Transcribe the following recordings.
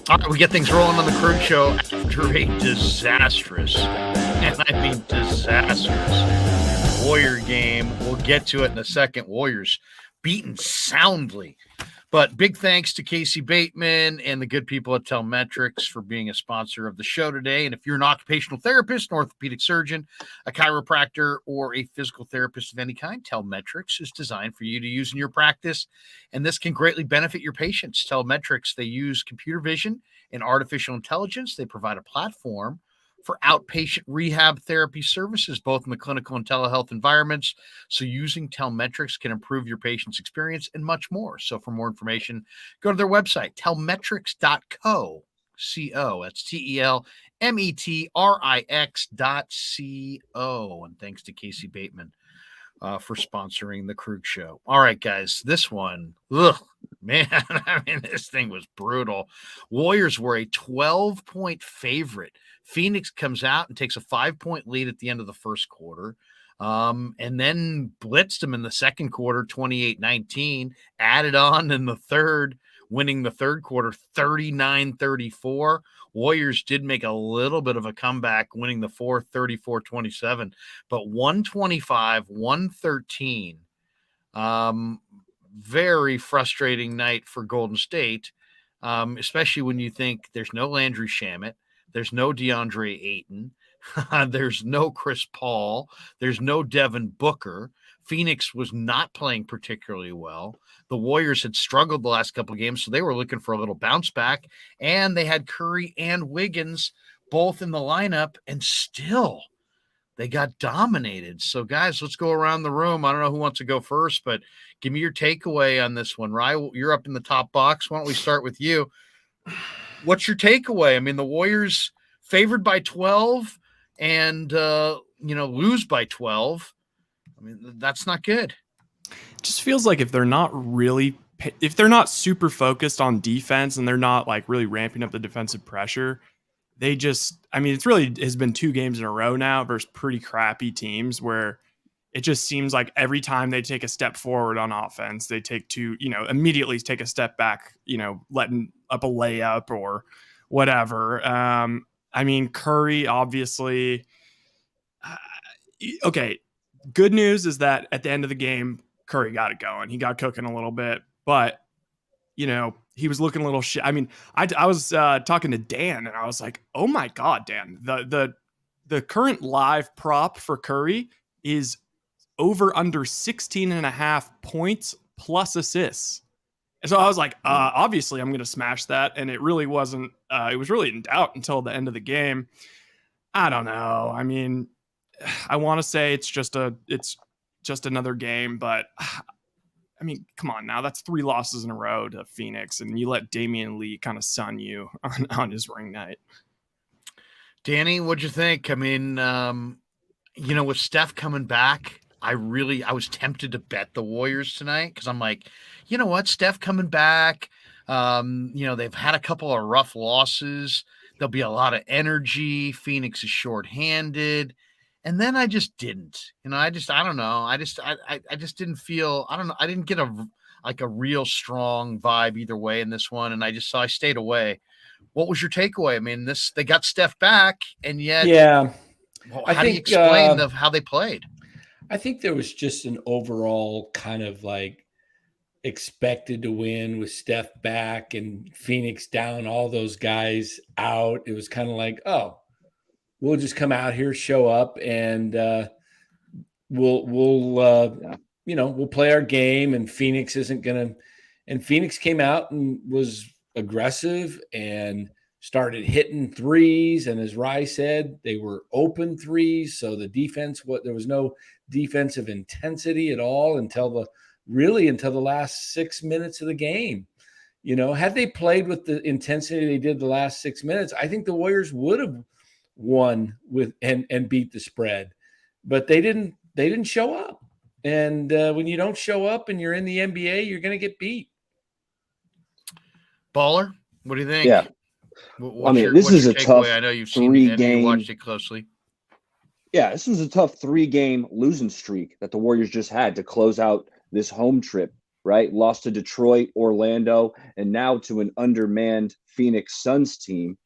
All right, we get things rolling on the Krueg Show after a disastrous, and I mean disastrous, Warrior game. We'll get to it in a second. Warriors beaten soundly. But big thanks to Casey Bateman and the good people at Telmetrics for being a sponsor of the show today. And if you're an occupational therapist, an orthopedic surgeon, a chiropractor, or a physical therapist of any kind, Telmetrics is designed for you to use in your practice. And this can greatly benefit your patients. Telmetrics, they use computer vision and artificial intelligence. They provide a platform for outpatient rehab therapy services, both in the clinical and telehealth environments. So using Telmetrics can improve your patient's experience and much more. So for more information, go to their website, telmetrics.co. That's TELMETRIX.co. And thanks to Casey Bateman for sponsoring the Krueg Show. All right, guys, this one, man, I mean, this thing was brutal. Warriors were a 12-point favorite. Phoenix comes out and takes a 5-point lead at the end of the first quarter, and then blitzed them in the second quarter, 28-19, added on in the third, winning the third quarter 39-34. Warriors did make a little bit of a comeback, winning the fourth 34-27, but 125-113. Very frustrating night for Golden State, especially when you think there's no Landry Shamet. There's no DeAndre Ayton. There's no Chris Paul. There's no Devin Booker. Phoenix was not playing particularly well. The Warriors had struggled the last couple of games, so they were looking for a little bounce back. And they had Curry and Wiggins both in the lineup, and still they got dominated. So, guys, let's go around the room. I don't know who wants to go first, but give me your takeaway on this one. Rye, you're up in the top box. Why don't we start with you? What's your takeaway? I mean, the Warriors favored by 12 and, lose by 12. I mean, that's not good. It just feels like if they're not super focused on defense and they're not like really ramping up the defensive pressure, it's really has been 2 games in a row now versus pretty crappy teams where it just seems like every time they take a step forward on offense, they immediately take a step back, letting up a layup or whatever. Curry, obviously. Okay. Good news is that at the end of the game, Curry got it going. He got cooking a little bit, but he was looking a little shit. I mean, I was talking to Dan and I was like, oh my God, Dan, the current live prop for Curry is over under 16.5 points plus assists. And so I was like, obviously I'm going to smash that. And it really wasn't, it was really in doubt until the end of the game. I don't know. I mean, I want to say it's just another game, but I mean, come on now. That's 3 losses in a row to Phoenix, and you let Damian Lee kind of sun you on his ring night. Danny, what'd you think? I mean, with Steph coming back, I was tempted to bet the Warriors tonight because I'm like, you know what? Steph coming back, they've had a couple of rough losses. There'll be a lot of energy. Phoenix is shorthanded. And then I just didn't, I don't know. I just didn't feel, I don't know. I didn't get a real strong vibe either way in this one. And I stayed away. What was your takeaway? I mean, they got Steph back and yet, yeah. How do you explain how they played? I think there was just an overall kind of like expected to win with Steph back and Phoenix down, all those guys out. It was kind of like, oh, we'll just come out here, show up, and we'll play our game. And Phoenix isn't gonna. And Phoenix came out and was aggressive and started hitting threes. And as Rye said, they were open threes, so the defense. There was no defensive intensity at all until the last 6 minutes of the game. Had they played with the intensity they did the last 6 minutes, I think the Warriors would have won with and beat the spread, but they didn't show up. And when you don't show up and you're in the NBA, you're going to get beat. Baller, what do you think? Yeah, this is a tough. I know you've seen it and you watched it closely. Yeah, this is a tough 3-game losing streak that the Warriors just had to close out this home trip right? Lost to Detroit, Orlando, and now to an undermanned Phoenix Suns team.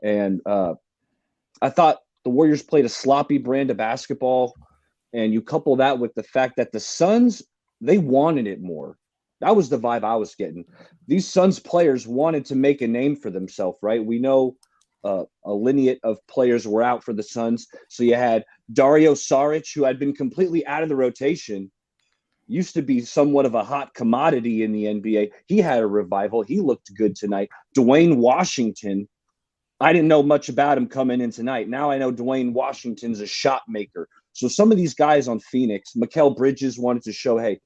And I thought the Warriors played a sloppy brand of basketball. And you couple that with the fact that the Suns, they wanted it more. That was the vibe I was getting. These Suns players wanted to make a name for themselves, right? We know a lineage of players were out for the Suns. So you had Dario Saric, who had been completely out of the rotation, used to be somewhat of a hot commodity in the NBA. He had a revival. He looked good tonight. Dwayne Washington, I didn't know much about him coming in tonight. Now I know Dwayne Washington's a shot maker. So some of these guys on Phoenix, Mikal Bridges wanted to show, hey,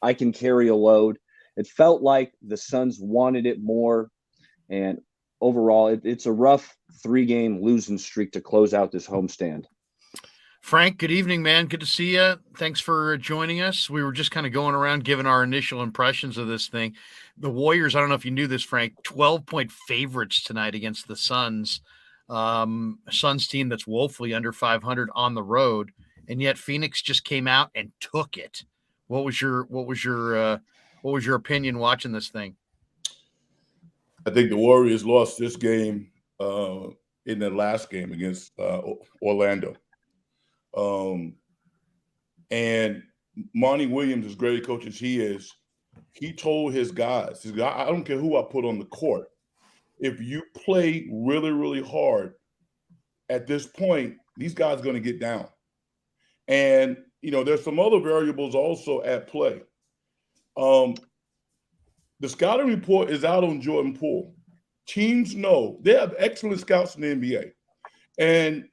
I can carry a load. It felt like the Suns wanted it more. And overall, it's a rough 3-game losing streak to close out this homestand. Frank, good evening, man. Good to see you. Thanks for joining us. We were just kind of going around giving our initial impressions of this thing. The Warriors, I don't know if you knew this, Frank, 12-point favorites tonight against the Suns. Suns team that's woefully under 500 on the road, and yet Phoenix just came out and took it. What was your opinion watching this thing? I think the Warriors lost this game in the last game against Orlando. And Monty Williams, as great a coach as he is, he told his guys, I don't care who I put on the court. If you play really, really hard at this point, these guys are going to get down. And, there's some other variables also at play. The scouting report is out on Jordan Poole. Teams know they have excellent scouts in the NBA. And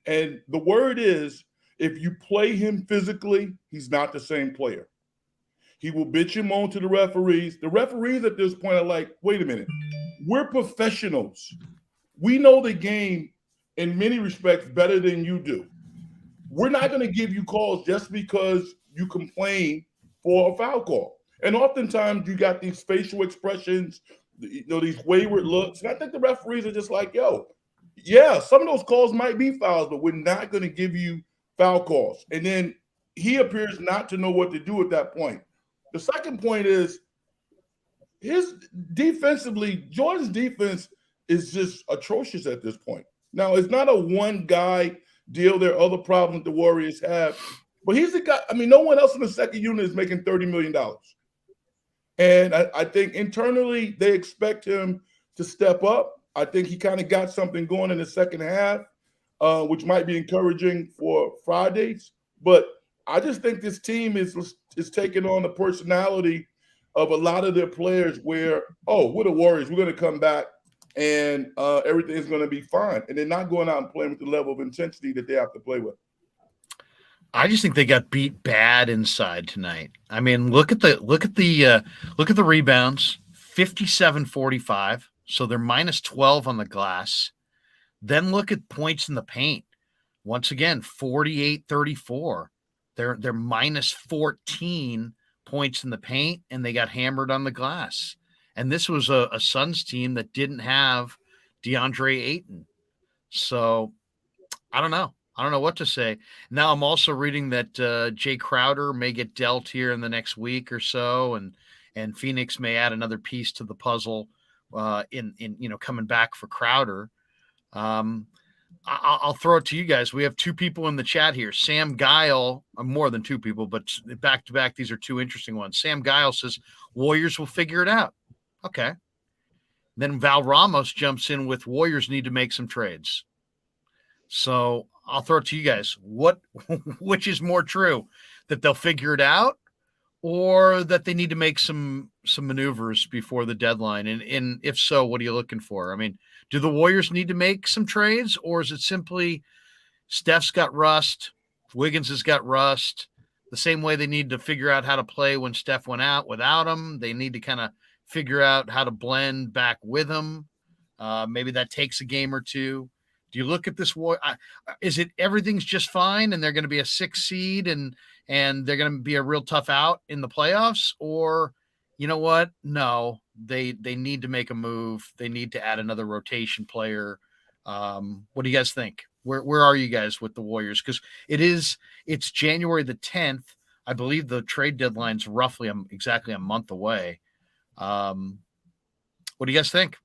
the word is, if you play him physically, he's not the same player. He will bitch him on to the referees. The referees at this point are like, wait a minute, we're professionals. We know the game in many respects better than you do. We're not going to give you calls just because you complain for a foul call. And oftentimes you got these facial expressions, these wayward looks. And I think the referees are just like, yeah, some of those calls might be fouls, but we're not going to give you foul calls. And then he appears not to know what to do at that point. The second point is his defensively, Jordan's defense is just atrocious at this point. Now, it's not a one guy deal. There are other problems the Warriors have, but he's the guy. I mean, no one else in the second unit is making $30 million. And I think internally they expect him to step up. I think he kind of got something going in the second half, which might be encouraging for Fridays. But I just think this team is taking on the personality of a lot of their players where, we're the Warriors. We're going to come back and everything's going to be fine. And they're not going out and playing with the level of intensity that they have to play with. I just think they got beat bad inside tonight. I mean, look at the rebounds, 57-45. So they're minus 12 on the glass. Then look at points in the paint. Once again, 48-34. They're minus 14 points in the paint, and they got hammered on the glass. And this was a Suns team that didn't have DeAndre Ayton. So I don't know. I don't know what to say. Now I'm also reading that Jay Crowder may get dealt here in the next week or so, and Phoenix may add another piece to the puzzle in coming back for Crowder. I'll throw it to you guys. We have two people in the chat here. Sam Guile, more than two people, but back to back, these are two interesting ones. Sam Guile says Warriors will figure it out. Okay. Then Val Ramos jumps in with Warriors need to make some trades. So I'll throw it to you guys. Which is more true, that they'll figure it out, or that they need to make some maneuvers before the deadline? And if so, what are you looking for? I mean, do the Warriors need to make some trades, or is it simply Steph's got rust, Wiggins has got rust, the same way they need to figure out how to play when Steph went out without him? They need to kind of figure out how to blend back with him. Maybe that takes a game or two. Do you look at this? Is it everything's just fine and they're going to be a 6 seed and they're going to be a real tough out in the playoffs? Or, you know what? No, they need to make a move. They need to add another rotation player. What do you guys think? Where are you guys with the Warriors? Because it's January the 10th. I believe the trade deadline's roughly exactly a month away. What do you guys think?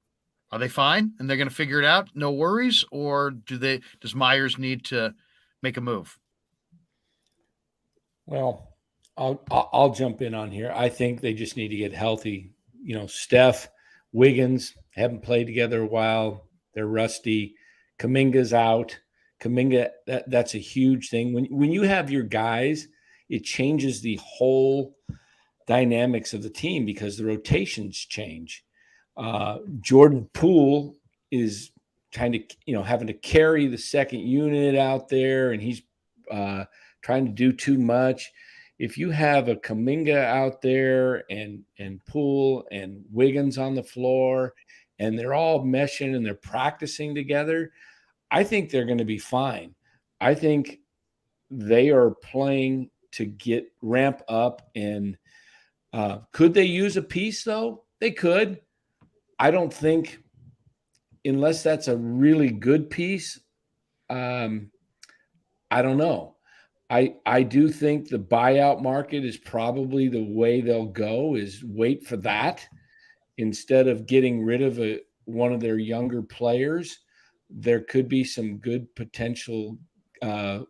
Are they fine and they're going to figure it out? No worries, or does Myers need to make a move? Well, I'll jump in on here. I think they just need to get healthy. Steph, Wiggins haven't played together a while. They're rusty. Kuminga's out. Kuminga, that's a huge thing. When you have your guys, it changes the whole dynamics of the team because the rotations change. Jordan Poole is kind of, having to carry the second unit out there, and he's trying to do too much. If you have a Kuminga out there and Poole and Wiggins on the floor, and they're all meshing and they're practicing together, I think they're going to be fine. I think they are playing to ramp up. And could they use a piece, though? They could. I don't think, unless that's a really good piece, I don't know. I do think the buyout market is probably the way they'll go, is wait for that instead of getting rid of one of their younger players. There could be some good potential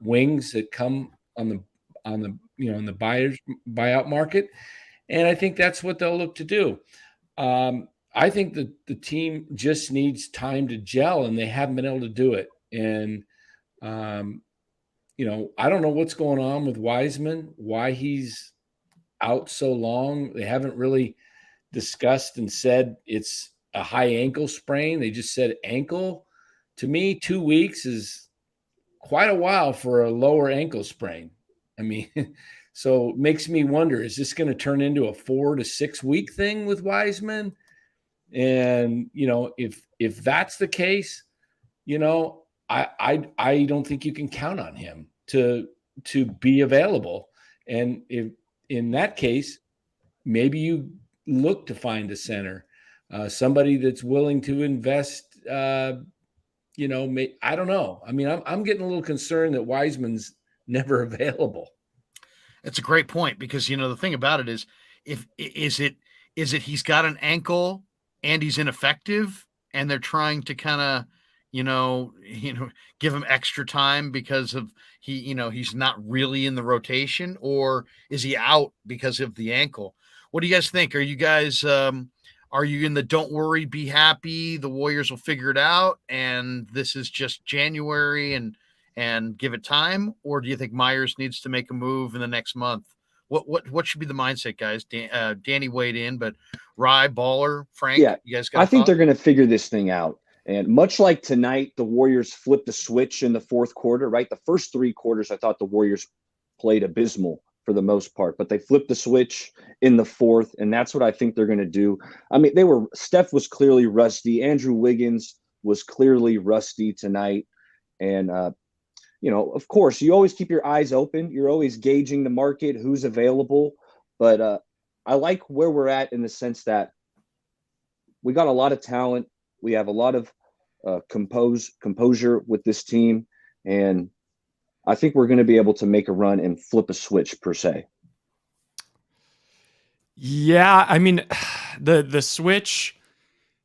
wings that come on the in the buyout market, and I think that's what they'll look to do. I think that the team just needs time to gel, and they haven't been able to do it. And I don't know what's going on with Wiseman, why he's out so long. They haven't really discussed and said it's a high ankle sprain. They just said ankle. To me, 2 weeks is quite a while for a lower ankle sprain. I mean, so it makes me wonder, is this going to turn into a 4 to 6 week thing with Wiseman? And, if that's the case, I don't think you can count on him to be available. And if in that case, maybe you look to find a center, somebody that's willing to invest. I don't know. I mean, I'm getting a little concerned that Wiseman's never available. It's a great point, because the thing about it is, is it he's got an ankle and he's ineffective, and they're trying to kind of give him extra time because of he's not really in the rotation, or is he out because of the ankle? What do you guys think? Are you guys are you in the don't worry, be happy, the Warriors will figure it out, and this is just January and give it time? Or do you think Myers needs to make a move in the next month? What should be the mindset, guys? Danny weighed in, but Rye, Baller, Frank, you guys got I think they're going to figure this thing out. And much like tonight, the Warriors flipped the switch in the fourth quarter, right? The first 3 quarters, I thought the Warriors played abysmal for the most part, but they flipped the switch in the fourth, and that's what I think they're going to do. I mean, Steph was clearly rusty. Andrew Wiggins was clearly rusty tonight. And, of course, you always keep your eyes open. You're always gauging the market, who's available. But I like where we're at in the sense that we got a lot of talent. We have a lot of composure with this team, and I think we're going to be able to make a run and flip a switch per se. Yeah, I mean, the switch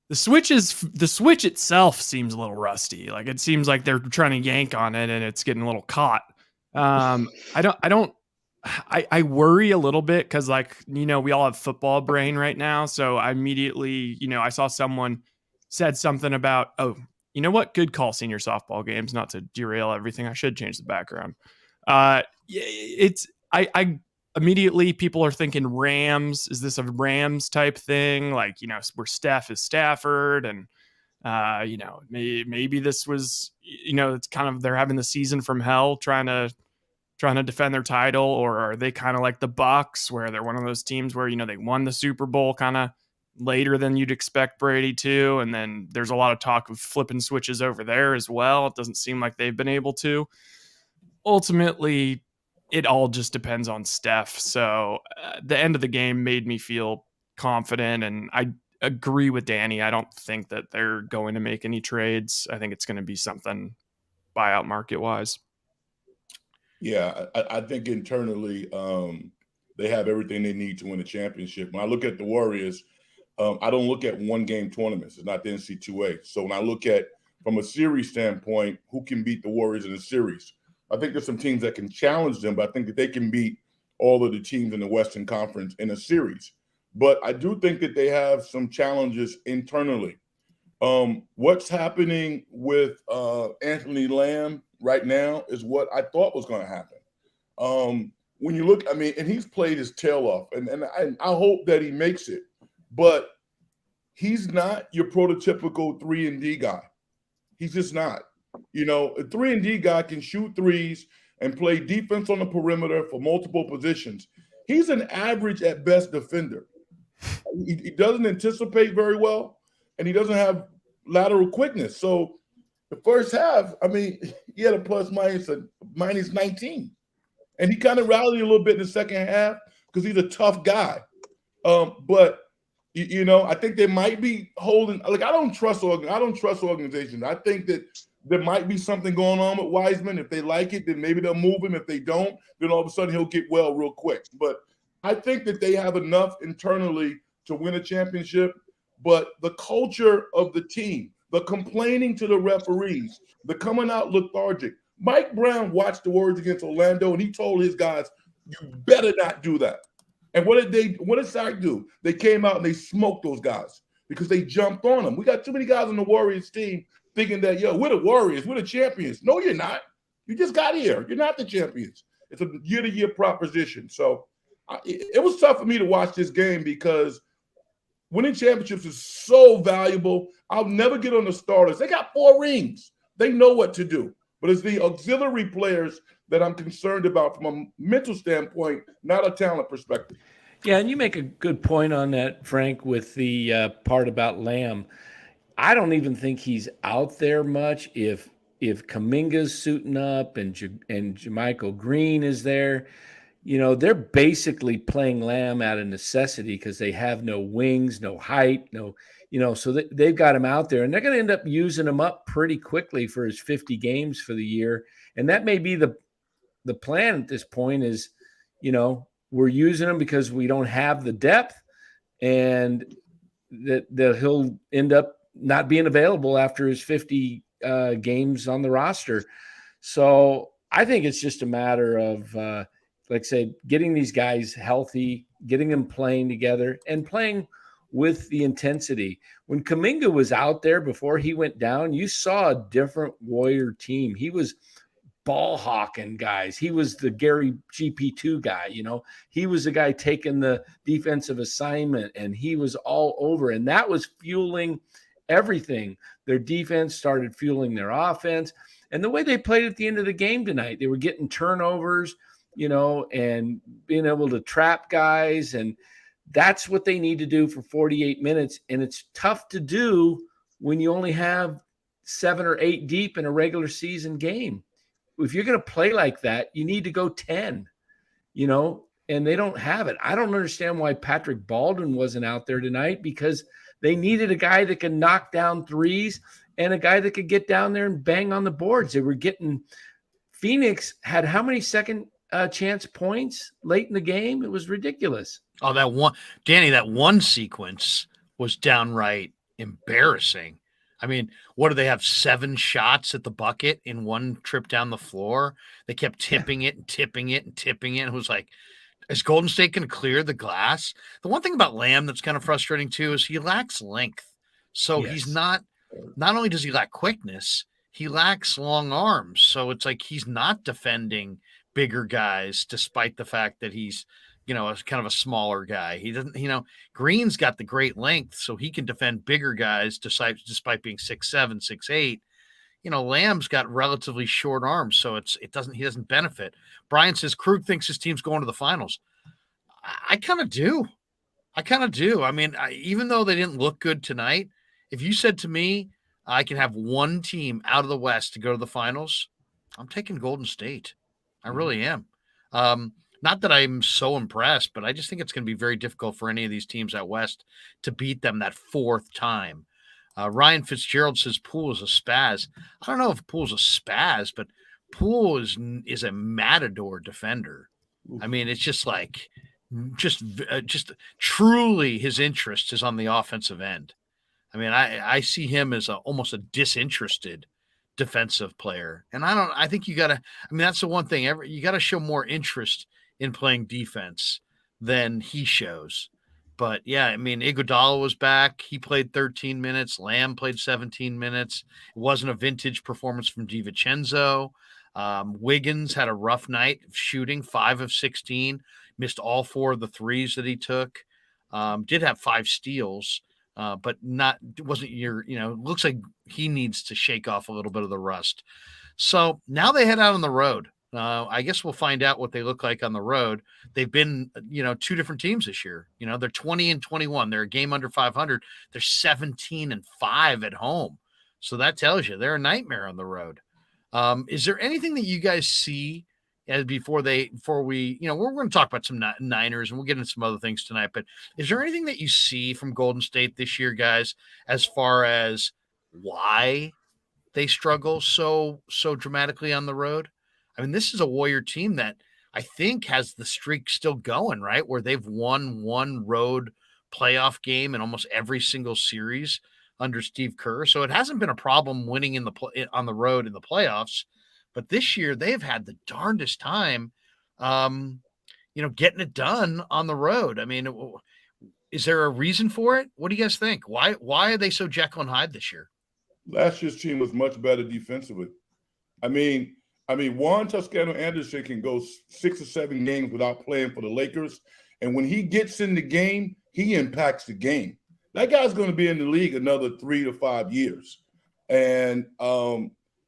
itself seems a little rusty. Like, it seems like they're trying to yank on it and it's getting a little caught. I worry a little bit because, we all have football brain right now. So I immediately, I saw someone said something about, oh, you know what? Good call, senior softball games, not to derail everything. I should change the background. I immediately, people are thinking Rams. Is this a Rams type thing? Where Steph is Stafford, and maybe this was, it's kind of, they're having the season from hell, trying to defend their title, or are they kind of like the Bucks, where they're one of those teams where they won the Super Bowl kind of later than you'd expect Brady to, and then there's a lot of talk of flipping switches over there as well. It doesn't seem like they've been able to. Ultimately, it all just depends on Steph. So the end of the game made me feel confident, and I agree with Danny. I don't think that they're going to make any trades. I think it's going to be something buyout market wise. Yeah, I think internally, they have everything they need to win a championship. When I look at the Warriors, I don't look at one-game tournaments. It's not the NC2A. So when I look at, from a series standpoint, who can beat the Warriors in a series, I think there's some teams that can challenge them, but I think that they can beat all of the teams in the Western Conference in a series. But I do think that they have some challenges internally. What's happening with Anthony Lamb right now is what I thought was going to happen. When you look, I mean, and he's played his tail off, and I hope that he makes it, but he's not your prototypical 3-and-D guy. He's just not. You know, a 3-and-D guy can shoot threes and play defense on the perimeter for multiple positions. He's an average at best defender. He doesn't anticipate very well, and he doesn't have lateral quickness. So the first half, I mean, he had a minus 19. And he kind of rallied a little bit in the second half because he's a tough guy. But you know, I think they might be holding. Like, I don't trust organizations. I think that there might be something going on with Wiseman. If they like it, then maybe they'll move him. If they don't, then all of a sudden he'll get well real quick. But I think that they have enough internally to win a championship. But the culture of the team, the complaining to the referees, the coming out lethargic. Mike Brown watched the Warriors against Orlando, and he told his guys, "You better not do that." And what did Sack do? They came out and they smoked those guys because they jumped on them. We got too many guys on the Warriors team thinking that, yo, we're the Warriors, we're the champions. No, you're not. You just got here. You're not the champions. It's a year-to-year proposition. So it was tough for me to watch this game because winning championships is so valuable. I'll never get on the starters. They got 4 rings. They know what to do. But it's the auxiliary players that I'm concerned about from a mental standpoint, not a talent perspective. Yeah, and you make a good point on that, Frank, with the part about Lamb. I don't even think he's out there much. If Kuminga's suiting up and Jermichael Green is there, you know, they're basically playing Lamb out of necessity because they have no wings, no height, no, you know, so they've got him out there, and they're going to end up using him up pretty quickly for his 50 games for the year. And that may be the plan at this point is, you know, we're using him because we don't have the depth, and that he'll end up not being available after his 50 games on the roster. So I think it's just a matter of, like I say, getting these guys healthy, getting them playing together and playing with the intensity. When Kuminga was out there before he went down, you saw a different Warrior team. He was ball hawking guys. He was the Gary GP2 guy, you know. He was the guy taking the defensive assignment, and he was all over. And that was fueling everything. Their defense started fueling their offense. And the way they played at the end of the game tonight, they were getting turnovers, you know, and being able to trap guys. And that's what they need to do for 48 minutes. And it's tough to do when you only have 7 or 8 deep in a regular season game. If you're going to play like that, you need to go 10, you know, and they don't have it. I don't understand why Patrick Baldwin wasn't out there tonight, because they needed a guy that can knock down threes and a guy that could get down there and bang on the boards. They were getting – Phoenix had how many second chance points late in the game? It was ridiculous. Oh, that one sequence was downright embarrassing. I mean, what do they have? 7 shots at the bucket in one trip down the floor? They kept tipping it and tipping it and tipping it. It was like, is Golden State going to clear the glass? The one thing about Lamb that's kind of frustrating too is he lacks length. So he's not only does he lack quickness, he lacks long arms. So it's like he's not defending bigger guys, despite the fact that he's, you know, kind of a smaller guy. He doesn't, you know, Green's got the great length, so he can defend bigger guys despite being 6'7", 6'8". You know, Lamb's got relatively short arms, so he doesn't benefit. Brian says Krug thinks his team's going to the finals. I kind of do. I mean, even though they didn't look good tonight, if you said to me, I can have one team out of the West to go to the finals, I'm taking Golden State. I really am. Not that I'm so impressed, but I just think it's going to be very difficult for any of these teams out West to beat them that 4th time. Ryan Fitzgerald says Poole is a spaz. I don't know if Poole's a spaz, but Poole is a matador defender. I mean, it's just like just truly his interest is on the offensive end. I mean, I see him as almost a disinterested defensive player. And I think you got to, I mean, that's the one thing you got to show more interest in playing defense than he shows. But yeah, I mean, Iguodala was back. He played 13 minutes. Lamb played 17 minutes. It wasn't a vintage performance from DiVincenzo. Wiggins had a rough night of shooting, 5 of 16, missed all 4 of the threes that he took. Did have 5 steals. But wasn't looks like he needs to shake off a little bit of the rust. So now they head out on the road. I guess we'll find out what they look like on the road. They've been, 2 different teams this year. They're 20-21. They're a game under 500. They're 17-5 at home. So that tells you they're a nightmare on the road. Is there anything that you guys see before we, we're going to talk about some Niners and we'll get into some other things tonight, but is there anything that you see from Golden State this year, guys, as far as why they struggle so dramatically on the road? I mean, this is a Warrior team that I think has the streak still going, right? Where they've won one road playoff game in almost every single series under Steve Kerr. So it hasn't been a problem winning on the road in the playoffs. But this year they've had the darndest time, getting it done on the road. I mean, is there a reason for it? What do you guys think? Why are they so Jekyll and Hyde this year? Last year's team was much better defensively. I mean, Juan Toscano Anderson can go 6 or 7 games without playing for the Lakers. And when he gets in the game, he impacts the game. That guy's going to be in the league another 3 to 5 years. And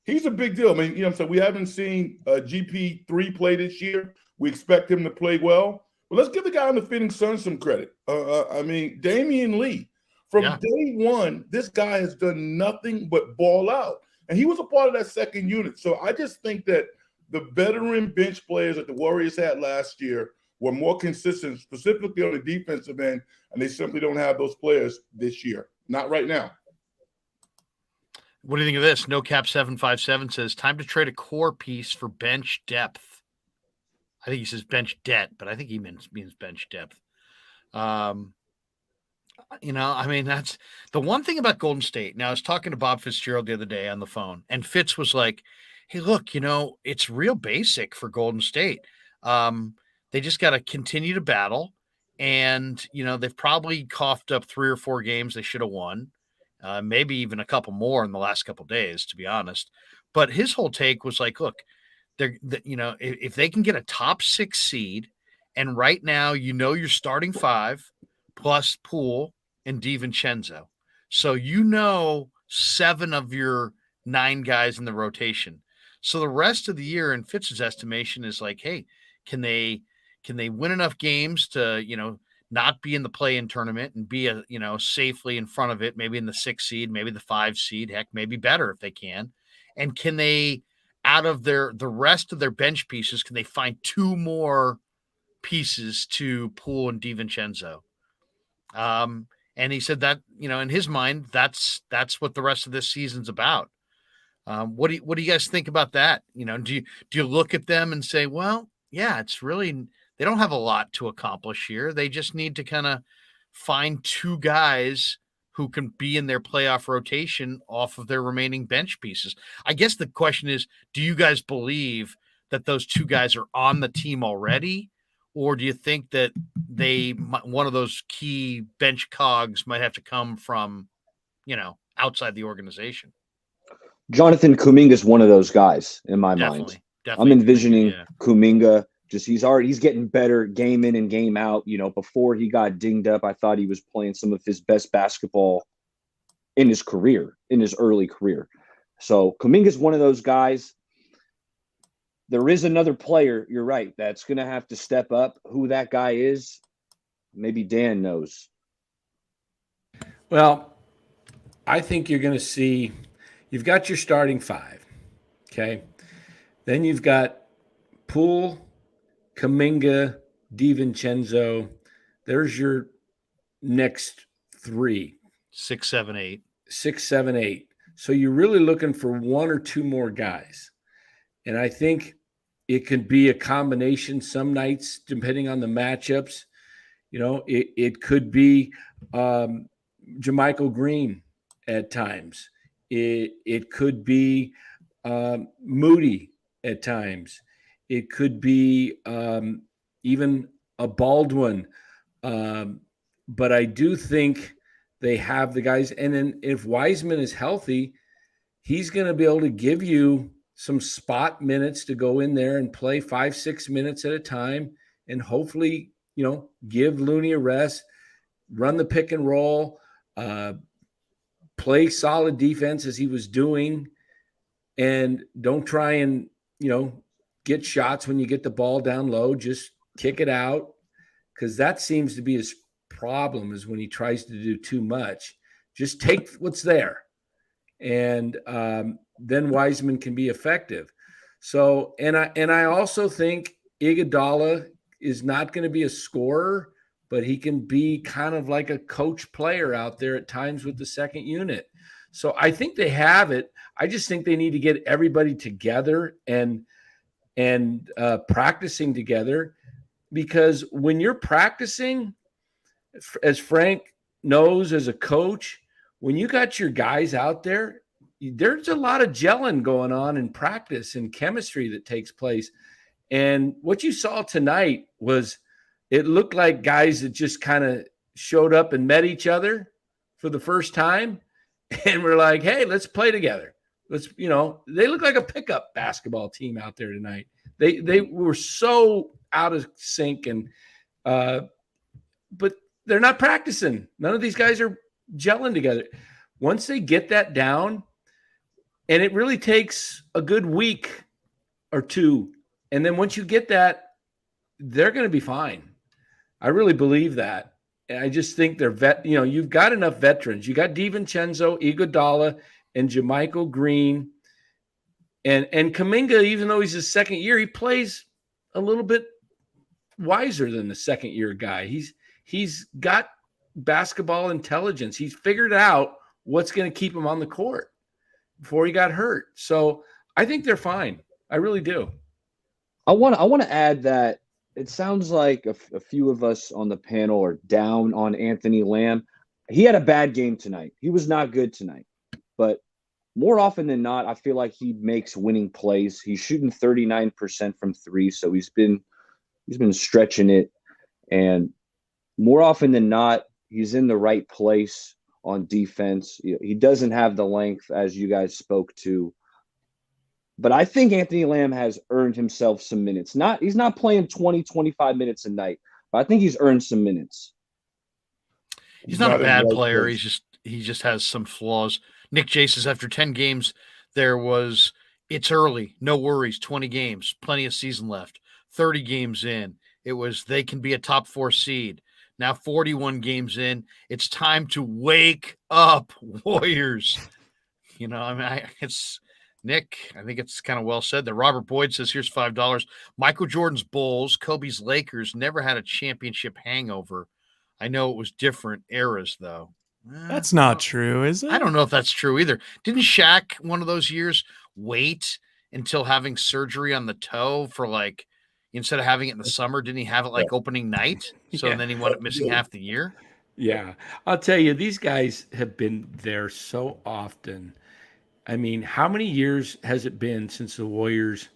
he's a big deal. I mean, what I'm saying? We haven't seen GP3 play this year. We expect him to play well. But let's give the guy on the Phoenix Suns some credit. Damian Lee. From day one, this guy has done nothing but ball out. And he was a part of that second unit. So I just think that the veteran bench players that the Warriors had last year were more consistent, specifically on the defensive end, and they simply don't have those players this year. Not right now. What do you think of this? NoCap757 says, time to trade a core piece for bench depth. I think he says bench debt, but I think he means bench depth. That's the one thing about Golden State. Now, I was talking to Bob Fitzgerald the other day on the phone, and Fitz was like, hey, look, it's real basic for Golden State. They just got to continue to battle. And, they've probably coughed up 3 or 4 games they should have won. Maybe even a couple more in the last couple of days, to be honest. But his whole take was like, look, if they can get a top 6 seed, and right now, you're starting 5 plus Poole and DiVincenzo. So 7 of your 9 guys in the rotation. So the rest of the year, in Fitz's estimation, is like, hey, can they win enough games to, not be in the play-in tournament and be safely in front of it, maybe in the 6 seed, maybe the 5 seed, heck, maybe better if they can. And can they, out of the rest of their bench pieces, can they find 2 more pieces to Poole and DiVincenzo? And he said that, in his mind, that's what the rest of this season's about. What do you guys think about that? Do you look at them and say, well, yeah, it's really, they don't have a lot to accomplish here. They just need to kind of find 2 guys who can be in their playoff rotation off of their remaining bench pieces. I guess the question is, do you guys believe that those 2 guys are on the team already? Or do you think that one of those key bench cogs might have to come from, outside the organization? Jonathan Kuminga is one of those guys in my mind. Definitely. I'm envisioning Kuminga. He's getting better game in and game out. Before he got dinged up, I thought he was playing some of his best basketball in his early career. So Kuminga is one of those guys. There is another player, you're right, that's going to have to step up. Who that guy is, maybe Dan knows. Well, I think you're going to see, you've got your starting 5, okay? Then you've got Poole, Kuminga, DiVincenzo. There's your next 3. 6, 7, 8. 6, 7, 8. So you're really looking for 1 or 2 more guys. And I think it could be a combination some nights, depending on the matchups. It could be Jermichael Green at times. It could be Moody at times. It could be even a Baldwin. But I do think they have the guys. And then if Wiseman is healthy, he's going to be able to give you some spot minutes to go in there and play 5-6 minutes at a time, and hopefully, give Looney a rest, run the pick and roll, play solid defense as he was doing, and don't try and, get shots when you get the ball down low. Just kick it out, because that seems to be his problem, is when he tries to do too much. Just take what's there, and then Wiseman can be effective. So, and I also think Iguodala is not going to be a scorer, but he can be kind of like a coach player out there at times with the second unit. So I think they have it. I just think they need to get everybody together and practicing together, because when you're practicing, as Frank knows as a coach, when you got your guys out there, there's a lot of gelling going on in practice and chemistry that takes place. And what you saw tonight was, it looked like guys that just kind of showed up and met each other for the first time. And we're like, hey, let's play together. They look like a pickup basketball team out there tonight. They were so out of sync, but they're not practicing. None of these guys are gelling together. Once they get that down, and it really takes a good week or two, and then once you get that, they're going to be fine. I really believe that. And I just think they're you've got enough veterans. You got DiVincenzo, Iguodala, and Jermichael Green. And Kuminga, even though he's his second year, he plays a little bit wiser than the second year guy. He's got basketball intelligence. He's figured out what's going to keep him on the court before he got hurt. So I think they're fine. I really do. I want to add that it sounds like a few of us on the panel are down on Anthony Lamb. He had a bad game tonight. He was not good tonight. But more often than not, I feel like he makes winning plays. He's shooting 39% from three, so he's been stretching it. And more often than not, he's in the right place on defense. He doesn't have the length, as you guys spoke to. But I think Anthony Lamb has earned himself some minutes. He's not playing 20, 25 minutes a night, but I think he's earned some minutes. He's not a bad player. He just has some flaws. Nick J says after 10 games, it's early, no worries, 20 games, plenty of season left. 30 games in, they can be a top 4 seed. Now 41 games in, it's time to wake up, Warriors. Nick, I think it's kind of well said there. Robert Boyd says, here's $5. Michael Jordan's Bulls, Kobe's Lakers never had a championship hangover. I know it was different eras, though. That's not true, is it? I don't know if that's true either. Didn't Shaq one of those years wait until having surgery on the toe for instead of having it in the summer, didn't he have it opening night? So then he wound up missing half the year. Yeah. I'll tell you, these guys have been there so often. I mean, how many years has it been since the Warriors?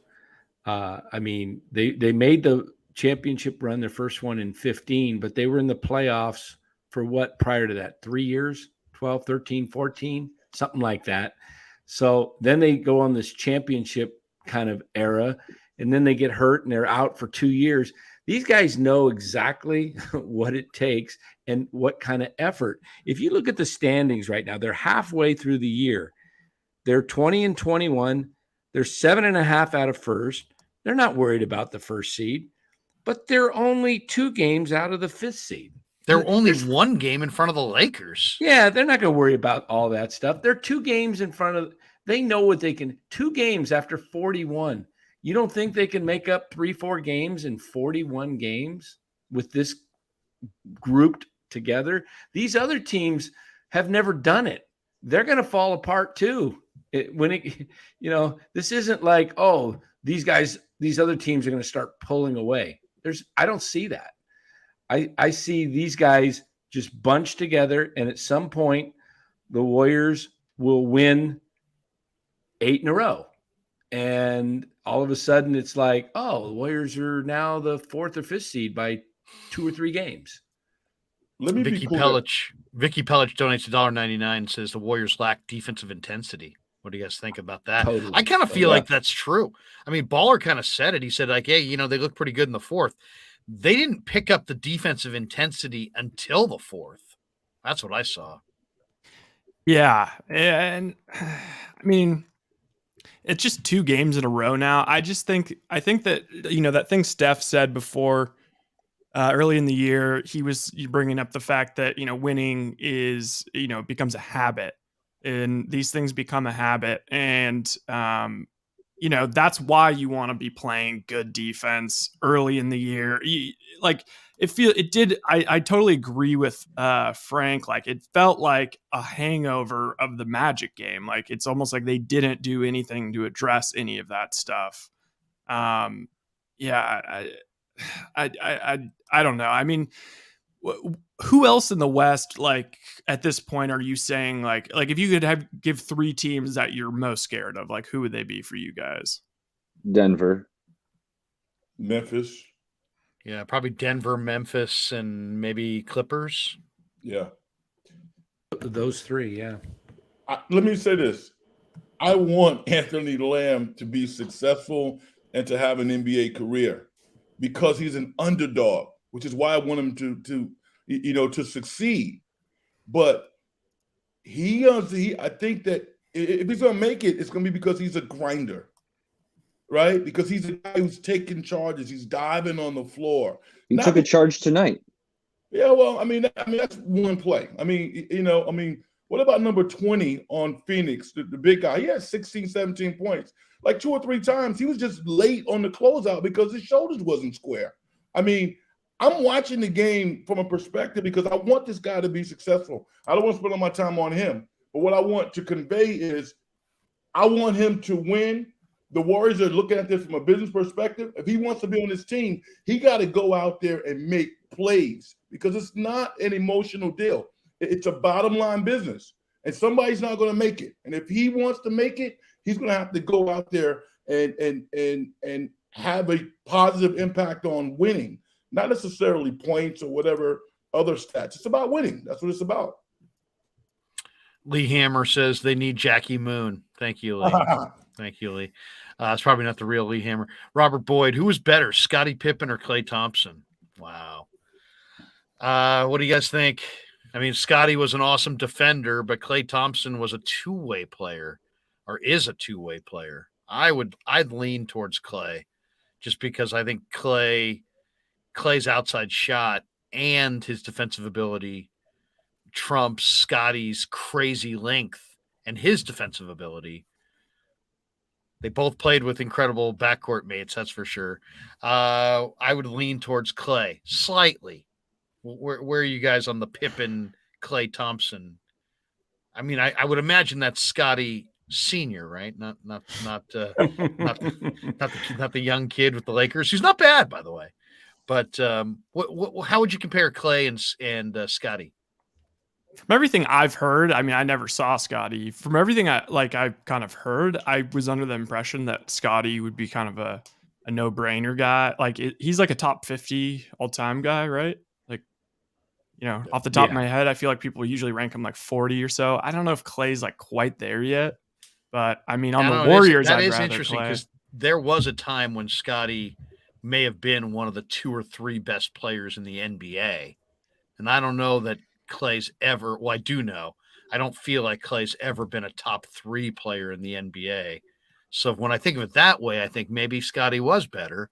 They made the championship run, their first one in 15, but they were in the playoffs for what prior to that? 3 years, 12, 13, 14, something like that. So then they go on this championship kind of era, and then they get hurt and they're out for 2 years. These guys know exactly what it takes and what kind of effort. If you look at the standings right now, they're halfway through the year. They're 20-21. They're 7.5 out of first. They're not worried about the first seed, but they're only 2 games out of the 5th seed. They're only 1 game in front of the Lakers. Yeah, they're not going to worry about all that stuff. They're 2 games in front of – they know what they can – 2 games after 41. You don't think they can make up 3-4 games in 41 games with this grouped together? These other teams have never done it. They're going to fall apart too. This isn't like, these other teams are going to start pulling away. I don't see that. I see these guys just bunched together, and at some point, the Warriors will win 8 in a row. And all of a sudden, it's like, oh, the Warriors are now the 4th or 5th seed by 2 or 3 games. Let me Vicky be clear. Vicky Pellich donates $1.99 and says the Warriors lack defensive intensity. What do you guys think about that? Totally. I kind of feel like that's true. I mean, Baller kind of said it. He said, like, hey, they look pretty good in the 4th. They didn't pick up the defensive intensity until the 4th. That's what I saw. Yeah. And I mean, it's just 2 games in a row now. I think that, that thing Steph said before early in the year, he was bringing up the fact that, winning is, becomes a habit, and these things become a habit. And, that's why you want to be playing good defense early in the year. I totally agree with Frank. Like, it felt like a hangover of the Magic game. Like, it's almost like they didn't do anything to address any of that stuff. I don't know. I mean, who else in the West, like, at this point, are you saying like if you could give 3 teams that you're most scared of, like, who would they be for you guys? Denver, Memphis. Yeah, probably Denver, Memphis, and maybe Clippers. Yeah. Those 3, yeah. Let me say this. I want Anthony Lamb to be successful and to have an NBA career because he's an underdog, which is why I want him to succeed. But I think that if he's going to make it, it's going to be because he's a grinder, right? Because he's a guy who's taking charges. He's diving on the floor. He took a charge tonight. Yeah, well, I mean, that's one play. I mean, what about number 20 on Phoenix, the big guy? He had 16, 17 points. Like 2 or 3 times, he was just late on the closeout because his shoulders wasn't square. I mean, I'm watching the game from a perspective because I want this guy to be successful. I don't want to spend all my time on him. But what I want to convey is I want him to win. The Warriors are looking at this from a business perspective. If he wants to be on this team, he got to go out there and make plays because it's not an emotional deal. It's a bottom line business, and somebody's not going to make it. And if he wants to make it, he's going to have to go out there and have a positive impact on winning, not necessarily points or whatever other stats. It's about winning. That's what it's about. Lee Hammer says they need Jackie Moon. Thank you, Lee. Thank you, Lee. It's probably not the real Lee Hammer. Robert Boyd, who was better, Scottie Pippen or Klay Thompson? Wow. What do you guys think? I mean, Scottie was an awesome defender, but Klay Thompson was a two-way player, or is a two-way player. I'd lean towards Klay, just because I think Clay's outside shot and his defensive ability trumps Scottie's crazy length and his defensive ability. They both played with incredible backcourt mates, that's for sure. I would lean towards Klay slightly. Where are you guys on the Pippen, Klay Thompson? I mean, I would imagine that's Scottie Senior, right? Not the young kid with the Lakers, who's not bad, by the way. But how would you compare Klay and Scottie? From everything I've heard, I mean, I never saw Scottie. From everything I've kind of heard, I was under the impression that Scottie would be kind of a no-brainer guy. Like, he's like a top 50 all-time guy, right? Like, off the top of my head, I feel like people usually rank him like 40 or so. I don't know if Clay's like quite there yet, but I mean, on the Warriors, that I'd is rather interesting Klay. because there was a time when Scottie may have been one of the 2 or 3 best players in the NBA, and I don't know that Clay's ever. Well, I do know. I don't feel like Clay's ever been a top 3 player in the NBA. So when I think of it that way, I think maybe Scottie was better.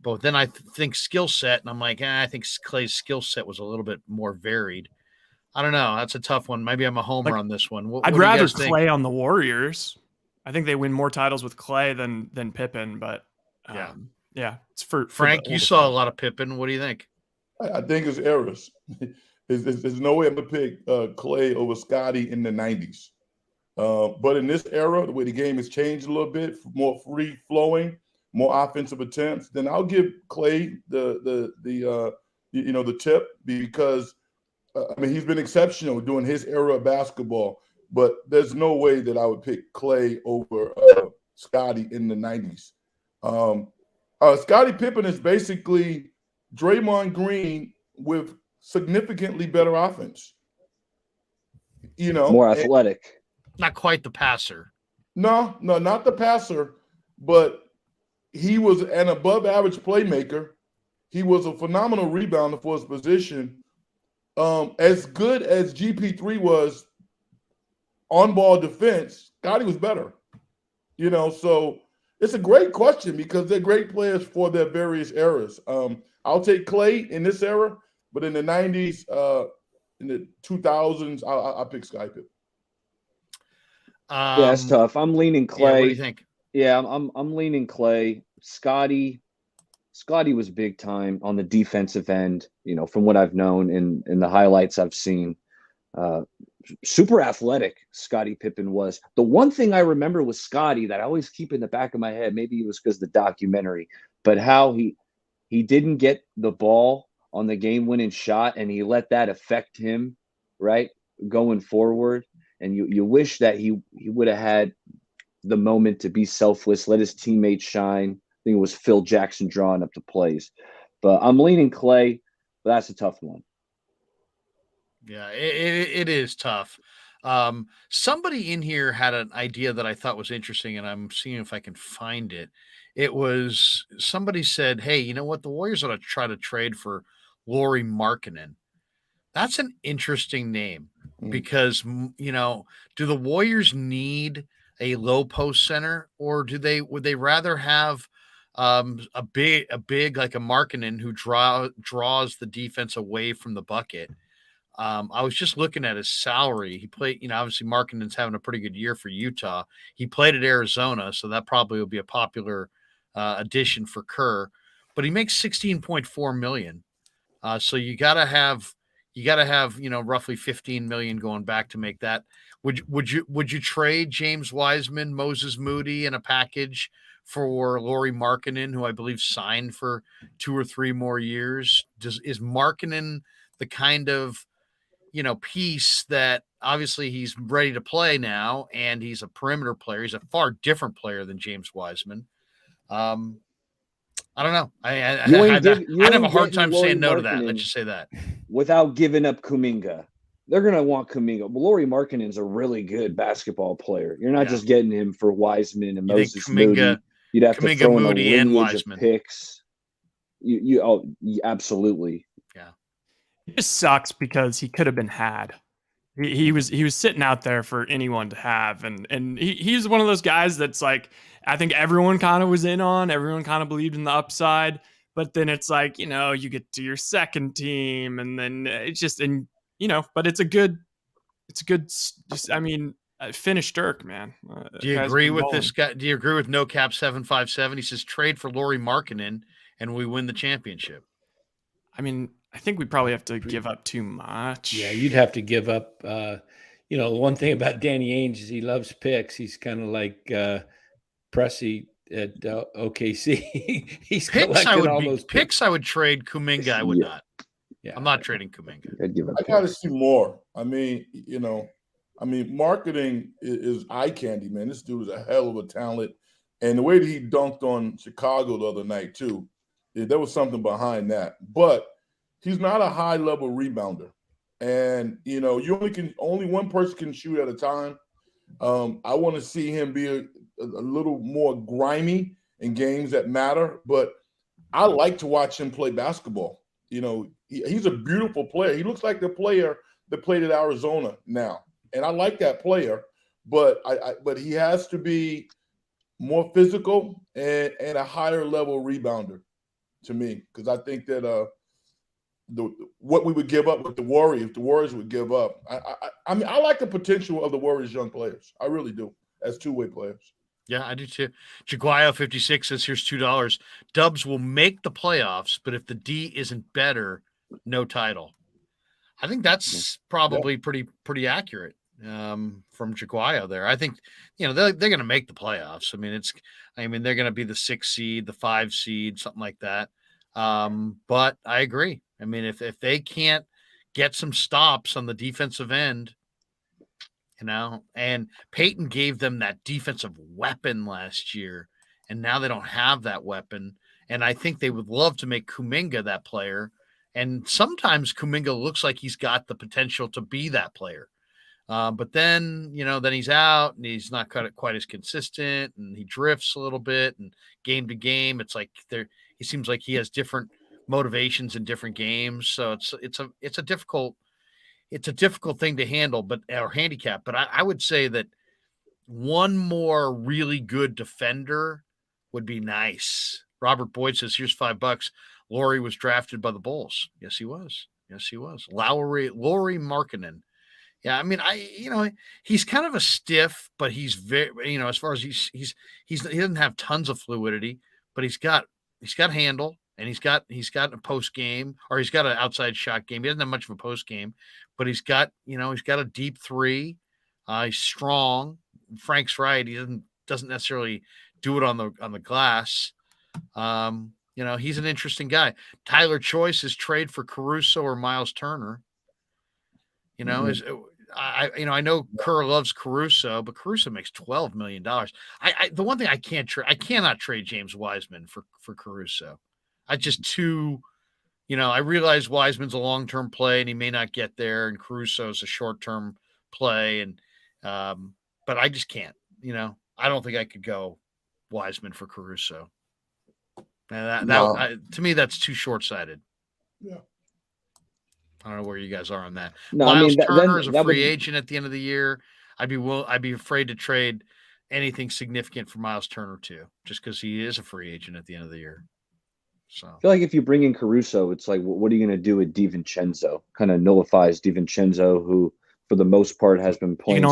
But then I think skill set, and I'm like, I think Clay's skill set was a little bit more varied. I don't know. That's a tough one. Maybe I'm a homer on this one. I'd rather Klay on the Warriors. I think they win more titles with Klay than Pippen. But yeah, it's for Frank. You saw a lot of Pippen. What do you think? I think it's errors. There's no way I'm going to pick Klay over Scottie in the 90s. But in this era, the way the game has changed a little bit, more free-flowing, more offensive attempts, then I'll give Klay the the tip, because he's been exceptional during his era of basketball, but there's no way that I would pick Clay over Scottie in the 90s. Scottie Pippen is basically Draymond Green with significantly better offense. More athletic. Not quite the passer. No, not the passer, but he was an above-average playmaker. He was a phenomenal rebounder for his position. As good as GP3 was on-ball defense, Scottie was better. So it's a great question because they're great players for their various eras. I'll take Clay in this era, but in the 90s, in the 2000s, I'll pick Scottie Pippen. Yeah, it's tough. I'm leaning Clay. Yeah, what do you think? Yeah, I'm leaning Clay. Scottie was big time on the defensive end, from what I've known in the highlights I've seen. Super athletic Scottie Pippen was. The one thing I remember with Scottie that I always keep in the back of my head, maybe it was because of the documentary, but how he didn't get the ball on the game-winning shot and he let that affect him, right, going forward. And you wish that he would have had the moment to be selfless, let his teammates shine. I think it was Phil Jackson drawing up the plays. But I'm leaning Clay, but that's a tough one. Yeah, it is tough. Somebody in here had an idea that I thought was interesting, and I'm seeing if I can find it. It was somebody said, hey, you know what? The Warriors ought to try to trade for Lauri Markkanen. That's an interesting name because, do the Warriors need a low post center, or would they rather have a big like a Markkanen who draws the defense away from the bucket? I was just looking at his salary. He played, obviously Markkanen's having a pretty good year for Utah. He played at Arizona, so that probably would be a popular addition for Kerr. But he makes $16.4 million. So you gotta have roughly $15 million going back to make that. Would you trade James Wiseman, Moses Moody in a package for Lauri Markkanen, who I believe signed for 2 or 3 more years? Is Markkanen the kind of piece that obviously he's ready to play now, and he's a perimeter player. He's a far different player than James Wiseman. I don't know. I'd have a hard time saying no to that. Let's just say that. Without giving up Kuminga. They're going to want Kuminga. But Lauri Markkanen's a really good basketball player. You're not just getting him for Wiseman and Moses Moody. You'd have to throw Moody in a and lineage Wiseman. of picks. Absolutely. Yeah. It just sucks because he could have been had. He was sitting out there for anyone to have, and he's one of those guys that's like, I think everyone kind of was in on, everyone kind of believed in the upside, but then it's like, you get to your second team, and then it's just, but it's a good, finish Dirk, man. Do you agree with this guy? Do you agree with No Cap 757? He says trade for Lauri Markkanen and we win the championship. I think we probably have to give up too much. Yeah, you'd have to give up. One thing about Danny Ainge is he loves picks. He's kind of like Pressey at OKC. He's collecting all those picks. I would trade Kuminga. I would not. Yeah, I'm not trading Kuminga. I got to see more. Marketing is eye candy, man. This dude is a hell of a talent, and the way that he dunked on Chicago the other night too, there was something behind that. But he's not a high-level rebounder, and you only one person can shoot at a time. I want to see him be a little more grimy in games that matter, but I like to watch him play basketball. He's a beautiful player. He looks like the player that played at Arizona now, and I like that player, but but he has to be more physical and a higher level rebounder to me, because I think that what we would give up with the Warriors, if the Warriors would give up. I like the potential of the Warriors' young players. I really do, as two-way players. Yeah, I do too. Jaguayo 56 says, here's $2. Dubs will make the playoffs, but if the D isn't better, no title. I think that's probably pretty accurate from Jaguayo there. I think, they're going to make the playoffs. They're going to be the 6 seed, the 5 seed, something like that. But I agree. I mean, if they can't get some stops on the defensive end, and Peyton gave them that defensive weapon last year, and now they don't have that weapon. And I think they would love to make Kuminga that player. And sometimes Kuminga looks like he's got the potential to be that player. But then, then he's out and he's not quite as consistent and he drifts a little bit, and game to game, it's like he seems like he has different motivations in different games. So it's a difficult thing to handle, or handicap. But I would say that one more really good defender would be nice. Robert Boyd says, here's $5. Laurie was drafted by the Bulls. Yes, he was. Laurie Markkinen. Yeah, I mean, he's kind of a stiff, but he's very, as far as he doesn't have tons of fluidity, but he's got handle, and he's got a post game, or he's got an outside shot game. He doesn't have much of a post game, but he's got a deep three. He's strong. Frank's right. He doesn't necessarily do it on the glass. He's an interesting guy. Tyler Choice is trade for Caruso or Miles Turner. I know Kerr loves Caruso, but Caruso makes $12 million. The one thing I cannot trade James Wiseman for Caruso. I realize Wiseman's a long-term play and he may not get there, and Caruso's a short-term play, and but I just can't. I don't think I could go Wiseman for Caruso. And to me, that's too short-sighted. Yeah. I don't know where you guys are on that. No, Miles Turner is a free agent at the end of the year. I'd be afraid to trade anything significant for Miles Turner too, just because he is a free agent at the end of the year. So I feel like if you bring in Caruso, it's like, what are you going to do with DiVincenzo? Kind of nullifies DiVincenzo, who for the most part has been playing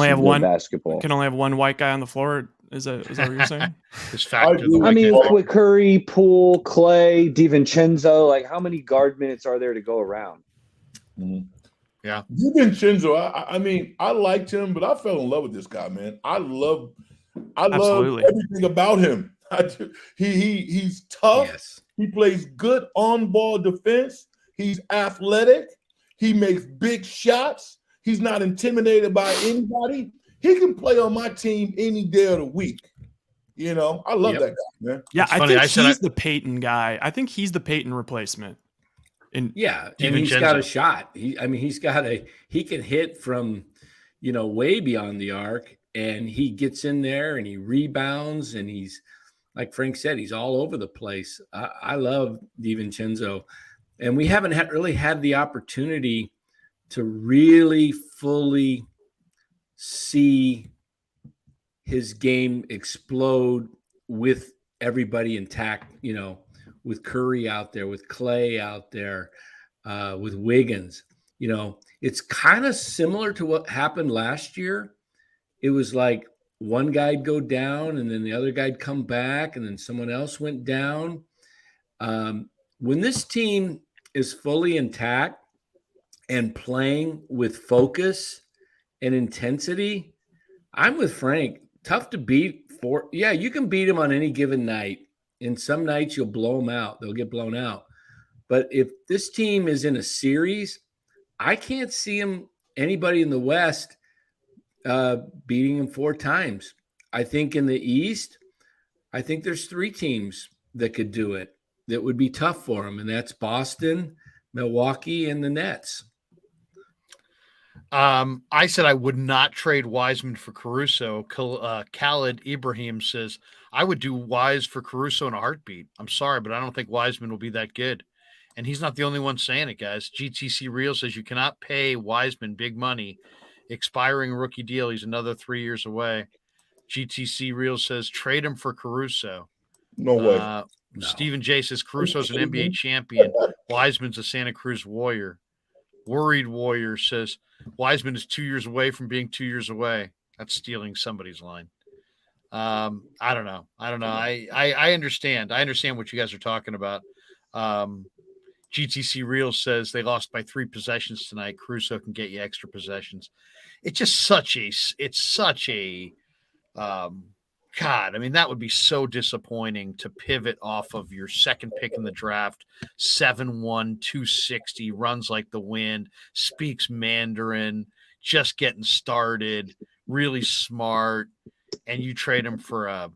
basketball. Can only have one white guy on the floor. Is that what you're saying? With Curry, Poole, Clay, DiVincenzo, like how many guard minutes are there to go around? Mm-hmm. Yeah, DiVincenzo. I mean, I liked him, but I fell in love with this guy, man. I love everything about him. He's tough. Yes. He plays good on-ball defense. He's athletic. He makes big shots. He's not intimidated by anybody. He can play on my team any day of the week. I love that guy, man. Yeah, I think he's the Peyton guy. I think he's the Peyton replacement. And he's got a shot. He can hit from, way beyond the arc, and he gets in there and he rebounds, and he's, like Frank said, he's all over the place. I love DiVincenzo, and we haven't really had the opportunity to really fully see his game explode with everybody intact, with Curry out there, with Clay out there, with Wiggins. It's kind of similar to what happened last year. It was like one guy'd go down and then the other guy'd come back and then someone else went down. When this team is fully intact and playing with focus and intensity, I'm with Frank. Tough to beat. You can beat them on any given night. And some nights you'll blow them out. They'll get blown out. But if this team is in a series, I can't see anybody in the West beating them 4 times. I think in the East, I think there's 3 teams that could do it that would be tough for them, and that's Boston, Milwaukee, and the Nets. I said I would not trade Wiseman for Caruso. Khalid Ibrahim says, I would do Wise for Caruso in a heartbeat. I'm sorry, but I don't think Wiseman will be that good. And he's not the only one saying it, guys. GTC Real says you cannot pay Wiseman big money. Expiring rookie deal. He's another 3 years away. GTC Real says trade him for Caruso. No way. No. Stephen J says Caruso's an NBA champion. Wiseman's a Santa Cruz Warrior. Worried Warrior says Wiseman is 2 years away from being 2 years away. That's stealing somebody's line. I don't know. I understand. I understand what you guys are talking about. GTC Real says they lost by 3 possessions tonight. Caruso can get you extra possessions. It's just such a God, I mean, that would be so disappointing to pivot off of your second pick in the draft, 7'1", 260, runs like the wind, speaks Mandarin, just getting started, really smart, and you trade him for a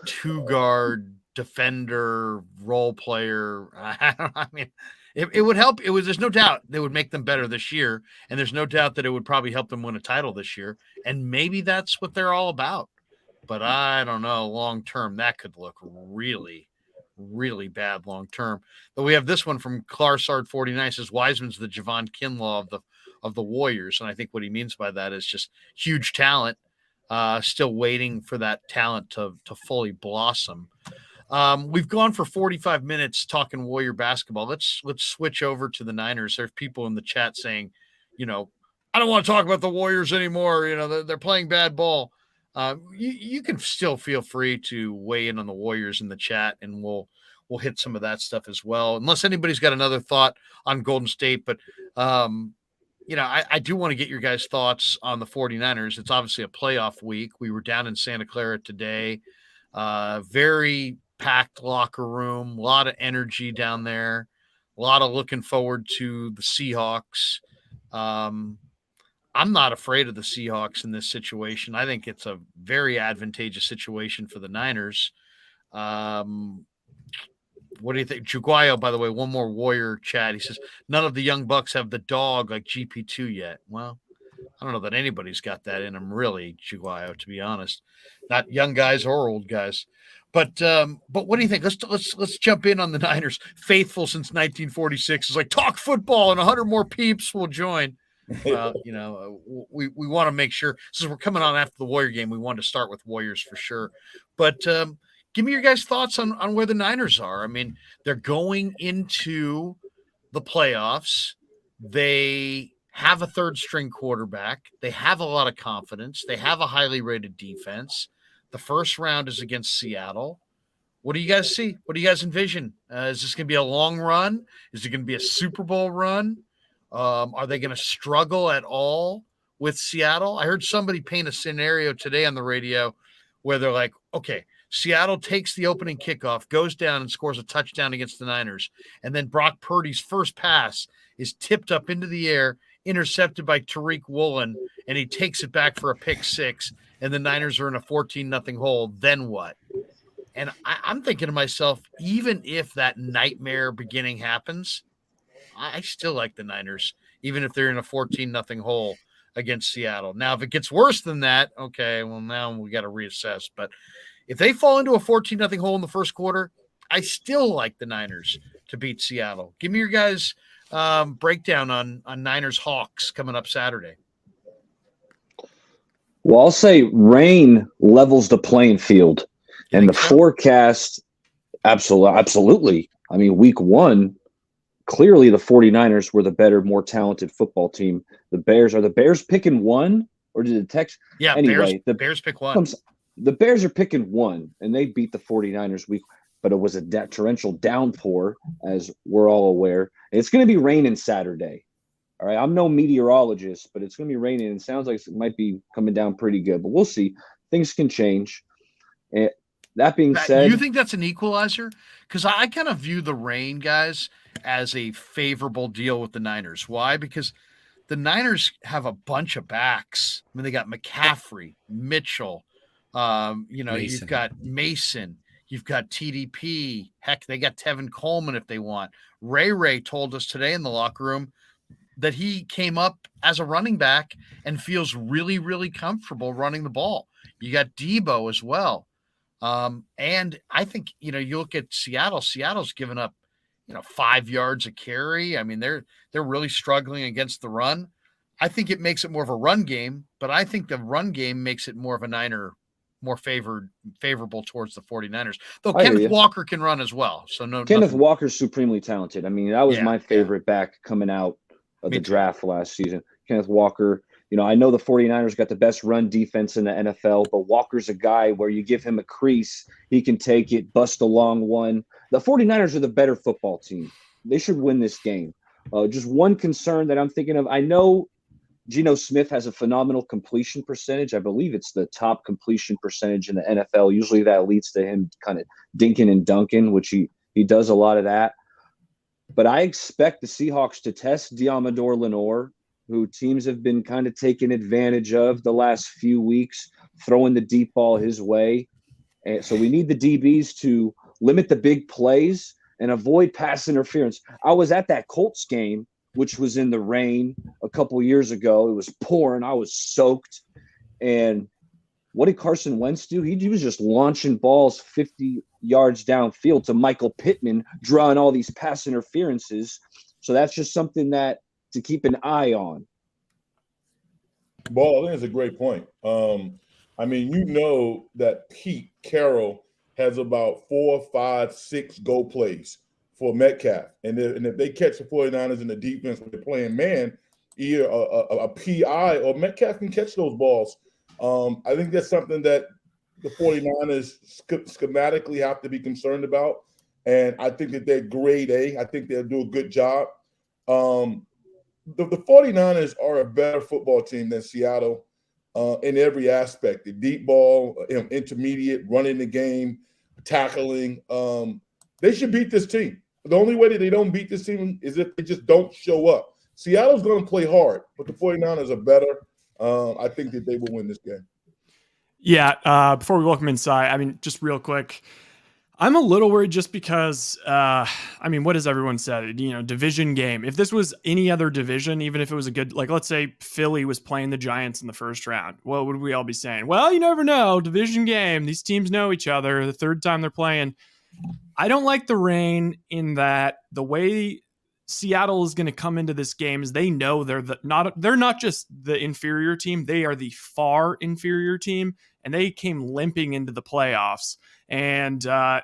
two-guard defender role player. I mean, it would help. There's no doubt they would make them better this year, and there's no doubt that it would probably help them win a title this year, and maybe that's what they're all about. But I don't know, long term, that could look really, really bad long term. But we have this one from Clarsard 49 says Wiseman's the Javon Kinlaw of the Warriors. And I think what he means by that is just huge talent, still waiting for that talent to fully blossom. We've gone for 45 minutes talking Warrior basketball. Let's switch over to the Niners. There's people in the chat saying, I don't want to talk about the Warriors anymore. They're playing bad ball. You can still feel free to weigh in on the Warriors in the chat, and we'll hit some of that stuff as well, unless anybody's got another thought on Golden State. But, I do want to get your guys' thoughts on the 49ers. It's obviously a playoff week. We were down in Santa Clara today. Very packed locker room, a lot of energy down there, a lot of looking forward to the Seahawks. I'm not afraid of the Seahawks in this situation. I think it's a very advantageous situation for the Niners. What do you think? Juguayo, by the way, one more Warrior chat. He says, none of the young Bucks have the dog like GP2 yet. Well, I don't know that anybody's got that in them, really, Juguayo, to be honest. Not young guys or old guys. But what do you think? Let's jump in on the Niners. Faithful since 1946 is like, talk football and 100 more peeps will join. Well, we want to make sure, since we're coming on after the Warrior game, we want to start with Warriors for sure. But give me your guys' thoughts on where the Niners are. I mean, they're going into the playoffs. They have a third string quarterback. They have a lot of confidence. They have a highly rated defense. The first round is against Seattle. What do you guys see? What do you guys envision? Is this going to be a long run? Is it going to be a Super Bowl run? Are they going to struggle at all with Seattle? I heard somebody paint a scenario today on the radio where they're like, okay, Seattle takes the opening kickoff, goes down and scores a touchdown against the Niners. And then Brock Purdy's first pass is tipped up into the air, intercepted by Tariq Woolen, and he takes it back for a pick six. And the Niners are in a 14-0 hole. Then what? And I'm thinking to myself, even if that nightmare beginning happens, I still like the Niners, even if they're in a 14-0 hole against Seattle. Now, if it gets worse than that, okay, well, now we got to reassess. But if they fall into a 14-0 hole in the first quarter, I still like the Niners to beat Seattle. Give me your guys' breakdown on Niners Hawks coming up Saturday. Well, I'll say rain levels the playing field. And the forecast, absolutely. I mean, week one, clearly the 49ers were the better, more talented football team. The Bears picking one, or did the Texans? Yeah, anyway, the Bears pick one. The Bears are picking one, and they beat the 49ers week, but it was a torrential downpour, as we're all aware. And it's going to be raining Saturday. All right, I'm no meteorologist, but it's going to be raining. And it sounds like it might be coming down pretty good, but we'll see. Things can change. And that being said, you think that's an equalizer? Because I kind of view the rain, guys, as a favorable deal with the Niners. Why? Because the Niners have a bunch of backs. I mean, they got McCaffrey, Mitchell, Mason. You've got Mason, you've got TDP. Heck, they got Tevin Coleman if they want. Ray told us today in the locker room that he came up as a running back and feels really, really comfortable running the ball. You got Debo as well. And I think, you look at Seattle. Seattle's given up, 5 yards a carry. I mean, they're really struggling against the run. I think it makes it more of a run game, but I think the run game makes it more of a Niner, more favorable towards the 49ers. Though Kenneth Walker can run as well. So Kenneth Walker's supremely talented. I mean, that was my favorite back coming out of the draft last season. Kenneth Walker. I know the 49ers got the best run defense in the NFL, but Walker's a guy where you give him a crease, he can take it, bust a long one. The 49ers are the better football team. They should win this game. Just one concern that I'm thinking of, I know Geno Smith has a phenomenal completion percentage. I believe it's the top completion percentage in the NFL. Usually that leads to him kind of dinking and dunking, which he does a lot of that. But I expect the Seahawks to test Diamador Lenore, who teams have been kind of taking advantage of the last few weeks, throwing the deep ball his way. And so we need the DBs to limit the big plays and avoid pass interference. I was at that Colts game, which was in the rain a couple years ago. It was pouring. I was soaked. And what did Carson Wentz do? He was just launching balls 50 yards downfield to Michael Pittman, drawing all these pass interferences. So that's just something that to keep an eye on. Well, I think it's a great point. I mean, you know that Pete Carroll has about 4, 5, 6 go plays for Metcalf. And if they catch the 49ers in the defense when they're playing man, either a PI or Metcalf can catch those balls. I think that's something that the 49ers schematically have to be concerned about. And I think that they're grade A. I think they'll do a good job. The 49ers are a better football team than Seattle in every aspect. The deep ball, intermediate, running the game, tackling. They should beat this team. The only way that they don't beat this team is if they just don't show up. Seattle's going to play hard, but the 49ers are better. I think that they will win this game. Yeah. Before we welcome inside, I mean, just real quick, I'm a little worried just because, I mean, what has everyone said? You know, division game. If this was any other division, even if it was a good, like, let's say Philly was playing the Giants in the first round, what would we all be saying? Well, you never know. Division game. These teams know each other. The third time they're playing. I don't like the rain in that the way Seattle is going to come into this game is they know they're not just the inferior team. They are the far inferior team, and they came limping into the playoffs. And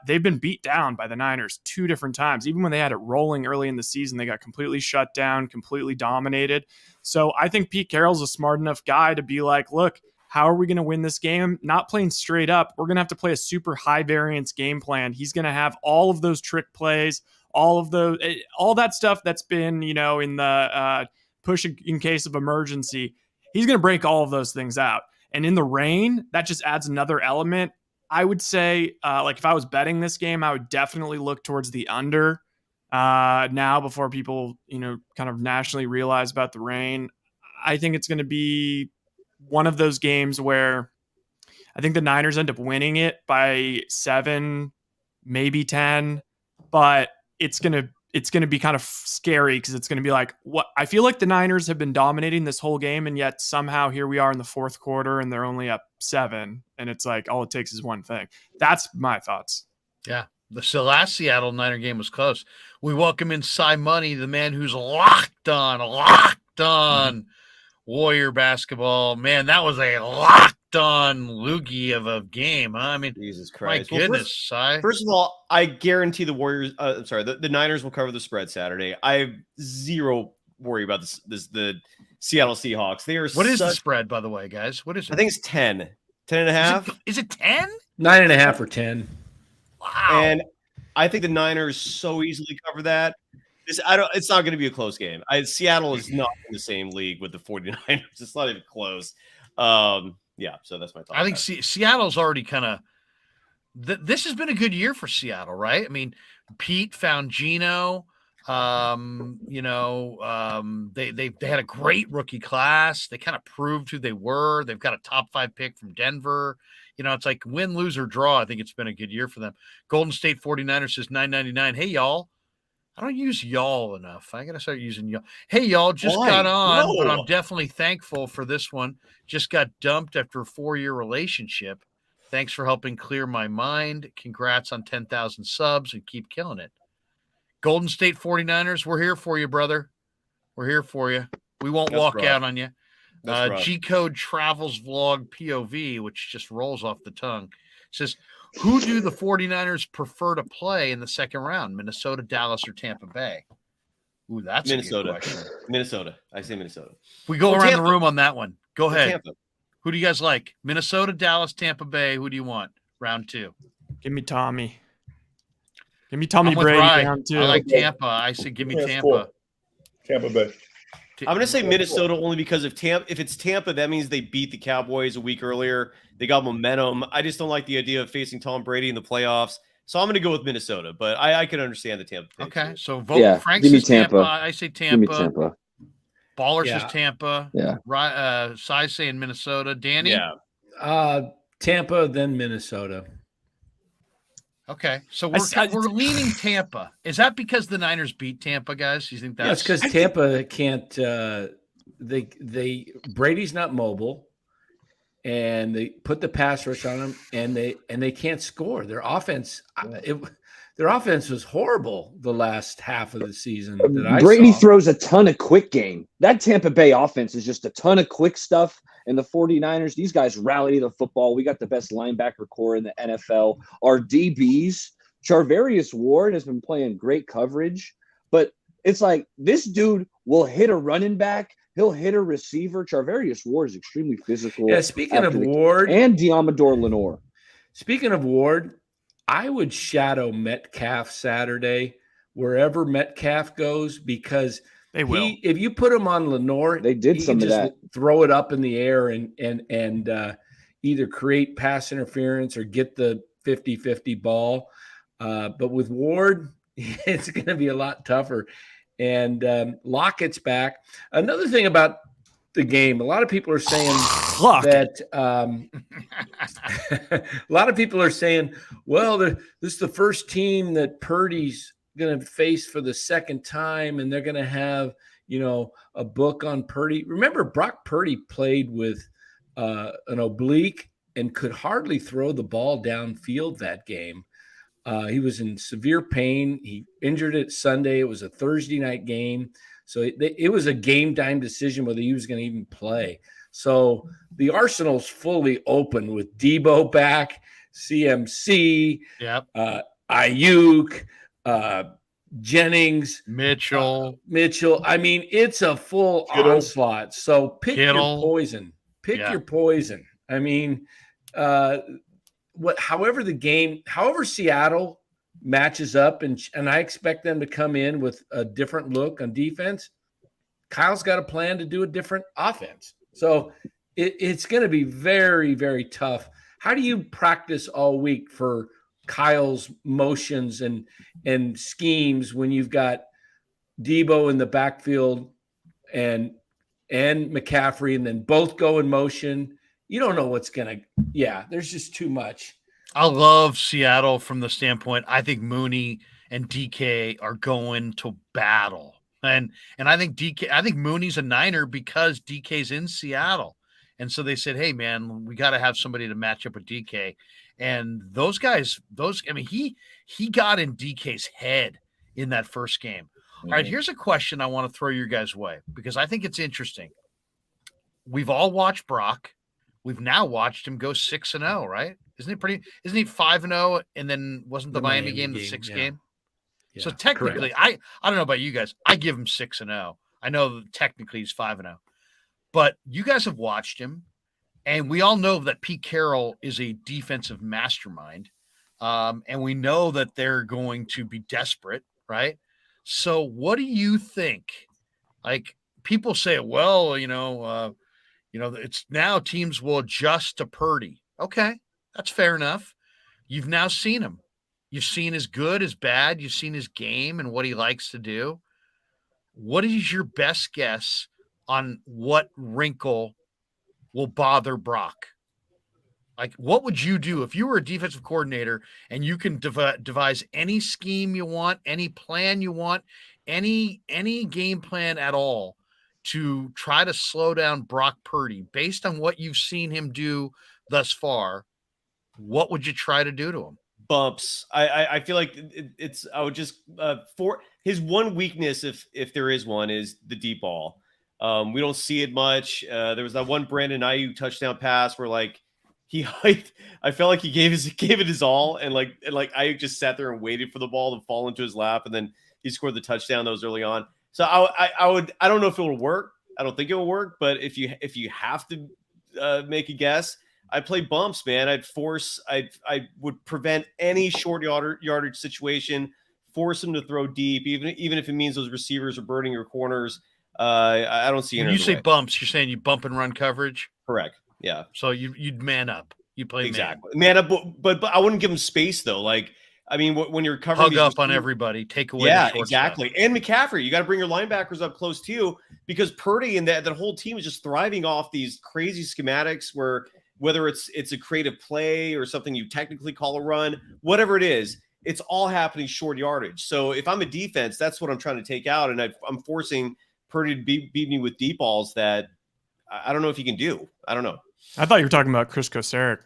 they've been beat down by the Niners 2 different times. Even when they had it rolling early in the season, they got completely shut down, completely dominated. So I think Pete Carroll's a smart enough guy to be like, look, how are we going to win this game? Not playing straight up. We're going to have to play a super high variance game plan. He's going to have all of those trick plays, all that stuff that's been, you know, in the push in case of emergency. He's going to break all of those things out. And in the rain, that just adds another element. I would say, like if I was betting this game, I would definitely look towards the under now before people, you know, kind of nationally realize about the rain. I think it's going to be one of those games where I think the Niners end up winning it by 7, maybe 10, but it's going to be kind of scary because it's going to be like, what I feel like the Niners have been dominating this whole game, and yet somehow here we are in the fourth quarter and they're only up 7, and it's like all it takes is one thing. That's my thoughts. Yeah. The last Seattle Niner game was close. We welcome in Cy Money, the man who's locked on Warrior basketball. Man, that was a locked on loogie of a game. Huh? I mean, Jesus Christ. My goodness, Cy. First of all, I guarantee the Warriors, the Niners will cover the spread Saturday. I have zero worry about the Seattle Seahawks. They are What is the spread, by the way, guys? What is it? I think it's 10 and a half. Is it 10? 9.5 or 10. Wow. And I think the Niners so easily cover that. It's not going to be a close game. Seattle is not in the same league with the 49ers. It's not even close. Yeah, so that's my thought. I think Seattle's already kind of this has been a good year for Seattle, right? I mean, Pete found Geno. They had a great rookie class. They kind of proved who they were. They've got a top 5 pick from Denver. You know, it's like win, lose, or draw. I think it's been a good year for them. Golden State 49ers says $9.99. Hey, y'all. I don't use y'all enough. I got to start using y'all. Hey, y'all, just got on, but I'm definitely thankful for this one. Just got dumped after a 4-year relationship. Thanks for helping clear my mind. Congrats on 10,000 subs and keep killing it. Golden State 49ers, we're here for you, brother. We're here for you. We won't walk out on you. G-Code Travels Vlog POV, which just rolls off the tongue, says, who do the 49ers prefer to play in the second round? Minnesota, Dallas, or Tampa Bay? Ooh, that's Minnesota. A good question. Minnesota. I say Minnesota. We go around the room on that one. Go ahead. Tampa. Who do you guys like? Minnesota, Dallas, Tampa Bay. Who do you want? Round 2. Give me Tommy. Give me Tommy I'm with Brady Rye. round 2. I like Tampa. I say give me Tampa. Tampa Bay. I'm going to say Minnesota only because if it's Tampa, that means they beat the Cowboys a week earlier. They got momentum. I just don't like the idea of facing Tom Brady in the playoffs. So I'm going to go with Minnesota, but I can understand the Tampa pick. Okay, too. so vote. Yeah, Frank give me says Tampa. Tampa. I say Give me Tampa. Tampa. Baller Yeah. says Tampa. Yeah. Cy saying Minnesota. Danny? Yeah. Tampa, then Minnesota. Okay, so I- we're leaning Tampa. Is that because the Niners beat Tampa, guys? You think Yeah, it's that's because Tampa can't. They Brady's not mobile, and they put the pass rush on them, and they can't score. Their offense, their offense was horrible the last half of the season. That I Brady saw. throws a ton of quick game. That Tampa Bay offense is just a ton of quick stuff. And the 49ers, these guys rally the football. We got the best linebacker core in the NFL. Our DBs, Charvarius Ward has been playing great coverage, but it's like this dude will hit a running back. He'll hit a receiver. Charvarius Ward is extremely physical. Yeah, speaking of Ward and Diamador Lenore. Speaking of Ward, I would shadow Metcalf Saturday wherever Metcalf goes because They will. if you put him on Lenore, They did he some can of just that. throw it up in the air and either create pass interference or get the 50-50 ball. But with Ward, it's going to be a lot tougher. And Lockett's back. Another thing about the game, a lot of people are saying that a lot of people are saying, well, this is the first team that Purdy's going to face for the second time, and they're going to have, a book on Purdy. Remember, Brock Purdy played with an oblique and could hardly throw the ball downfield that game. He was in severe pain. He injured it Sunday. It was a Thursday night game. So it was a game time decision whether he was going to even play. So the arsenal's fully open with Debo back, CMC, Yep. Ayuk, Jennings, Mitchell. I mean, it's a full Kittle. onslaught. So pick Kittle. your poison. Your poison. I mean, however Seattle matches up, and I expect them to come in with a different look on defense. Kyle's got a plan to do a different offense. So it's going to be very, very tough. How do you practice all week for Kyle's motions and schemes when you've got Debo in the backfield and McCaffrey, and then both go in motion? You don't know what's going to, there's just too much. I love Seattle from the standpoint. I think Mooney and DK are going to battle. And I think Mooney's a Niner because DK's in Seattle. And so they said, hey, man, we got to have somebody to match up with DK. And those guys, he got in DK's head in that first game. All right, here's a question I want to throw your guys' way because I think it's interesting. We've all watched Brock. We've now watched him go 6-0, right? Isn't he 5-0 and then wasn't the Miami game the sixth game? Yeah, so technically, correct. I don't know about you guys. I give him 6-0. I know that technically he's 5-0. But you guys have watched him, and we all know that Pete Carroll is a defensive mastermind. And we know that they're going to be desperate, right? So what do you think? Like, people say, well, it's now teams will adjust to Purdy. Okay, that's fair enough. You've now seen him. You've seen his good, his bad. You've seen his game and what he likes to do. What is your best guess on what wrinkle will bother Brock? Like, what would you do if you were a defensive coordinator and you can devise any scheme you want, any plan you want, any game plan at all to try to slow down Brock Purdy based on what you've seen him do thus far? What would you try to do to him? Bumps. I feel like I would just for his one weakness, if there is one, is the deep ball. We don't see it much. There was that one Brandon Ayuk touchdown pass where I felt like he gave it his all, and Ayuk just sat there and waited for the ball to fall into his lap, and then he scored the touchdown that was early on. So I don't know if it will work. I don't think it will work, but if you have to make a guess, I'd play bumps, man. I would prevent any short yardage situation, force him to throw deep, even if it means those receivers are burning your corners. I don't see When any you other say way. bumps, you're saying you bump and run coverage. Correct. Yeah. So you'd man up. You play Exactly. Man up, but I wouldn't give him space though. Like, I mean, when you're man. covering Hug these up on receivers- everybody. Take away the yeah, short exactly. stuff. And McCaffrey, you got to bring your linebackers up close to you because Purdy and that whole team is just thriving off these crazy schematics where whether it's a creative play or something you technically call a run, whatever it is, it's all happening short yardage. So if I'm a defense, that's what I'm trying to take out, and I'm forcing Purdy to beat me with deep balls that I don't know if he can do. I don't know. I thought you were talking about Chris Kosaric.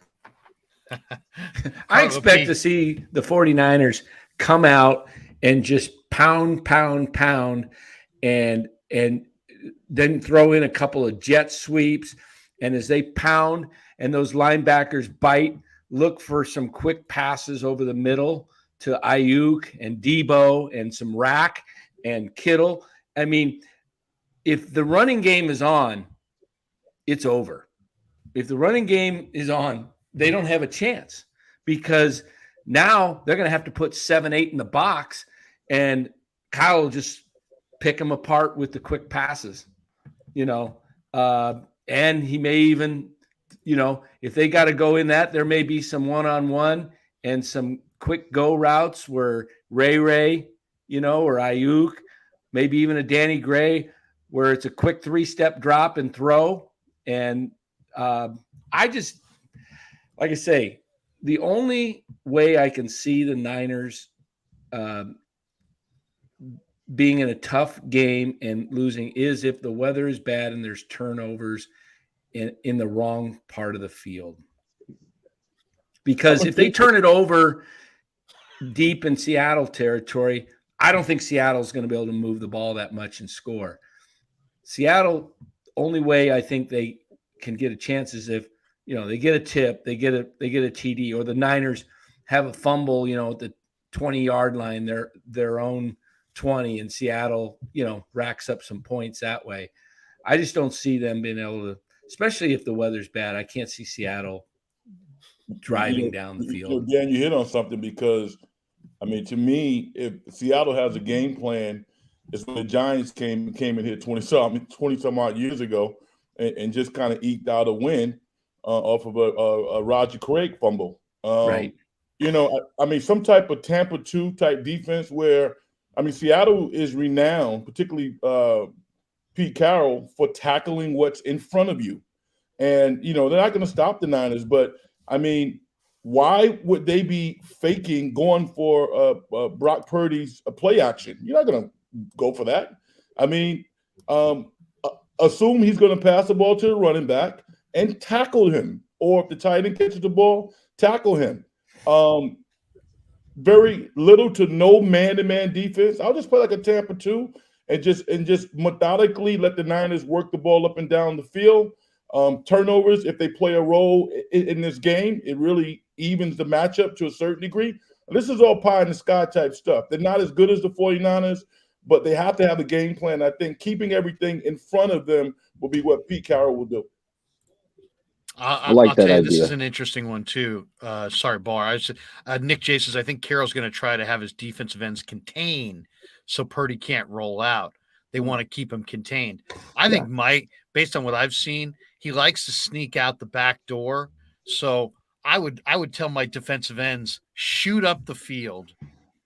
I expect to see the 49ers come out and just pound, and then throw in a couple of jet sweeps. And as they pound and those linebackers bite, look for some quick passes over the middle to Ayuk and Debo and some Rack and Kittle. I mean, if the running game is on, it's over. If the running game is on, they don't have a chance because now they're going to have to put 7-8 in the box, and Kyle will just pick them apart with the quick passes, and he may even, if they got to go in that, there may be some one-on-one and some quick go routes where Ray, or Ayuk, maybe even a Danny Gray, where it's a quick 3-step drop and throw. And like I say, the only way I can see the Niners being in a tough game and losing is if the weather is bad and there's turnovers in the wrong part of the field. Because if they turn it over deep in Seattle territory, I don't think Seattle's going to be able to move the ball that much and score. Seattle, only way I think they can get a chance is if they get a tip, they get a TD, or the Niners have a fumble, at the 20-yard line, their own 20, and Seattle, racks up some points that way. I just don't see them being able to, especially if the weather's bad. I can't see Seattle driving down the field. Dan, you hit on something because, to me, if Seattle has a game plan, it's when the Giants came and hit 20-some odd years ago and just kind of eked out a win off of a Roger Craig fumble. Right. Some type of Tampa 2 type defense where, Seattle is renowned, particularly Pete Carroll, for tackling what's in front of you. And, they're not going to stop the Niners, but, why would they be faking going for Brock Purdy's play action? You're not going to go for that. Assume he's going to pass the ball to the running back and tackle him. Or if the tight end catches the ball, tackle him. Very little to no man-to-man defense. I'll just play like a Tampa 2 and just methodically let the Niners work the ball up and down the field. Turnovers, if they play a role in this game, it really evens the matchup to a certain degree. This is all pie in the sky type stuff. They're not as good as the 49ers, but they have to have a game plan. I think keeping everything in front of them will be what Pete Carroll will do. I like that idea. This is an interesting one too. Sorry, Bar. Nick J says, I think Carroll's going to try to have his defensive ends contain so Purdy can't roll out. They want to keep him contained. I think Mike, based on what I've seen, he likes to sneak out the back door. So I would tell my defensive ends, shoot up the field.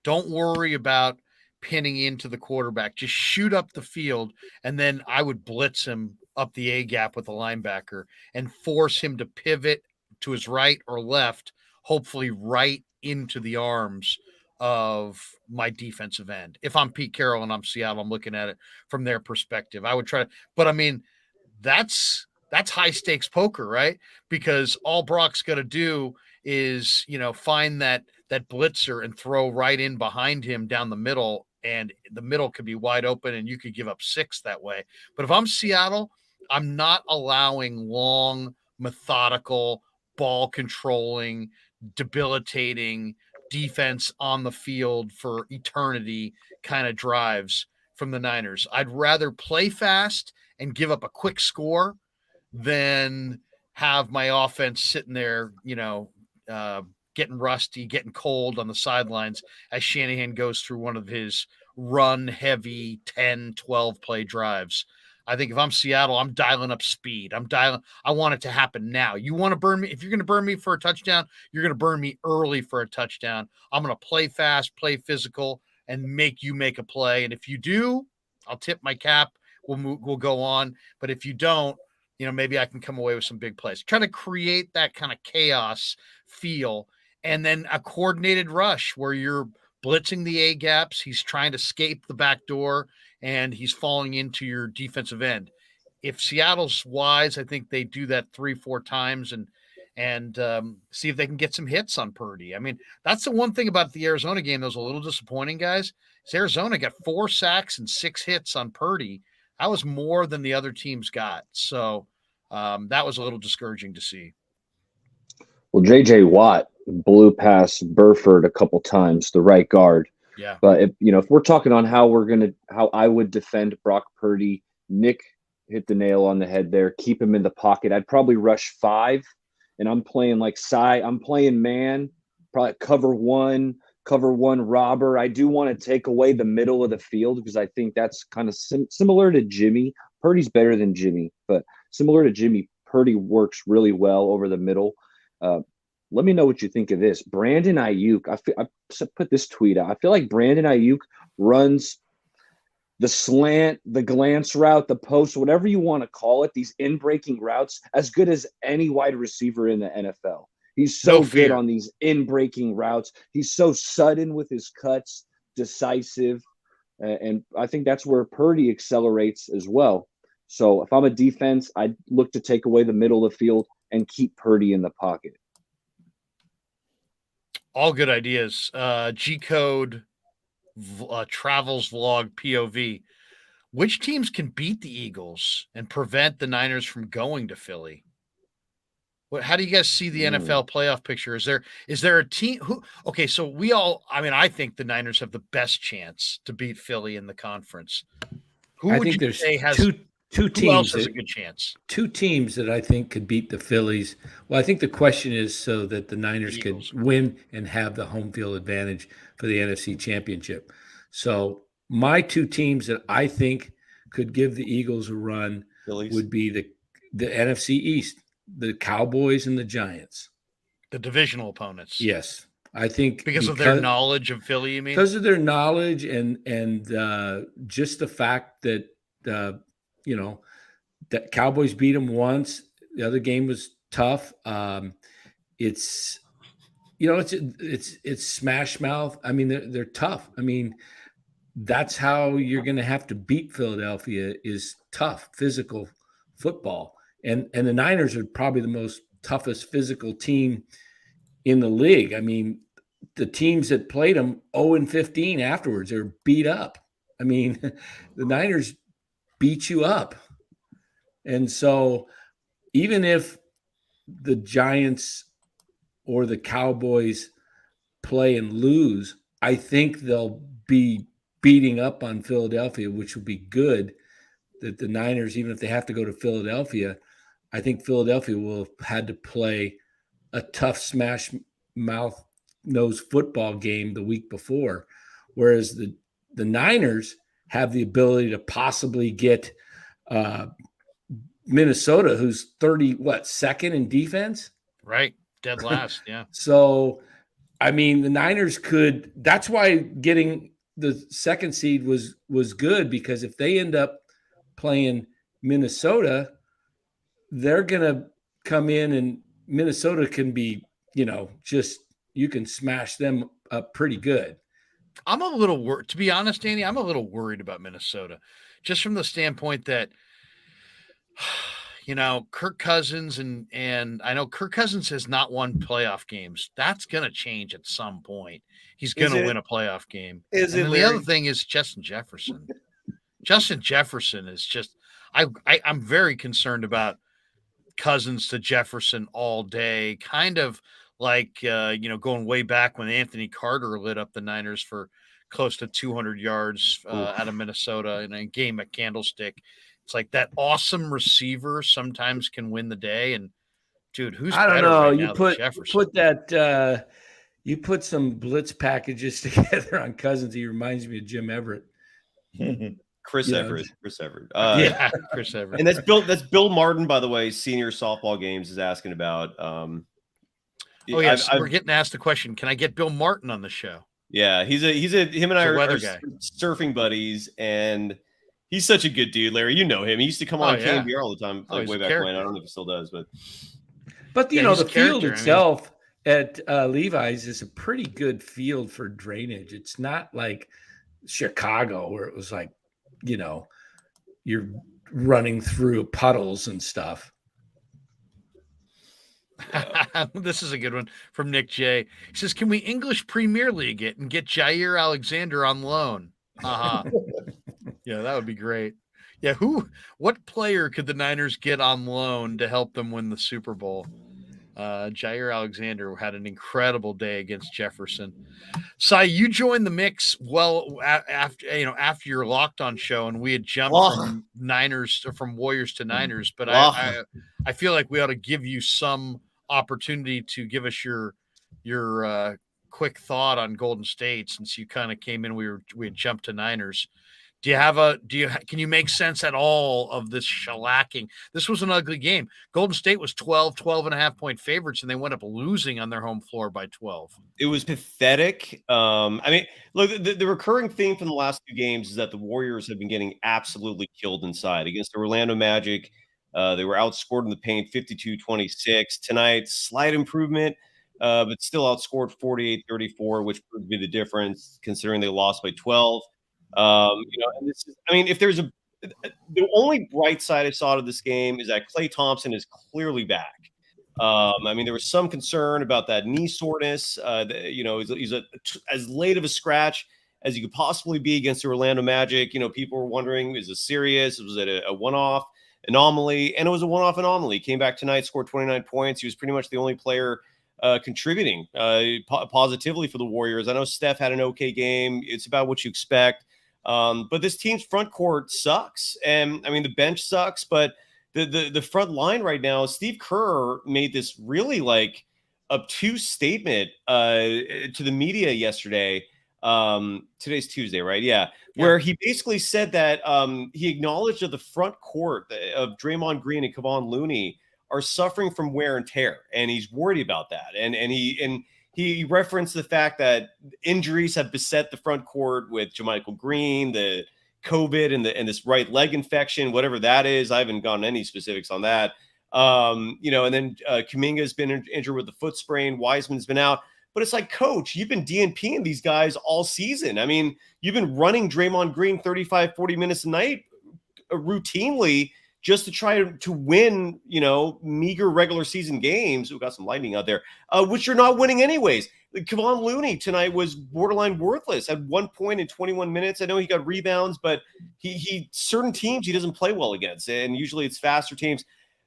Don't worry about pinning into the quarterback. Just shoot up the field, and then I would blitz him up the A gap with a linebacker and force him to pivot to his right or left, hopefully right into the arms of my defensive end. If I'm Pete Carroll and I'm Seattle, I'm looking at it from their perspective. I would try, but that's high stakes poker, right? Because all Brock's got to do is, find that blitzer and throw right in behind him down the middle, and the middle could be wide open and you could give up 6 that way. But if I'm Seattle, I'm not allowing long, methodical, ball controlling, debilitating defense on the field for eternity kind of drives from the Niners. I'd rather play fast and give up a quick score than have my offense sitting there, getting rusty, getting cold on the sidelines as Shanahan goes through one of his run heavy 10, 12 play drives. I think if I'm Seattle, I'm dialing up speed. I want it to happen now. You want to burn me? If you're going to burn me for a touchdown, you're going to burn me early for a touchdown. I'm going to play fast, play physical, and make you make a play. And if you do, I'll tip my cap. We'll go on. But if you don't, maybe I can come away with some big plays. Try to create that kind of chaos feel, and then a coordinated rush where you're blitzing the A gaps. He's trying to escape the back door, and he's falling into your defensive end. If Seattle's wise, I think they do that 3-4 times and see if they can get some hits on Purdy. I mean, that's the one thing about the Arizona game that was a little disappointing, guys. Is Arizona got 4 sacks and 6 hits on Purdy. That was more than the other teams got. So that was a little discouraging to see. Well, J.J. Watt blew past Burford a couple times, the right guard. Yeah. But if we're talking on how I would defend Brock Purdy, Nick hit the nail on the head there. Keep him in the pocket. I'd probably rush 5, and I'm playing I'm playing man, probably cover one robber. I do want to take away the middle of the field because I think that's kind of similar to Jimmy. Purdy's better than Jimmy, but similar to Jimmy, Purdy works really well over the middle. Let me know what you think of this. Brandon Ayuk, I put this tweet out. I feel like Brandon Ayuk runs the slant, the glance route, the post, whatever you want to call it, these in-breaking routes, as good as any wide receiver in the NFL. He's so good on these in-breaking routes. He's so sudden with his cuts, decisive, and I think that's where Purdy accelerates as well. So if I'm a defense, I'd look to take away the middle of the field and keep Purdy in the pocket. All good ideas. G-Code Travels Vlog POV. Which teams can beat the Eagles and prevent the Niners from going to Philly? How do you guys see the NFL playoff picture? Is there a team who? Okay, so I think the Niners have the best chance to beat Philly in the conference. I think there's two teams. Who else has a good chance? 2 teams that I think could beat the Phillies. Well, I think the question is so that the Niners could win and have the home field advantage for the NFC Championship. So my 2 teams that I think could give the Eagles a run would be the NFC East, the Cowboys and the Giants. The divisional opponents. Yes. I think because of their knowledge of Philly, you mean? Because of their knowledge and just the fact that that Cowboys beat them once. The other game was tough. It's smash mouth. I mean, they're tough. I mean, that's how you're going to have to beat Philadelphia is tough, physical football. And the Niners are probably the most toughest physical team in the league. I mean, the teams that played them 0-15 afterwards, they're beat up. I mean, the Niners beat you up. And so even if the Giants or the Cowboys play and lose, I think they'll be beating up on Philadelphia, which will be good that the Niners, even if they have to go to Philadelphia, I think Philadelphia will have had to play a tough smash mouth nose football game the week before, whereas the Niners have the ability to possibly get Minnesota, who's second in defense? Right. Dead last. Yeah. So, I mean, the Niners could, that's why getting the 2nd seed was good, because if they end up playing Minnesota, they're going to come in and Minnesota can be, you can smash them up pretty good. I'm a little worried, to be honest, Danny. I'm a little worried about Minnesota, just from the standpoint that, Kirk Cousins and I know Kirk Cousins has not won playoff games. That's going to change at some point. He's going to win a playoff game. The other thing is Justin Jefferson. Justin Jefferson is just, I'm very concerned about Cousins to Jefferson all day, kind of like, going way back when Anthony Carter lit up the Niners for close to 200 yards out of Minnesota in a game at Candlestick. It's like that awesome receiver sometimes can win the day. And dude, who's I don't better know. right You now put than Jefferson? Put that You put some blitz packages together on Cousins. He reminds me of Jim Everett. Chris Yeah. Everett. Chris Everett. Yeah, Chris Everett. And that's Bill Martin, by the way, senior softball games is asking about. Oh yes, we're getting asked the question. Can I get Bill Martin on the show? Yeah, him and I He's a are weather guy. surfing buddies, and he's such a good dude, Larry. You know him. He used to come on yeah. KNBR all the time, Oh, like he's way a back character. when. I don't know if he still does, but you Yeah, know, he's the a field character. itself at Levi's is a pretty good field for drainage. It's not like Chicago where it was like, you know, you're running through puddles and stuff. This is a good one from Nick J. He says, "Can we English Premier League it and get Jair Alexander on loan?" Yeah, that would be great. Yeah, what player could the Niners get on loan to help them win the Super Bowl? Jair Alexander had an incredible day against Jefferson. Cy, you joined the mix after your Locked On show, and we had jumped from Warriors to Niners. But I feel like we ought to give you some opportunity to give us your quick thought on Golden State, since you kind of came in. We had jumped to Niners. Can you make sense at all of this shellacking? This was an ugly game. Golden State was 12 and a half point favorites, and they went up losing on their home floor by 12. it was pathetic. I mean, look, the recurring theme from the last two games is that the Warriors have been getting absolutely killed inside. Against the Orlando Magic, they were outscored in the paint 52-26. Tonight, slight improvement, but still outscored 48-34, which proved to be the difference considering they lost by 12. And this is, I mean, if there's the only bright side I saw to this game is that Klay Thompson is clearly back. I mean, there was some concern about that knee soreness. He's as late of a scratch as he could possibly be against the Orlando Magic. People were wondering, is this serious? Was it a one-off anomaly? And it was a one-off anomaly. He came back tonight, scored 29 points. He was pretty much the only player contributing positively for the Warriors. I know Steph had an okay game. It's about what you expect. But this team's front court sucks. And I mean, the bench sucks, but the front line right now, Steve Kerr made this really obtuse statement to the media yesterday. Today's Tuesday, right? Yeah. Where he basically said that he acknowledged that the front court of Draymond Green and Kevon Looney are suffering from wear and tear, and he's worried about that. And he referenced the fact that injuries have beset the front court with JaMychal Green, the COVID, and this right leg infection, whatever that is. I haven't gotten any specifics on that. And then Kuminga's been injured with the foot sprain. Wiseman's been out. But it's like, Coach, you've been DNPing these guys all season. I mean, you've been running Draymond Green 35, 40 minutes a night routinely just to try to win, meager regular season games. We've got some lightning out there, which you're not winning anyways. Kevon Looney tonight was borderline worthless at 1 point in 21 minutes. I know he got rebounds, but he certain teams he doesn't play well against, and usually it's faster teams.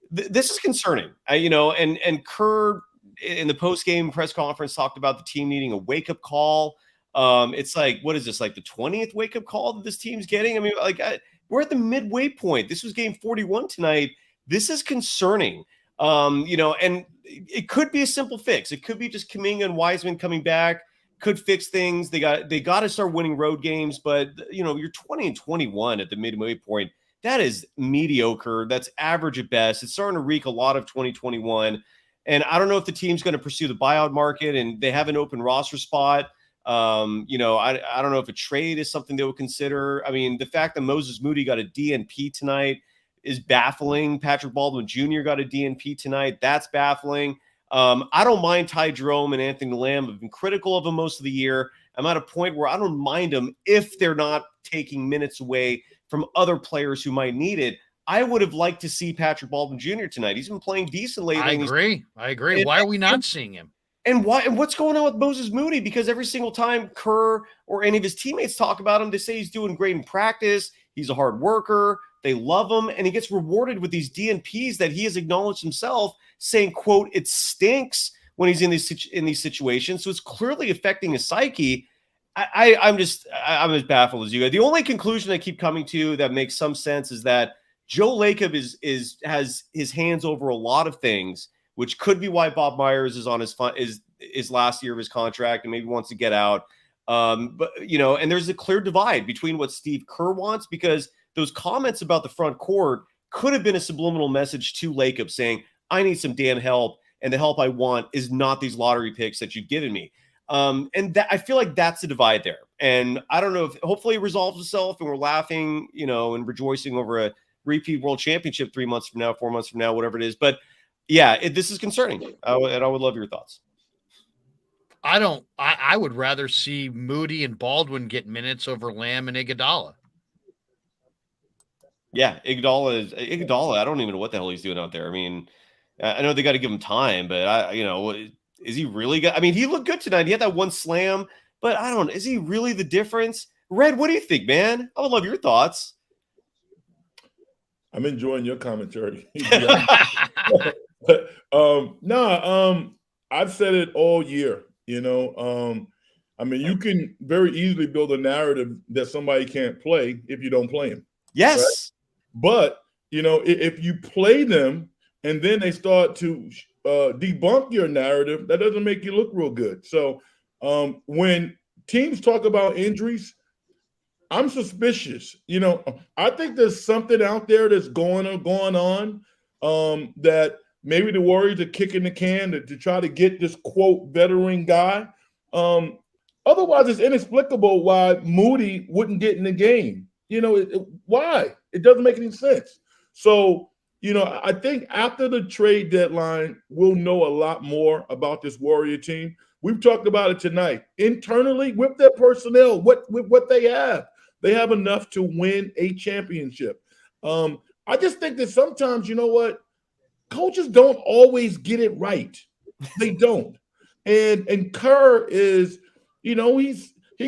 This is concerning, and Kerr in the post-game press conference talked about the team needing a wake-up call. It's like, what is this, like the 20th wake-up call that this team's getting? I mean, we're at the midway point. This was game 41 tonight. This is concerning. And it could be a simple fix. It could be just Kuminga and Wiseman coming back, could fix things. They got to start winning road games, but you're 20-21 at the midway point. That is mediocre. That's average at best. It's starting to reek a lot of 2021. And I don't know if the team's going to pursue the buyout market, and they have an open roster spot. I don't know if a trade is something they would consider. I mean, the fact that Moses Moody got a DNP tonight is baffling. Patrick Baldwin Jr. got a DNP tonight. That's baffling. I don't mind Ty Jerome and Anthony Lamb. I've been critical of them most of the year. I'm at a point where I don't mind them if they're not taking minutes away from other players who might need it. I would have liked to see Patrick Baldwin Jr. tonight. He's been playing decently. I agree. Why are we not seeing him? And what's going on with Moses Moody? Because every single time Kerr or any of his teammates talk about him, they say he's doing great in practice. He's a hard worker. They love him. And he gets rewarded with these DNPs that he has acknowledged himself, saying, quote, it stinks when he's in these situations. So it's clearly affecting his psyche. I'm as baffled as you guys. The only conclusion I keep coming to that makes some sense is that Joe Lacob has his hands over a lot of things, which could be why Bob Myers is his last year of his contract and maybe wants to get out. But and there's a clear divide between what Steve Kerr wants, because those comments about the front court could have been a subliminal message to Lacob saying, I need some damn help, and the help I want is not these lottery picks that you've given me. And that, I feel like that's the divide there. And I don't know if hopefully it resolves itself and we're laughing, and rejoicing over a repeat world championship 3 months from now, 4 months from now, whatever it is. But yeah, this is concerning. And I would love your thoughts. I would rather see Moody and Baldwin get minutes over Lamb and Iguodala. Yeah, Iguodala. I don't even know what the hell he's doing out there. I mean, I know they got to give him time, but is he really good? I mean, he looked good tonight. He had that one slam, but I don't. Is he really the difference? Red, what do you think, man? I would love your thoughts. I'm enjoying your commentary. I've said it all year. I mean, you can very easily build a narrative that somebody can't play if you don't play him. Yes. Right? But, if you play them and then they start to debunk your narrative, that doesn't make you look real good. So when teams talk about injuries, I'm suspicious. I think there's something out there that's going on that maybe the Warriors are kicking the can to try to get this, quote, veteran guy. Otherwise, it's inexplicable why Moody wouldn't get in the game. Why? It doesn't make any sense. So, I think after the trade deadline, we'll know a lot more about this Warrior team. We've talked about it tonight. Internally, with their personnel, with what they have enough to win a championship. I just think that sometimes, coaches don't always get it right. They don't. And Kerr is, he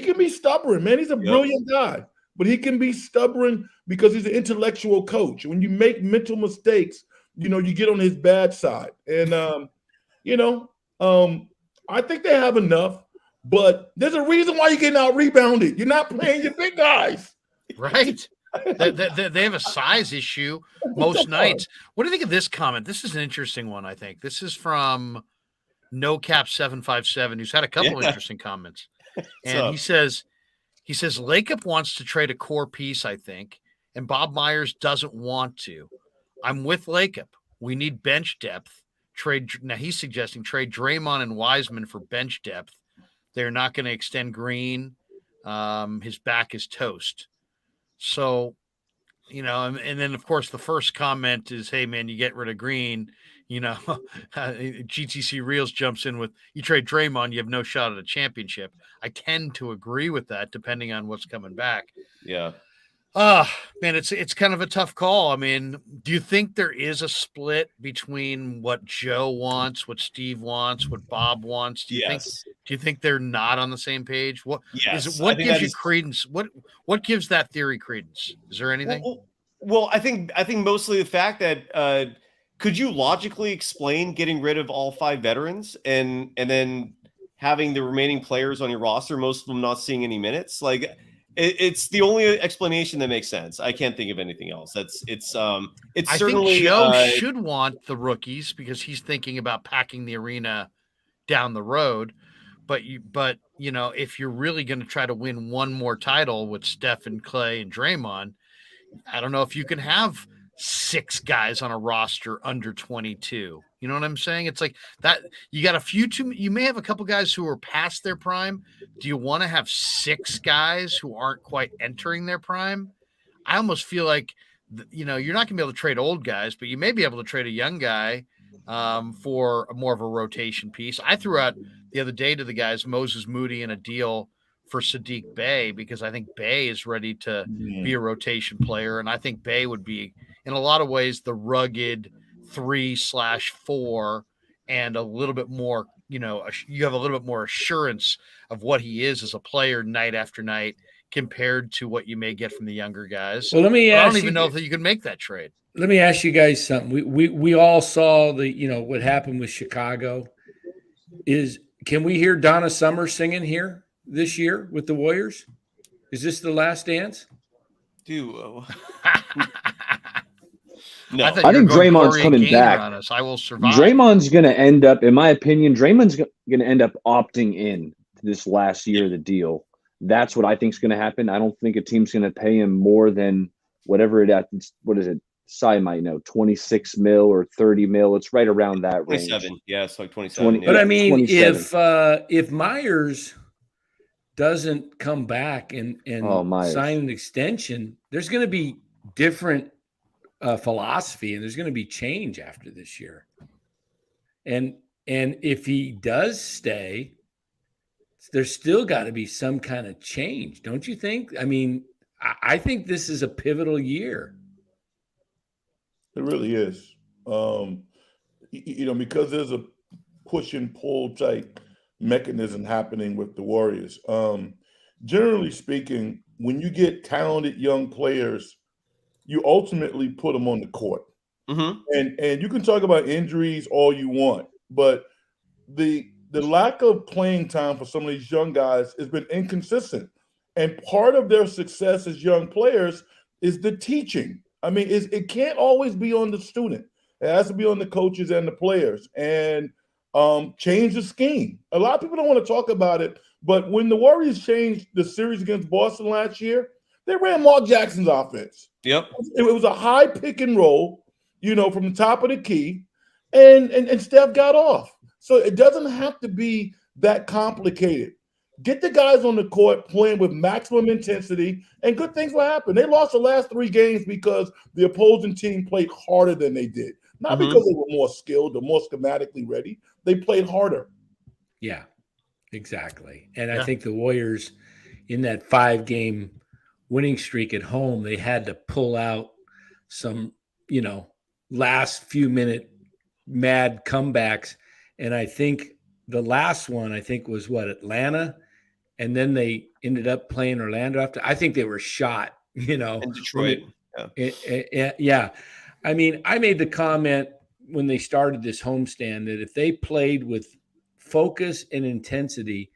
can be stubborn, man. He's a brilliant guy, but he can be stubborn because he's an intellectual coach. When you make mental mistakes, you get on his bad side. And, I think they have enough, but there's a reason why you're getting out rebounded. You're not playing your big guys. Right. They have a size issue most nights. What do you think of this comment? This is an interesting one, I think. This is from NoCap757, who's had a couple interesting comments. And he says Lacob wants to trade a core piece, I think, and Bob Myers doesn't want to. I'm with Lacob. We need bench depth. Now he's suggesting trade Draymond and Wiseman for bench depth. They're not going to extend Green. His back is toast. So, and then of course the first comment is, hey man, you get rid of Green, GTC Reels jumps in with, you trade Draymond, you have no shot at a championship. I tend to agree with that depending on what's coming back. Yeah. Man, it's kind of a tough call. I mean, do you think there is a split between what Joe wants, what Steve wants, what Bob wants? Do you think they're not on the same page? What gives you credence? What gives that theory credence? Is there anything? Well, I think mostly the fact that could you logically explain getting rid of all 5 veterans and then having the remaining players on your roster, most of them not seeing any minutes? Like, it's the only explanation that makes sense. I can't think of anything else. It's I certainly think Joe should want the rookies because he's thinking about packing the arena down the road. But if you're really going to try to win one more title with Steph and Clay and Draymond, I don't know if you can have 6 guys on a roster under 22. You know what I'm saying? It's like that. You got you may have a couple guys who are past their prime. Do you want to have 6 guys who aren't quite entering their prime? I almost feel like, you're not going to be able to trade old guys, but you may be able to trade a young guy for more of a rotation piece. I threw out the other day to the guys, Moses Moody in a deal for Sadiq Bey, because I think Bey is ready to be a rotation player. And I think Bey would be, in a lot of ways, the rugged 3/4 and a little bit more, you have a little bit more assurance of what he is as a player night after night compared to what you may get from the younger guys. Well, I don't even know if you can make that trade. Let me ask you guys something. We all saw what happened with Chicago. Can we hear Donna Summer singing here this year with the Warriors? Is this the last dance? Dude, No. I thought I you were think going Draymond's Correa coming Gaynor back. on us. I will survive. Draymond's going to end up, in my opinion, Draymond's going to end up opting in to this last year of the deal. That's what I think is going to happen. I don't think a team's going to pay him more than whatever what is it? Cy might know, 26 mil or 30 mil. It's right around that range. 27. Yeah, it's like 27. But yeah. I mean, 27. if Myers doesn't come back and Myers. sign an extension, there's going to be different philosophy, and there's going to be change after this year. And if he does stay, there's still got to be some kind of change, don't you think? I mean, I think this is a pivotal year. It really is. Because there's a push and pull type mechanism happening with the Warriors. Generally speaking, when you get talented young players, you ultimately put them on the court. Mm-hmm. And you can talk about injuries all you want, but the lack of playing time for some of these young guys has been inconsistent. And part of their success as young players is the teaching. I mean, it can't always be on the student. It has to be on the coaches and the players. And change the scheme. A lot of people don't want to talk about it, but when the Warriors changed the series against Boston last year, they ran Mark Jackson's offense. Yep. It was a high pick and roll, from the top of the key, and Steph got off. So it doesn't have to be that complicated. Get the guys on the court playing with maximum intensity, and good things will happen. They lost the last 3 games because the opposing team played harder than they did. Not because they were more skilled or more schematically ready. They played harder. Yeah, exactly. And I think the Warriors, in that 5-game winning streak at home, they had to pull out some, last few minute mad comebacks. And I think the last one, was Atlanta. And then they ended up playing Orlando after. I think they were shot, And Detroit. Yeah. I mean, I made the comment when they started this homestand that if they played with focus and intensity,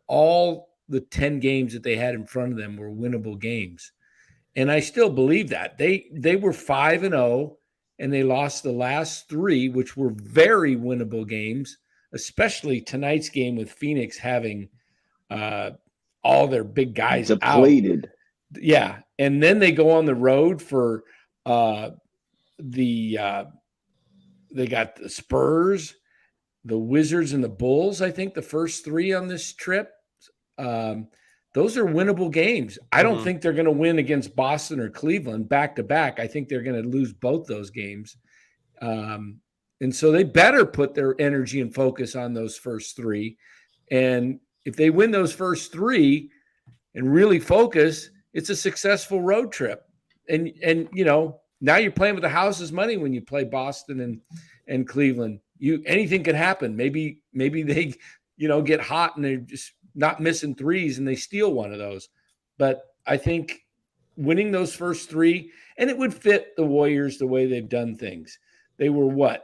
all the 10 games that they had in front of them were winnable games. And I still believe that. They were 5-0, and they lost the last 3, which were very winnable games, especially tonight's game with Phoenix having all their big guys depleted. Out. Yeah. And then they go on the road for they got the Spurs, the Wizards, and the Bulls. I think the first 3 on this trip. Those are winnable games. I don't think they're going to win against Boston or Cleveland back to back. I think they're going to lose both those games. And so they better put their energy and focus on those first 3. And if they win those first 3 and really focus, it's a successful road trip. And now you're playing with the house's money when you play Boston and Cleveland. Anything could happen. Maybe they, get hot and they're just not missing threes and they steal one of those. But I think winning those first 3, and it would fit the Warriors the way they've done things. They were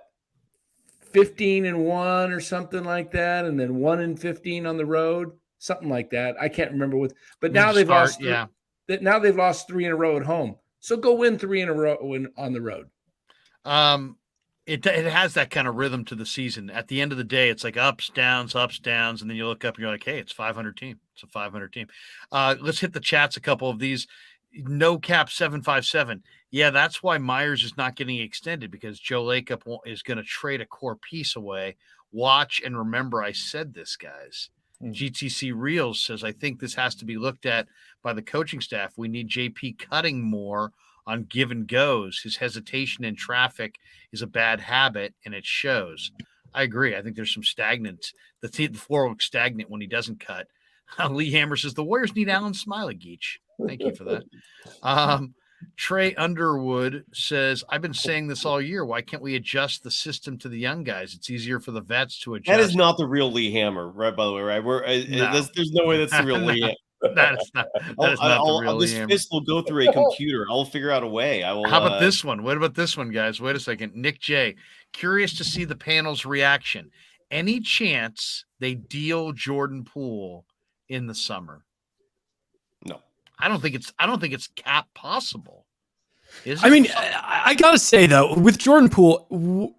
15-1 or something like that, and then 1-15 on the road, something like that. I can't remember but now they've lost. Now they've lost 3 in a row at home. So go win 3 in a row on the road. It has that kind of rhythm to the season. At the end of the day, it's like ups, downs, and then you look up and you're like, hey, it's 500 team. It's a 500 team. Let's hit the chats, a couple of these. No Cap 757. Yeah, that's why Myers is not getting extended, because Joe Lacob is going to trade a core piece away. Watch and remember I said this, guys. GTC Reels says, I think this has to be looked at by the coaching staff. We need JP cutting more on give and goes. His hesitation in traffic is a bad habit, and it shows. I agree. I think there's some stagnant. The floor looks stagnant when he doesn't cut. Lee Hammer says, the Warriors need Alan Smiley, Geach. Thank you for that. Trey Underwood says, I've been saying this all year. Why can't we adjust the system to the young guys? It's easier for the vets to adjust. That is not the real Lee Hammer, right? By the way, right? There's no way that's the real Lee Hammer. That is not the real this Lee Hammer. fist will go through a computer. I'll figure out a way. I will. How about this one? What about this one, guys? Wait a second. Nick J. Curious to see the panel's reaction. Any chance they deal Jordan Poole in the summer? No. I don't think it's cap possible. Is I it? mean, I gotta say though, with Jordan Poole,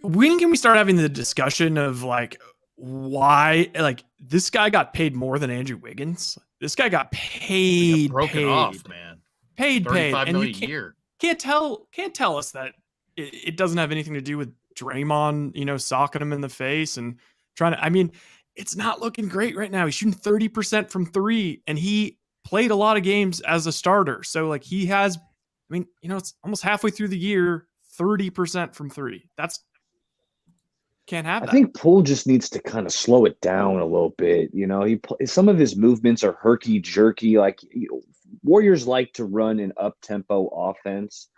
when can we start having the discussion of like why like this guy got paid more than Andrew Wiggins? This guy got He got broken off, man. paid, 35 and million you a year. can't tell us that it doesn't have anything to do with Draymond, socking him in the face and trying to. I mean, it's not looking great right now. He's shooting 30% from three, and he played a lot of games as a starter. So like he has, I mean, it's almost halfway through the year, 30% from three. That's can't have that. I think Poole just needs to kind of slow it down a little bit. Some of his movements are herky jerky. Like Warriors like to run an up tempo offense,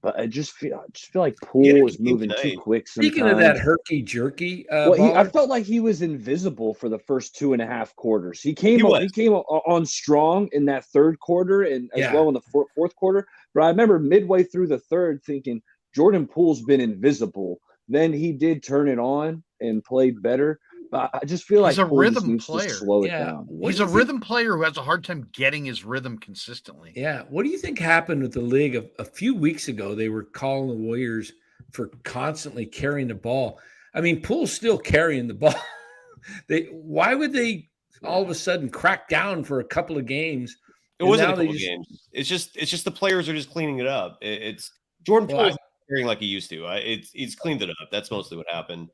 but I just feel like Poole is moving too quick. Speaking of that herky jerky, I felt like he was invisible for the first 2.5 quarters. He came on strong in that third quarter and as well in the fourth quarter. But I remember midway through the third thinking Jordan Poole's been invisible. Then he did turn it on and played better. But I just feel like he's a Poole rhythm needs player. to slow it down. He's a rhythm player who has a hard time getting his rhythm consistently. Yeah. What do you think happened with the league? A few weeks ago, they were calling the Warriors for constantly carrying the ball. I mean, Poole's still carrying the ball. Why would they all of a sudden crack down for a couple of games? It wasn't a couple of games. It's just the players are just cleaning it up. It's Jordan Poole carrying like he used to. He's cleaned it up. That's mostly what happened.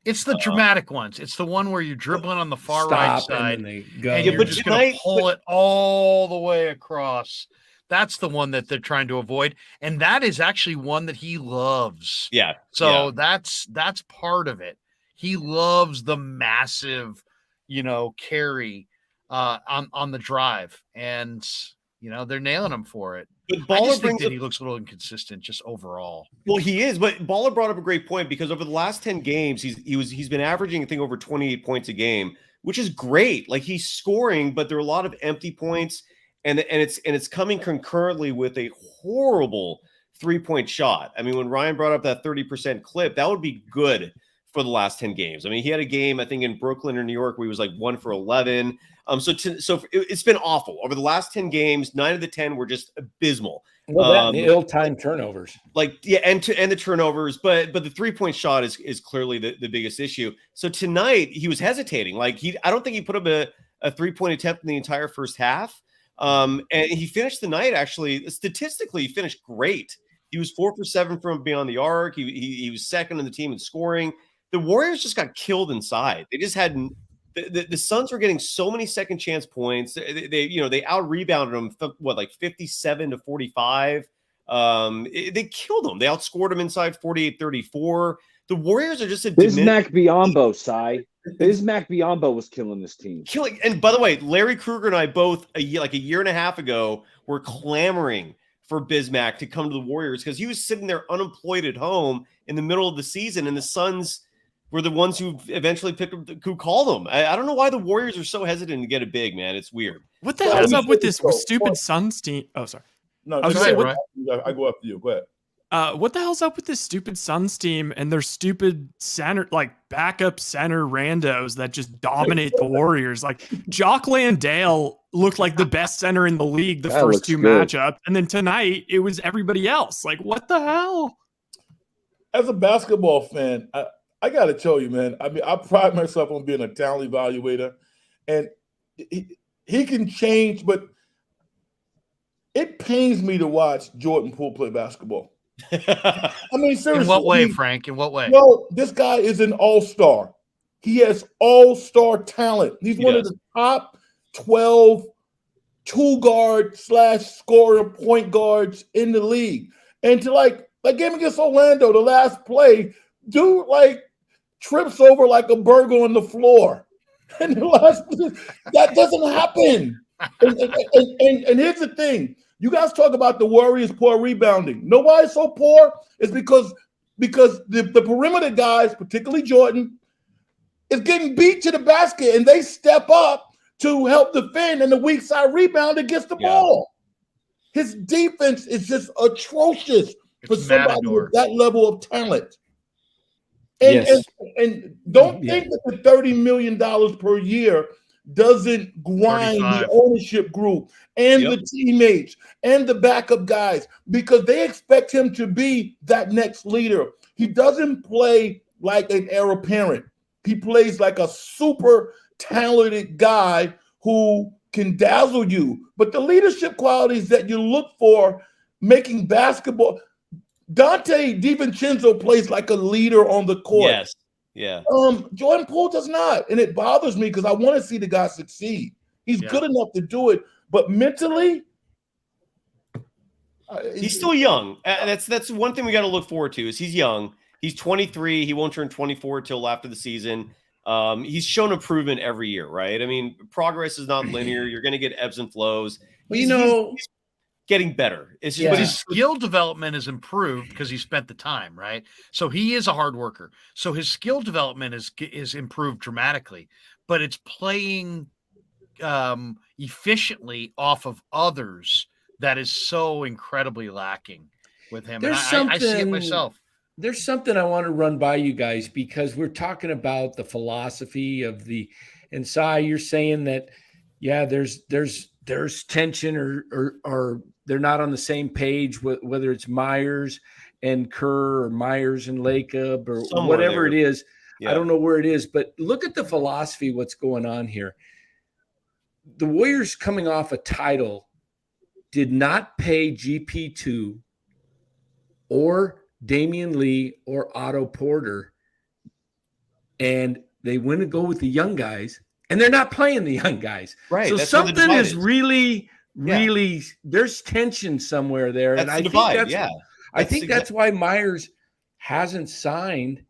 It's the dramatic ones. It's the one where you're dribbling on the far right side and you're just going to pull it all the way across. That's the one that they're trying to avoid. And that is actually one that he loves. Yeah. So that's part of it. He loves the massive, carry on the drive. And, they're nailing him for it. But I Baller just think that he looks a little inconsistent just overall. Well, he is, but Baller brought up a great point because over the last 10 games, he's been averaging, I think, over 28 points a game, which is great. Like he's scoring, but there are a lot of empty points, and it's coming concurrently with a horrible 3-point shot. I me's when Ryan brought up that 30% clip, that would be good for the last 10 games. I mean, he had a game, I think, in Brooklyn or New York where he was like 1 for 11. So it's been awful over the last 10 games. 9 of the 10 were just abysmal. Well, ill-timed turnovers, and the turnovers, but the 3-point shot is clearly the biggest issue. So tonight he was hesitating. Like I don't think he put up a 3-point attempt in the entire first half. And he finished the night actually statistically. He finished great. He was 4 for 7 from beyond the arc. He was second in the team in scoring. The Warriors just got killed inside. They just had. The Suns were getting so many second chance points. They out rebounded them 57 to 45. They killed them. They outscored them inside 48-34. The Warriors are just a Bismack Biyombo, Cy. Bismack Biyombo was killing this team. And by the way, Larry Krueger and I both a year and a half ago were clamoring for Bismack to come to the Warriors because he was sitting there unemployed at home in the middle of the season, and the Suns were the ones who eventually picked him, who called them. I don't know why the Warriors are so hesitant to get a big, man. It's weird. What the hell's up with this stupid Suns team? Oh, sorry. No, I go after you. Go ahead. What the hell's up with this stupid Suns team and their stupid center, like backup center randos that just dominate the Warriors? Like Jock Landale looked like the best center in the league the first two matchups, and then tonight it was everybody else. Like, what the hell? As a basketball fan, I got to tell you, man, I mean, I pride myself on being a talent evaluator, and he can change, but it pains me to watch Jordan Poole play basketball. I mean, seriously. In what way, Frank? In what way? No, this guy is an all-star. He has all-star talent. He's one of the top 12 two-guard / scorer point guards in the league. And to like game against Orlando, the last play, dude trips over like a burger on the floor. And that doesn't happen. And here's the thing. You guys talk about the Warriors' poor rebounding. Know why it's so poor? It's because the perimeter guys, particularly Jordan, is getting beat to the basket, and they step up to help defend, and the weak side rebounder gets the ball. His defense is just atrocious for somebody with that level of talent. And don't think that the $30 million per year doesn't grind 35. the ownership group and Yep. the teammates and the backup guys because they expect him to be that next leader. He doesn't play like an heir apparent. He plays like a super talented guy who can dazzle you. But the leadership qualities that you look for making basketball, Dante DiVincenzo plays like a leader on the court. Yes. Yeah. Jordan Poole does not, and it bothers me because I want to see the guy succeed. He's good enough to do it, but mentally, he's still young. That's one thing we got to look forward to is he's young. He's 23. He won't turn 24 till after the season. He's shown improvement every year, right? I mean, progress is not linear. You're going to get ebbs and flows. Well, He's getting better. It's just, But his skill development has improved because he spent the time, right? So he is a hard worker. So his skill development is improved dramatically, but it's playing efficiently off of others that is so incredibly lacking with him. There's And I see it myself. There's something I want to run by you guys because we're talking about the philosophy of and Cy, you're saying that, yeah, there's tension or they're not on the same page, whether it's Myers and Kerr or Myers and Lacob or somewhere whatever there. it is. Yeah. I don't know where it is, but look at the philosophy, what's going on here. The Warriors coming off a title did not pay GP2 or Damian Lee or Otto Porter, and they went to go with the young guys, and they're not playing the young guys. Right. So That's where the something divide is really there's tension somewhere there. That's And the divide. I think that's why Myers hasn't signed.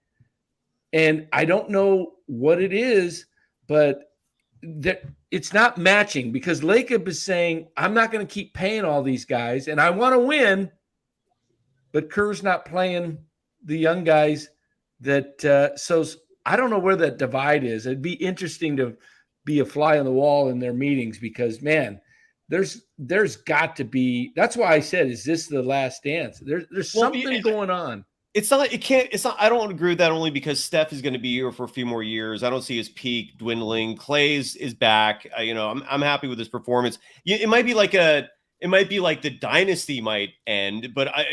And I don't know what it is, but it's not matching because Lacob is saying, I'm not going to keep paying all these guys and I want to win, but Kerr's not playing the young guys so I don't know where that divide is. It'd be interesting to be a fly on the wall in their meetings because, man, there's got to be. That's why I said, is this the last dance? There's something going on. It's not. It can't. It's not. I don't agree with that only because Steph is going to be here for a few more years. I don't see his peak dwindling. Clay's is back. I'm happy with his performance. It might be like the dynasty might end, but I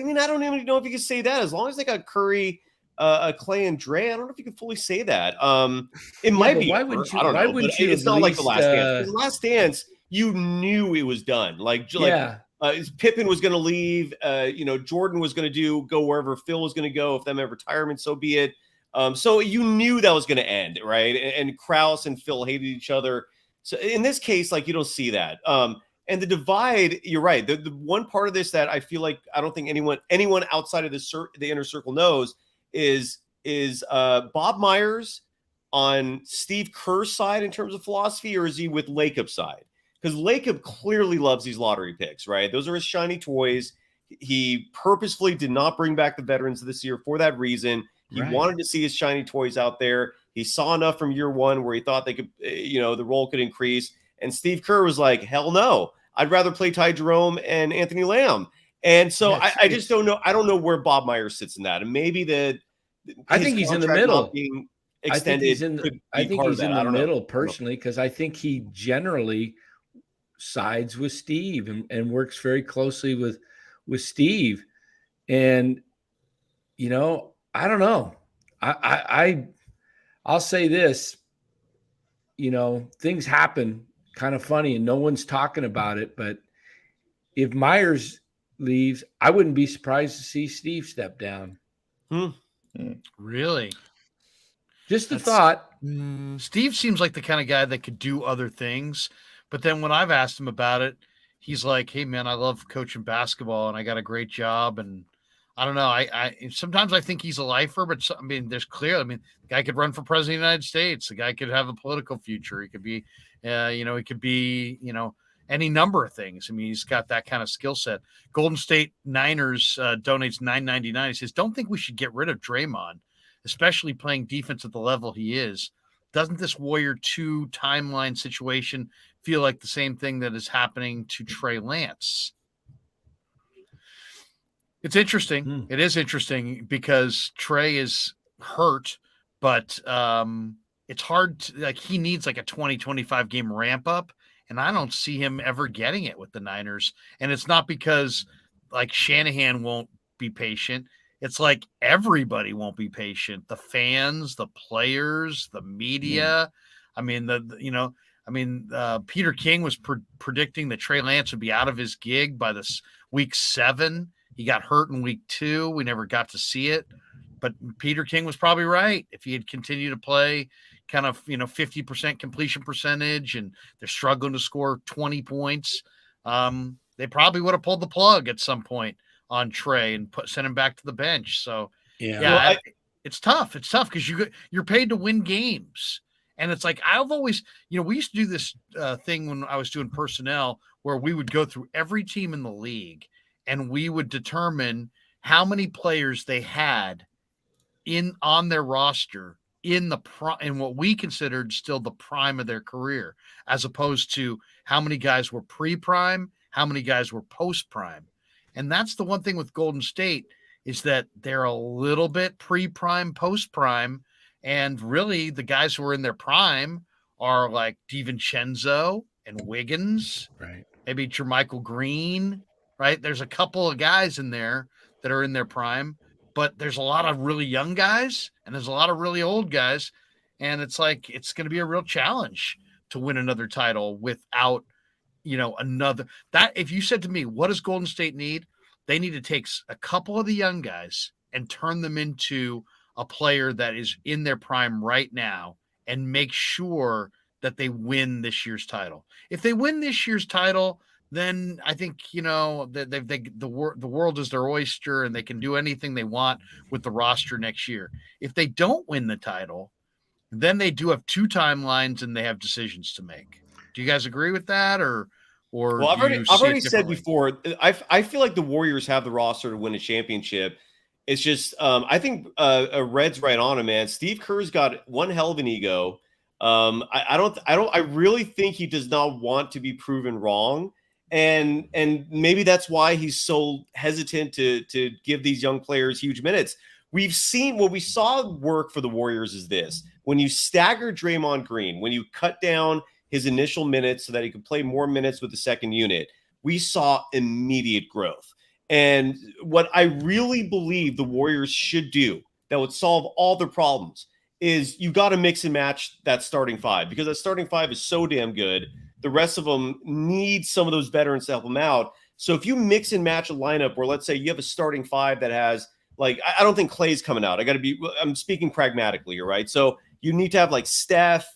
mean I don't even know if you can say that. As long as they got Curry, Clay, and Dre, I don't know if you can fully say that. It might be. Why wouldn't you? I don't Why know. wouldn't But you? it's not like the last dance. The last dance, you knew it was done. Pippen was going to leave. Jordan was going to go wherever Phil was going to go. If them have retirement, so be it. So you knew that was going to end, right? And Krause and Phil hated each other. So in this case, you don't see that. And the divide, you're right. The one part of this that I feel like I don't think anyone outside of the inner circle knows is Bob Myers on Steve Kerr's side in terms of philosophy, or is he with Lacob's side? Because Lacob clearly loves these lottery picks, right? Those are his shiny toys. He purposefully did not bring back the veterans this year for that reason. He wanted to see his shiny toys out there. He saw enough from year one where he thought they could, the role could increase. And Steve Kerr was like, hell no. I'd rather play Ty Jerome and Anthony Lamb. And so I just don't know. I don't know where Bob Myers sits in that. And maybe I think he's in the middle. Being I think he's in the middle personally, because I think he generally sides with Steve and works very closely with Steve. And, I don't know. I'll say this, things happen kind of funny and no one's talking about it. But if Myers leaves, I wouldn't be surprised to see Steve step down. Really? Just a thought. Steve seems like the kind of guy that could do other things. But then when I've asked him about it, he's like, hey, man, I love coaching basketball and I got a great job. And I don't know. I sometimes I think he's a lifer, but there's the guy could run for president of the United States. The guy could have a political future. He could be, he could be, any number of things. He's got that kind of skill set. Golden State Niners donates $9.99. He says, don't think we should get rid of Draymond, especially playing defense at the level he is. Doesn't this Warrior 2 timeline situation feel like the same thing that is happening to Trey Lance? It's interesting. It is interesting because Trey is hurt, but it's hard to, like, he needs like a 20-25 game ramp up, and I don't see him ever getting it with the Niners. And it's not because like Shanahan won't be patient. It's like everybody won't be patient. The fans, the players, the media. I mean, Peter King was predicting that Trey Lance would be out of his gig by this week 7. He got hurt in week 2. We never got to see it, but Peter King was probably right. If he had continued to play kind of, 50% completion percentage and they're struggling to score 20 points, they probably would have pulled the plug at some point on Trey and sent him back to the bench. So it's tough. It's tough because you're paid to win games. And it's like, I've always, we used to do this thing when I was doing personnel where we would go through every team in the league and we would determine how many players they had on their roster in what we considered still the prime of their career, as opposed to how many guys were pre-prime, how many guys were post-prime. And that's the one thing with Golden State is that they're a little bit pre-prime, post-prime. And really, the guys who are in their prime are like DiVincenzo and Wiggins, right? Maybe Jermichael Green, right? There's a couple of guys in there that are in their prime, but there's a lot of really young guys and there's a lot of really old guys. And it's like, it's going to be a real challenge to win another title without, if you said to me, what does Golden State need? They need to take a couple of the young guys and turn them into a player that is in their prime right now and make sure that they win this year's title. If they win this year's title, then I think, the world is their oyster and they can do anything they want with the roster next year. If they don't win the title, then they do have 2 timelines and they have decisions to make. Do you guys agree with that? Well, I've already said before, I feel like the Warriors have the roster to win a championship. It's just, I think Red's right on him, man. Steve Kerr's got one hell of an ego. I really think he does not want to be proven wrong. And maybe that's why he's so hesitant to give these young players huge minutes. We've seen what we saw work for the Warriors is this. When you stagger Draymond Green, when you cut down his initial minutes so that he could play more minutes with the second unit, we saw immediate growth. And what I really believe the Warriors should do that would solve all their problems is you got to mix and match that starting 5, because that starting 5 is so damn good. The rest of them need some of those veterans to help them out. So if you mix and match a lineup where, let's say, you have a starting 5 that has, like, I don't think Clay's coming out. I'm speaking pragmatically here, right? So you need to have like Steph,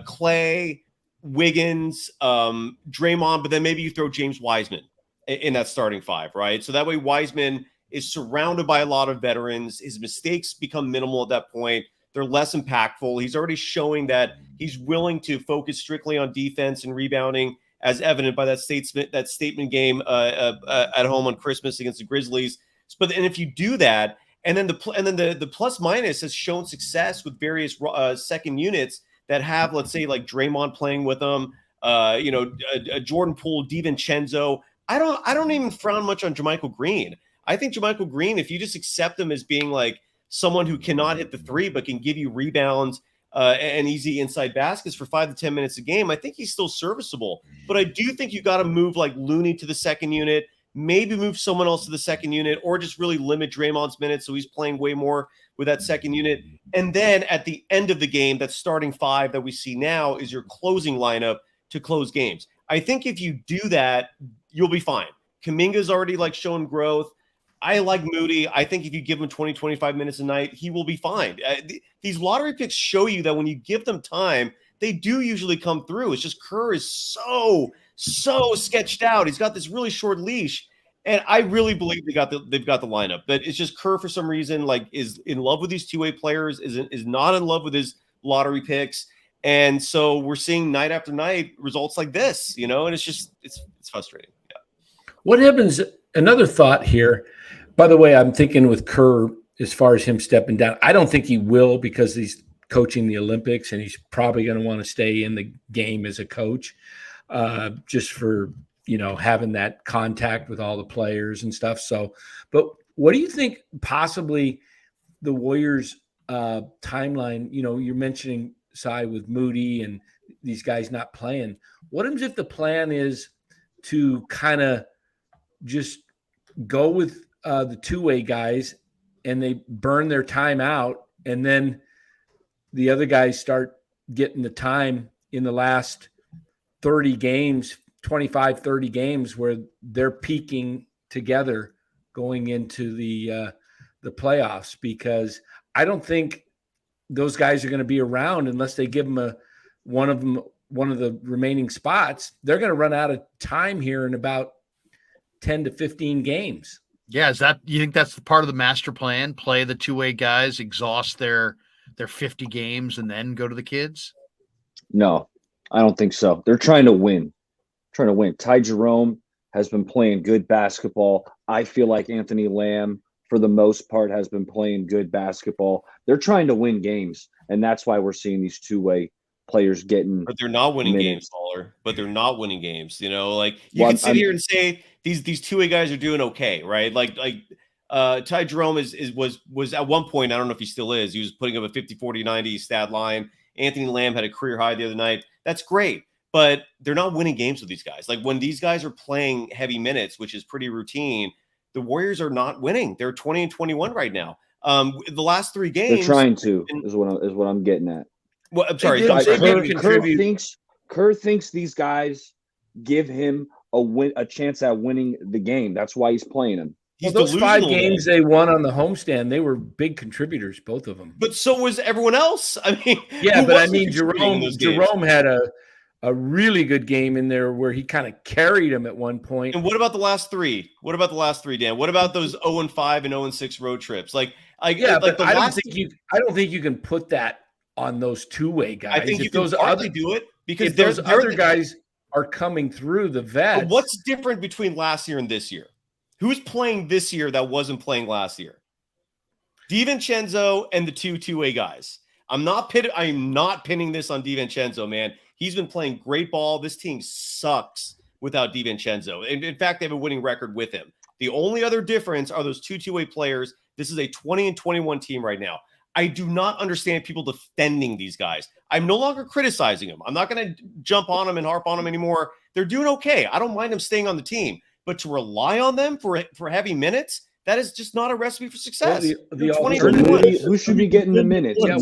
Clay, Wiggins, Draymond, but then maybe you throw James Wiseman in that starting 5, right? So that way Wiseman is surrounded by a lot of veterans. His mistakes become minimal at that point. They're less impactful. He's already showing that he's willing to focus strictly on defense and rebounding, as evident by that statement game at home on Christmas against the Grizzlies. But and if you do that, and then the plus minus has shown success with various second units that have, let's say, like Draymond playing with them, Jordan Poole, DiVincenzo. I don't even frown much on Jermichael Green. I think Jermichael Green, if you just accept him as being like someone who cannot hit the 3 but can give you rebounds and easy inside baskets for 5 to 10 minutes a game, I think he's still serviceable. But I do think you got to move like Looney to the second unit, maybe move someone else to the second unit, or just really limit Draymond's minutes so he's playing way more with that second unit. And then at the end of the game, that starting 5 that we see now is your closing lineup to close games. I think if you do that, you'll be fine. Kuminga's already like shown growth. I like Moody. I think if you give him 20, 25 minutes a night, he will be fine. These lottery picks show you that when you give them time, they do usually come through. It's just Kerr is so sketched out. He's got this really short leash. And I really believe they've got the lineup. But it's just Kerr, for some reason, like is in love with these two-way players, is not in love with his lottery picks. And so we're seeing night after night results like this, and it's just it's frustrating. Yeah. What happens? Another thought here. By the way, I'm thinking with Kerr, as far as him stepping down, I don't think he will, because he's coaching the Olympics and he's probably going to want to stay in the game as a coach, just for, having that contact with all the players and stuff. So, but what do you think possibly the Warriors timeline, you're mentioning side with Moody and these guys not playing. What happens if the plan is to kind of just go with the two-way guys and they burn their time out, and then the other guys start getting the time in the last 30 games, 25, 30 games where they're peaking together going into the playoffs? Because I don't think those guys are going to be around unless they give them one of the remaining spots. They're going to run out of time here in about 10 to 15 games. Yeah, you think that's the part of the master plan? Play the two-way guys, exhaust their 50 games, and then go to the kids? No, I don't think so. They're trying to win. Ty Jerome has been playing good basketball. I feel like Anthony Lamb, for the most part, has been playing good basketball. They're trying to win games, and that's why we're seeing these two-way players getting. But they're not winning minutes. games, Baller. But they're not winning games. You know, like you can sit here and say these two-way guys are doing okay, right? Like Ty Jerome was at one point, I don't know if he still is, he was putting up a 50, 40, 90 stat line. Anthony Lamb had a career high the other night. That's great. But they're not winning games with these guys. Like when these guys are playing heavy minutes, which is pretty routine, the Warriors are not winning. They're 20-21 right now. The last 3 games, They're trying to is what I'm getting at. Well, I'm sorry. Kerr thinks these guys give him a chance at winning the game. That's why he's playing them. Those 5 games they won on the homestand, they were big contributors, both of them. But so was everyone else. I mean, yeah, but I mean, Jerome had a really good game in there where he kind of carried him at one point. And what about the last 3? What about the last 3, Dan? What about those 0-5 and 0-6 road trips? I don't think you can put that on those two-way guys. I think you can partly do it because those other guys are coming through the vets. But what's different between last year and this year? Who's playing this year that wasn't playing last year? DiVincenzo and the two-way guys. I'm not pinning this on DiVincenzo, man. He's been playing great ball. This team sucks without DiVincenzo. And in fact, they have a winning record with him. The only other difference are those two-way players. This is a 20-21 team right now. I do not understand people defending these guys. I'm no longer criticizing them. I'm not going to jump on them and harp on them anymore. They're doing okay. I don't mind them staying on the team. But to rely on them for heavy minutes, that is just not a recipe for success. Who should be getting the minutes? Yeah,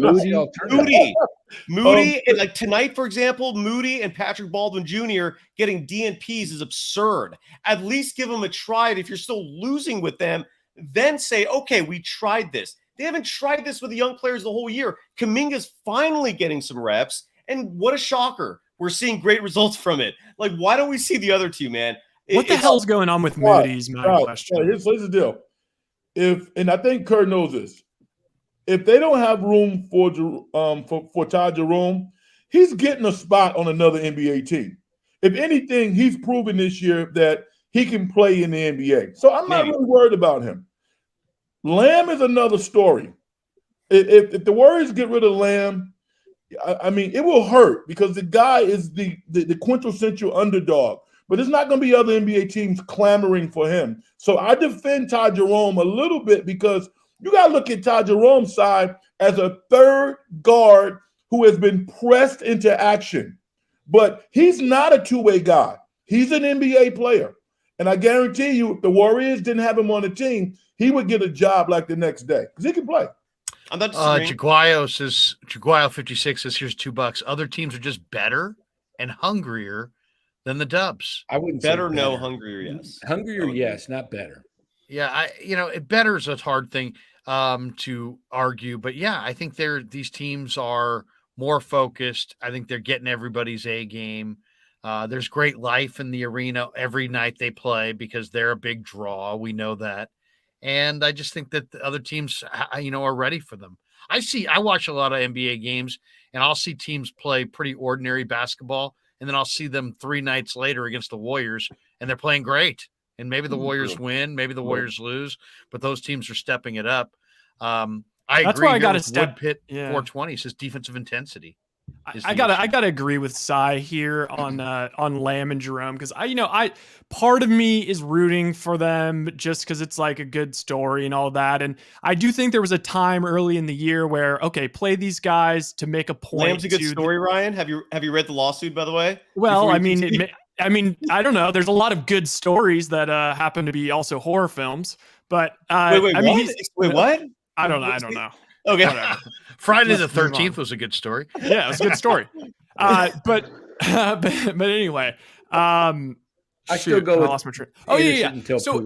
Moody, and like tonight, for example, Moody and Patrick Baldwin Jr. getting DNPs is absurd. At least give them a try. And if you're still losing with them, then say, okay, we tried this. They haven't tried this with the young players the whole year. Kuminga's finally getting some reps, and what a shocker. We're seeing great results from it. Like, why don't we see the other two, man? What the hell's going on with Moody's? My question. Here's the deal. And I think Kerr knows this. If they don't have room for Ty Jerome, he's getting a spot on another NBA team. If anything, he's proven this year that he can play in the NBA. So I'm not really worried about him. Lamb is another story. If the Warriors get rid of Lamb, I mean, it will hurt because the guy is the quintessential underdog. But there's not going to be other NBA teams clamoring for him. So I defend Ty Jerome a little bit because you got to look at Ty Jerome's side as a third guard who has been pressed into action. But he's not a two-way guy. He's an NBA player. And I guarantee you, if the Warriors didn't have him on the team, he would get a job like the next day because he can play. I'm not Jaguayo 56 says here's $2. Other teams are just better and hungrier than the Dubs. I wouldn't better, say no, hungrier, yes. Hungrier, yes, not better. Yeah, better is a hard thing to argue, but yeah, I think these teams are more focused. I think they're getting everybody's A game. There's great life in the arena every night they play because they're a big draw. We know that. And I just think that the other teams, are ready for them. I watch a lot of NBA games and I'll see teams play pretty ordinary basketball. And then I'll see them 3 nights later against the Warriors and they're playing great. And maybe the Warriors win, maybe the Warriors lose, but those teams are stepping it up. I That's agree. why I got to step. Woodpit 420 says defensive intensity. I gotta agree with Cy here on Lamb and Jerome, because I part of me is rooting for them just because it's like a good story and all that, and I do think there was a time early in the year where play these guys to make a point. Lamb's a good story, Ryan. Have you read the lawsuit, by the way? Well, I mean, I don't know. There's a lot of good stories that happen to be also horror films, but wait, what? I don't know. Okay. Whatever. Friday the 13th was a good story. Yeah, it was a good story. But anyway, I still go. I lost my train. Oh yeah. So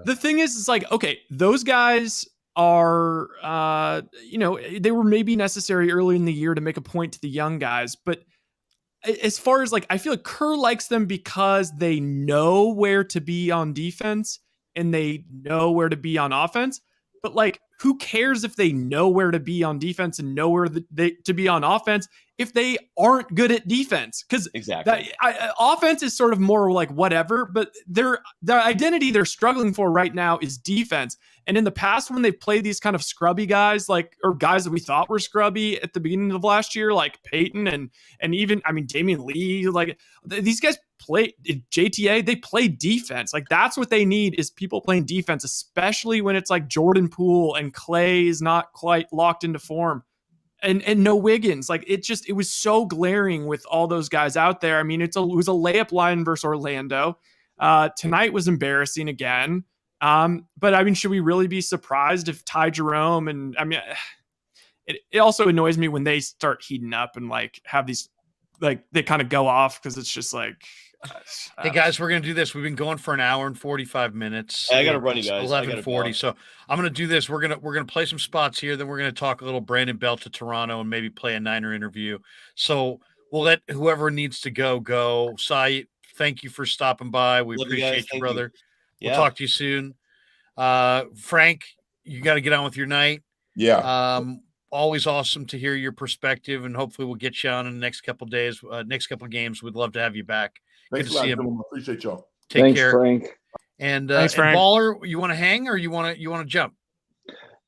the thing is, it's like, okay, those guys are, they were maybe necessary early in the year to make a point to the young guys, but as far as like, I feel like Kerr likes them because they know where to be on defense and they know where to be on offense. But like, who cares if they know where to be on defense and know where to be on offense if they aren't good at defense? Because exactly, offense is sort of more like whatever, but the identity they're struggling for right now is defense. And in the past, when they've played these kind of scrubby guys, or guys that we thought were scrubby at the beginning of last year, like Peyton and even, Damian Lee, like these guys play JTA, they play defense. Like that's what they need, is people playing defense, especially when it's like Jordan Poole and Clay is not quite locked into form. And no Wiggins. Like it was so glaring with all those guys out there. I mean, it was a layup line versus Orlando. Tonight was embarrassing again. But I mean, should we really be surprised if Ty Jerome it also annoys me when they start heating up and like have these, like they kind of go off, because it's just like, hey guys, we're gonna do this. We've been going for an hour and 45 minutes. I gotta run, you guys. 11:40. So I'm gonna do this. We're gonna play some spots here. Then we're gonna talk a little Brandon Belt to Toronto and maybe play a Niner interview. So we'll let whoever needs to go. Sai, thank you for stopping by. We appreciate you, brother. We'll talk to you soon. Frank, you got to get on with your night. Yeah. Always awesome to hear your perspective, and hopefully we'll get you on in the next couple of days, next couple of games. We'd love to have you back. Thanks Good to see you. I appreciate y'all. Thanks, care, Frank. And thanks, Frank. Baller, you want to hang or you want to jump?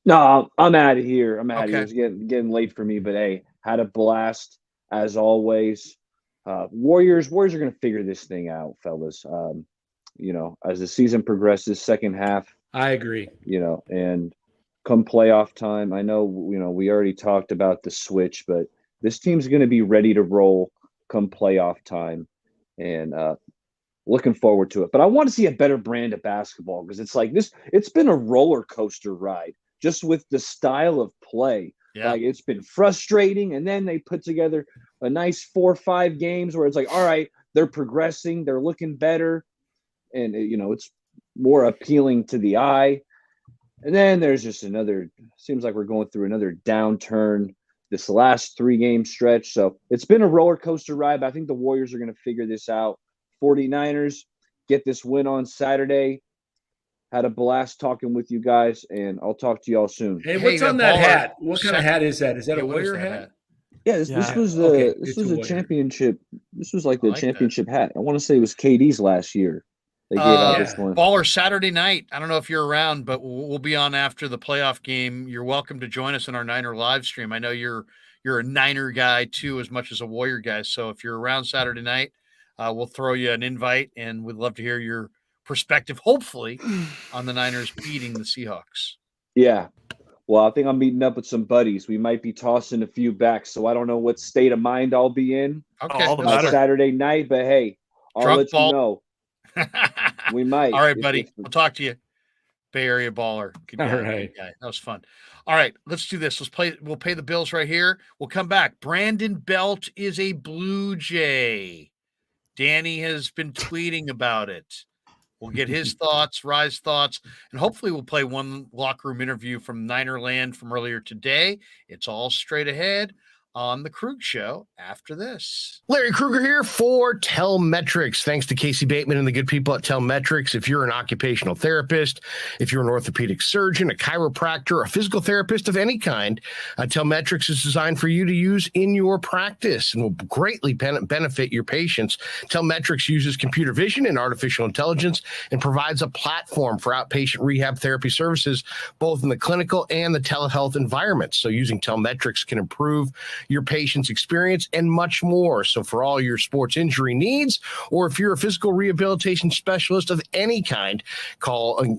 No, I'm out of here. I'm out of here. It's getting late for me, but hey, had a blast as always. Warriors are going to figure this thing out, fellas. As the season progresses, second half. I agree. And come playoff time, I know, we already talked about the switch, but this team's going to be ready to roll come playoff time, and looking forward to it. But I want to see a better brand of basketball, because it's like this. It's been a roller coaster ride just with the style of play. Yeah. Like it's been frustrating, and then they put together a nice 4 or 5 games where it's like, all right, they're progressing, they're looking better, and it's more appealing to the eye. And then there's just seems like we're going through another downturn this last 3-game stretch. So it's been a roller coaster ride, but I think the Warriors are going to figure this out. 49ers get this win on Saturday. Had a blast talking with you guys, and I'll talk to y'all soon. Hey, what's on that hat? What kind of hat is that? Is that a Warrior hat? Yeah, this was a championship. This was like the championship hat. I want to say it was KD's last year. They gave out this one. Baller Saturday night. I don't know if you're around, but we'll be on after the playoff game. You're welcome to join us in our Niner live stream. I know you're a Niner guy too, as much as a Warrior guy. So if you're around Saturday night, we'll throw you an invite, and we'd love to hear your perspective, hopefully, on the Niners beating the Seahawks. Yeah. Well, I think I'm meeting up with some buddies. We might be tossing a few back, so I don't know what state of mind I'll be in Saturday night, but hey, I'll let you know. We might. All right, buddy. We'll talk to you. Bay Area Baller. All right. That was fun. All right, let's do this. We'll pay the bills right here. We'll come back. Brandon Belt is a Blue Jay. Danny has been tweeting about it. We'll get his thoughts, Rye's thoughts, and hopefully we'll play one locker room interview from Niner Land from earlier today. It's all straight ahead on the Krueg Show after this. Larry Krueger here for Telmetrics. Thanks to Casey Bateman and the good people at Telmetrics. If you're an occupational therapist, if you're an orthopedic surgeon, a chiropractor, a physical therapist of any kind, Telmetrics is designed for you to use in your practice and will greatly benefit your patients. Telmetrics uses computer vision and artificial intelligence and provides a platform for outpatient rehab therapy services, both in the clinical and the telehealth environments. So using Telmetrics can improve your patient's experience, and much more. So for all your sports injury needs, or if you're a physical rehabilitation specialist of any kind,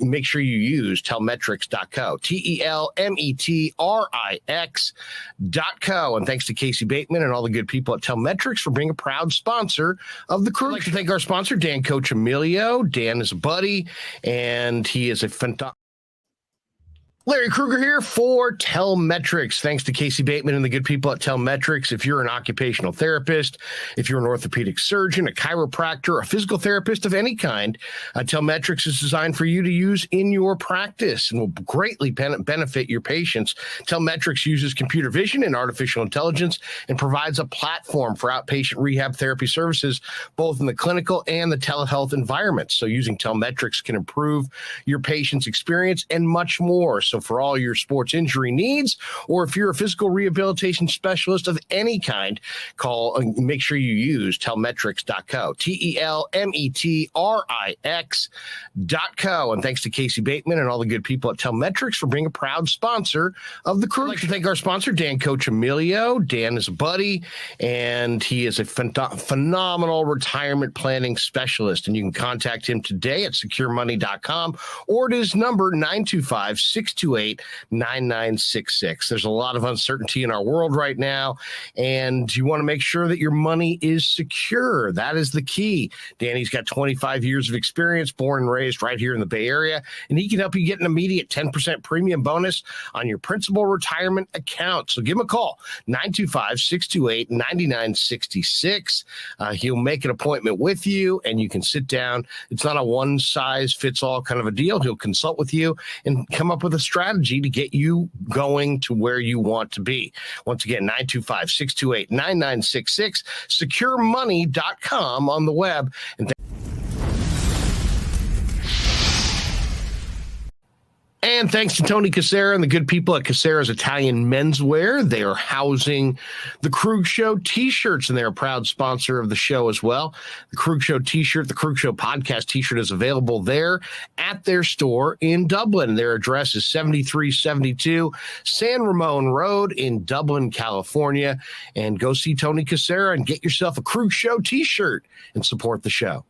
make sure you use telmetrics.co, TELMETRIX.co. And thanks to Casey Bateman and all the good people at Telmetrics for being a proud sponsor of the Krueg. I'd like to thank our sponsor, Dan Coach Emilio. Dan is a buddy, and he is a fantastic. Larry Krueger here for Telmetrics. Thanks to Casey Bateman and the good people at Telmetrics. If you're an occupational therapist, if you're an orthopedic surgeon, a chiropractor, a physical therapist of any kind, Telmetrics is designed for you to use in your practice and will greatly benefit your patients. Telmetrics uses computer vision and artificial intelligence and provides a platform for outpatient rehab therapy services, both in the clinical and the telehealth environments. So using Telmetrics can improve your patient's experience and much more. So for all your sports injury needs, or if you're a physical rehabilitation specialist of any kind, make sure you use telmetrics.co, TELMETRIX.co. And thanks to Casey Bateman and all the good people at Telmetrics for being a proud sponsor of the Krueg. I'd like to thank our sponsor, Dan Coach Emilio. Dan is a buddy, and he is a phenomenal retirement planning specialist. And you can contact him today at securemoney.com or at his number 925-628-9966. There's a lot of uncertainty in our world right now, and you want to make sure that your money is secure. That is the key. Danny's got 25 years of experience, born and raised right here in the Bay Area, and he can help you get an immediate 10% premium bonus on your principal retirement account. So give him a call, 925-628-9966. He'll make an appointment with you, and you can sit down. It's not a one-size-fits-all kind of a deal. He'll consult with you and come up with a strategy to get you going to where you want to be. Once again, 925-628-9966, securemoney.com on the web. And thanks to Tony Casera and the good people at Casera's Italian Menswear. They are housing the Krueg Show t-shirts, and they're a proud sponsor of the show as well. The Krueg Show t-shirt, the Krueg Show podcast t-shirt is available there at their store in Dublin. Their address is 7372 San Ramon Road in Dublin, California. And go see Tony Casera and get yourself a Krueg Show t-shirt and support the show.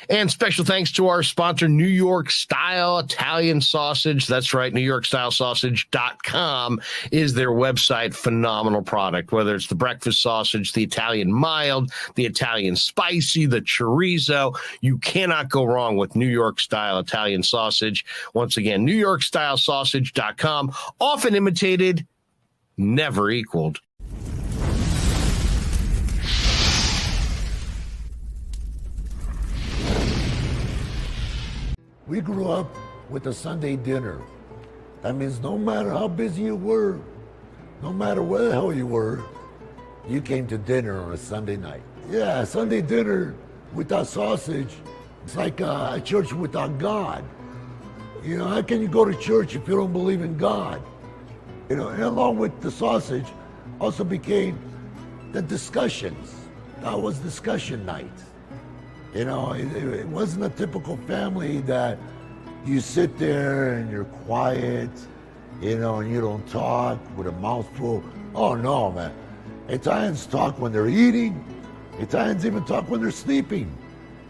And special thanks to our sponsor, New York Style Italian Sausage. That's right, NewYorkStyleSausage.com is their website. Phenomenal product, whether it's the breakfast sausage, the Italian mild, the Italian spicy, the chorizo. You cannot go wrong with New York Style Italian Sausage. Once again, NewYorkStyleSausage.com, often imitated, never equaled. We grew up with a Sunday dinner. That means no matter how busy you were, no matter where the hell you were, you came to dinner on a Sunday night. Yeah, Sunday dinner without sausage, it's like a church without God. You know, how can you go to church if you don't believe in God? You know, and along with the sausage also became the discussions. That was discussion night. You know, it wasn't a typical family that you sit there and you're quiet, you know, and you don't talk with a mouthful. Oh no, man. Italians talk when they're eating. Italians even talk when they're sleeping.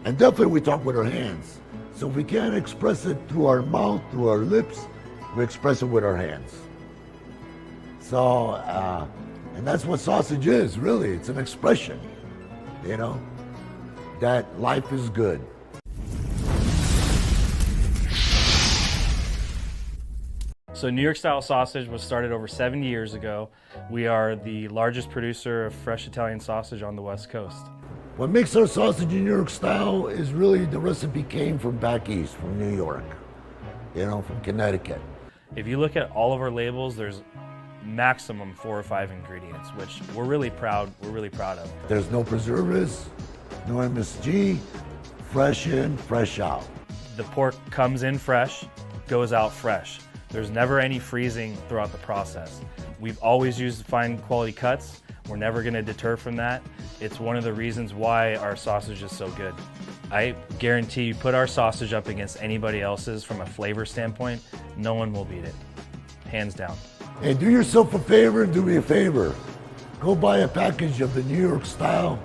And definitely we talk with our hands. So if we can't express it through our mouth, through our lips, we express it with our hands. So, and that's what sausage is, really. It's an expression, you know, that life is good. So New York Style Sausage was started over 70 years ago. We are the largest producer of fresh Italian sausage on the West Coast. What makes our sausage in New York style is really the recipe came from back east, from New York, you know, from Connecticut. If you look at all of our labels, there's maximum 4 or 5 ingredients, which we're really proud of. There's no preservatives, no MSG, fresh in, fresh out. The pork comes in fresh, goes out fresh. There's never any freezing throughout the process. We've always used fine quality cuts. We're never gonna deter from that. It's one of the reasons why our sausage is so good. I guarantee you put our sausage up against anybody else's from a flavor standpoint, no one will beat it, hands down. Hey, do yourself a favor and do me a favor. Go buy a package of the New York style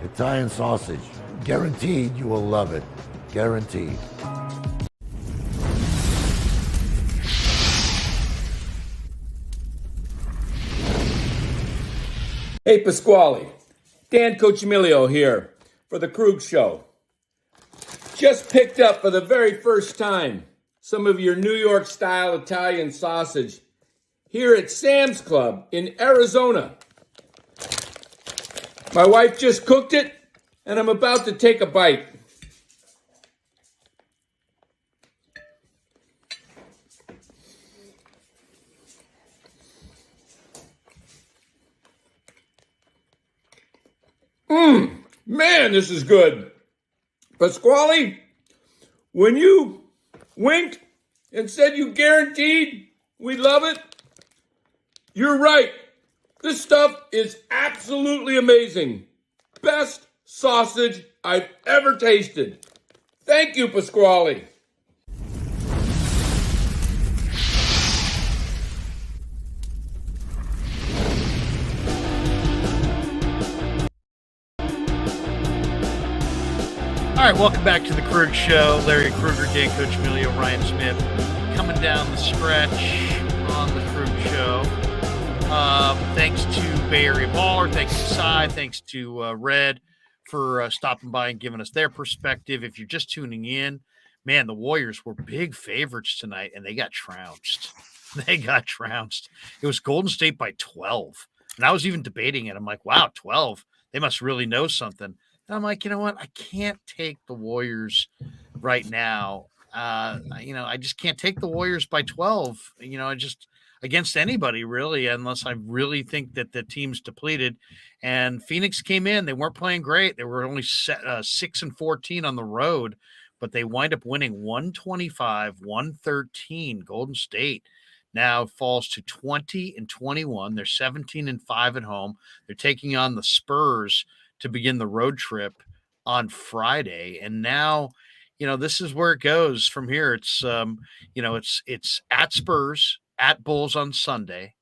Italian sausage. Guaranteed you will love it. Guaranteed. Hey, Pasquale. Dan Cochimilio here for the Krueg Show. Just picked up for the very first time some of your New York style Italian sausage here at Sam's Club in Arizona. My wife just cooked it, and I'm about to take a bite. Man, this is good. Pasquale, when you winked and said you guaranteed we love it, you're right. This stuff is absolutely amazing. Best sausage I've ever tasted. Thank you, Pasquale. All right, welcome back to the Krueg Show. Larry Krueger, Dan Coach Emilio, Ryan Smith, coming down the stretch on the Krueg Show. Thanks to Bay Area Baller, thanks to Cy, thanks to Red for stopping by and giving us their perspective. If you're just tuning in, man, the Warriors were big favorites tonight, and they got trounced. They got trounced. It was Golden State by 12, and I was even debating it. I'm like, wow, 12. They must really know something. And I'm like, you know what? I can't take the Warriors right now. I just can't take the Warriors by 12. I just against anybody really, unless I really think that the team's depleted. And Phoenix came in; they weren't playing great. They were only 6-14 on the road, but they wind up winning 125-113. Golden State now falls to 20-21. They're 17-5 at home. They're taking on the Spurs to begin the road trip on Friday. And now, this is where it goes from here. It's, it's at Spurs, at Bulls on Sunday,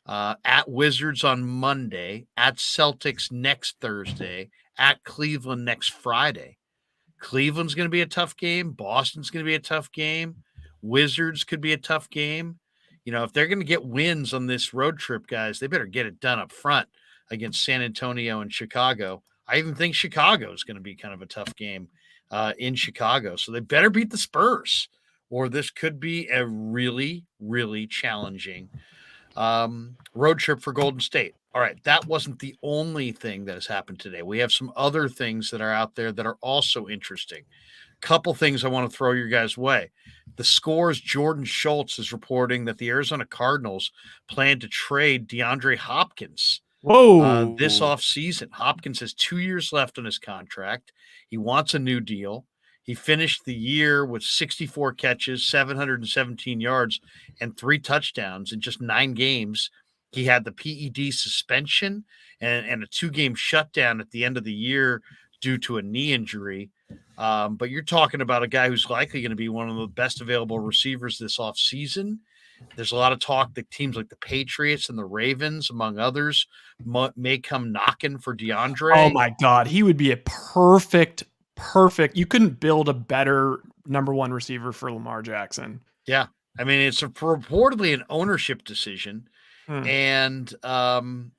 at Wizards on Monday, at Celtics next Thursday, at Cleveland next Friday. Cleveland's going to be a tough game. Boston's going to be a tough game. Wizards could be a tough game. If they're going to get wins on this road trip, guys, they better get it done up front against San Antonio and Chicago. I even think Chicago is going to be kind of a tough game in Chicago. So they better beat the Spurs, or this could be a really, really challenging road trip for Golden State. All right, that wasn't the only thing that has happened today. We have some other things that are out there that are also interesting. Couple things I want to throw your guys' way. The Score's Jordan Schultz is reporting that the Arizona Cardinals plan to trade DeAndre Hopkins this offseason. Hopkins has 2 years left on his contract. He wants a new deal. He finished the year with 64 catches, 717 yards, and 3 touchdowns in just 9 games. He had the PED suspension and a 2-game shutdown at the end of the year due to a knee injury. But you're talking about a guy who's likely going to be one of the best available receivers this offseason. There's a lot of talk that teams like the Patriots and the Ravens, among others, may come knocking for DeAndre. Oh, my God. He would be a perfect. You couldn't build a better number 1 receiver for Lamar Jackson. Yeah. I mean, it's reportedly an ownership decision. And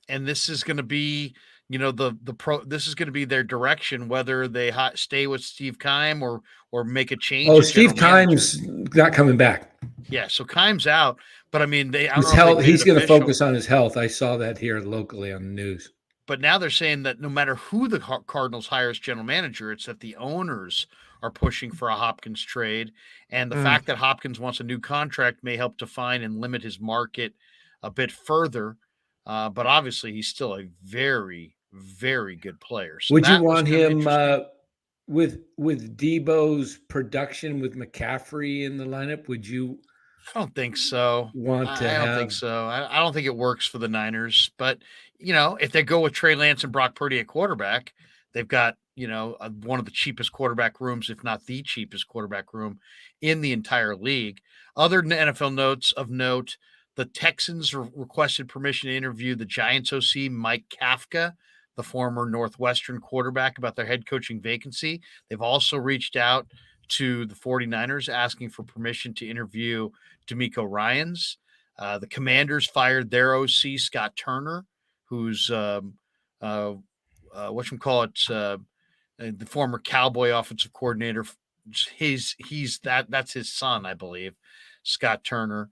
this is going to be, this is going to be their direction, whether they stay with Steve Keim or make a change. Oh, Steve Keim's not coming back. Yeah, so Keim's out, but I mean, he's going to focus on his health. I saw that here locally on the news. But now they're saying that no matter who the Cardinals hire as general manager, it's that the owners are pushing for a Hopkins trade, and the fact that Hopkins wants a new contract may help define and limit his market a bit further. But obviously, he's still a very, very good player. So would you want him with Debo's production with McCaffrey in the lineup? Would you? I don't think so. I don't think so. I don't think it works for the Niners. But, if they go with Trey Lance and Brock Purdy at quarterback, they've got, one of the cheapest quarterback rooms, if not the cheapest quarterback room in the entire league. Other NFL notes of note, The Texans requested permission to interview the Giants OC, Mike Kafka, the former Northwestern quarterback, about their head coaching vacancy. They've also reached out to the 49ers asking for permission to interview D'Amico Ryans. The Commanders fired their OC, Scott Turner, who's the former Cowboy offensive coordinator. That's his son, I believe, Scott Turner.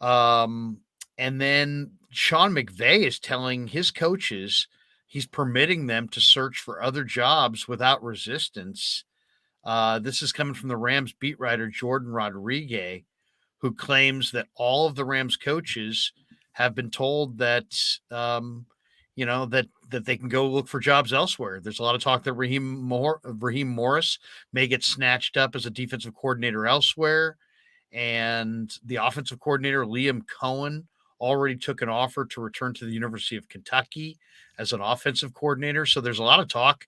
And then Sean McVay is telling his coaches he's permitting them to search for other jobs without resistance. This is coming from the Rams beat writer Jordan Rodriguez, who claims that all of the Rams coaches have been told that that they can go look for jobs elsewhere. There's a lot of talk that Raheem Morris may get snatched up as a defensive coordinator elsewhere. And the offensive coordinator, Liam Cohen, already took an offer to return to the University of Kentucky as an offensive coordinator. So there's a lot of talk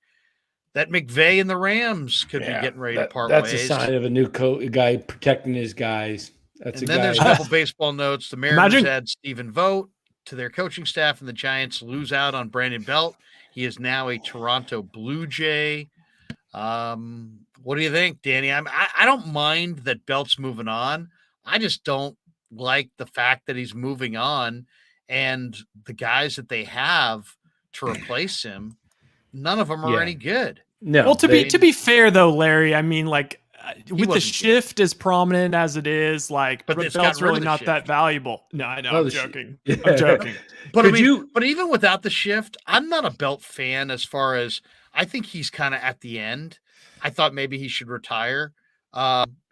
that McVay and the Rams could be getting ready to part ways. That's a sign of a new guy protecting his guys. There's a couple baseball notes. The Mariners had Stephen Vogt to their coaching staff, and the Giants lose out on Brandon Belt. He is now a Toronto Blue Jay. What do you think, Danny? I don't mind that Belt's moving on. I just don't like the fact that he's moving on, and the guys that they have to replace him, none of them are any good. No. Well, to be fair though, Larry, I mean, like with the shift as prominent as it is, like, but Belt's really not that valuable. No, I know. I'm joking. I'm joking. But but even without the shift, I'm not a Belt fan. As far as I think he's kind of at the end. I thought maybe he should retire.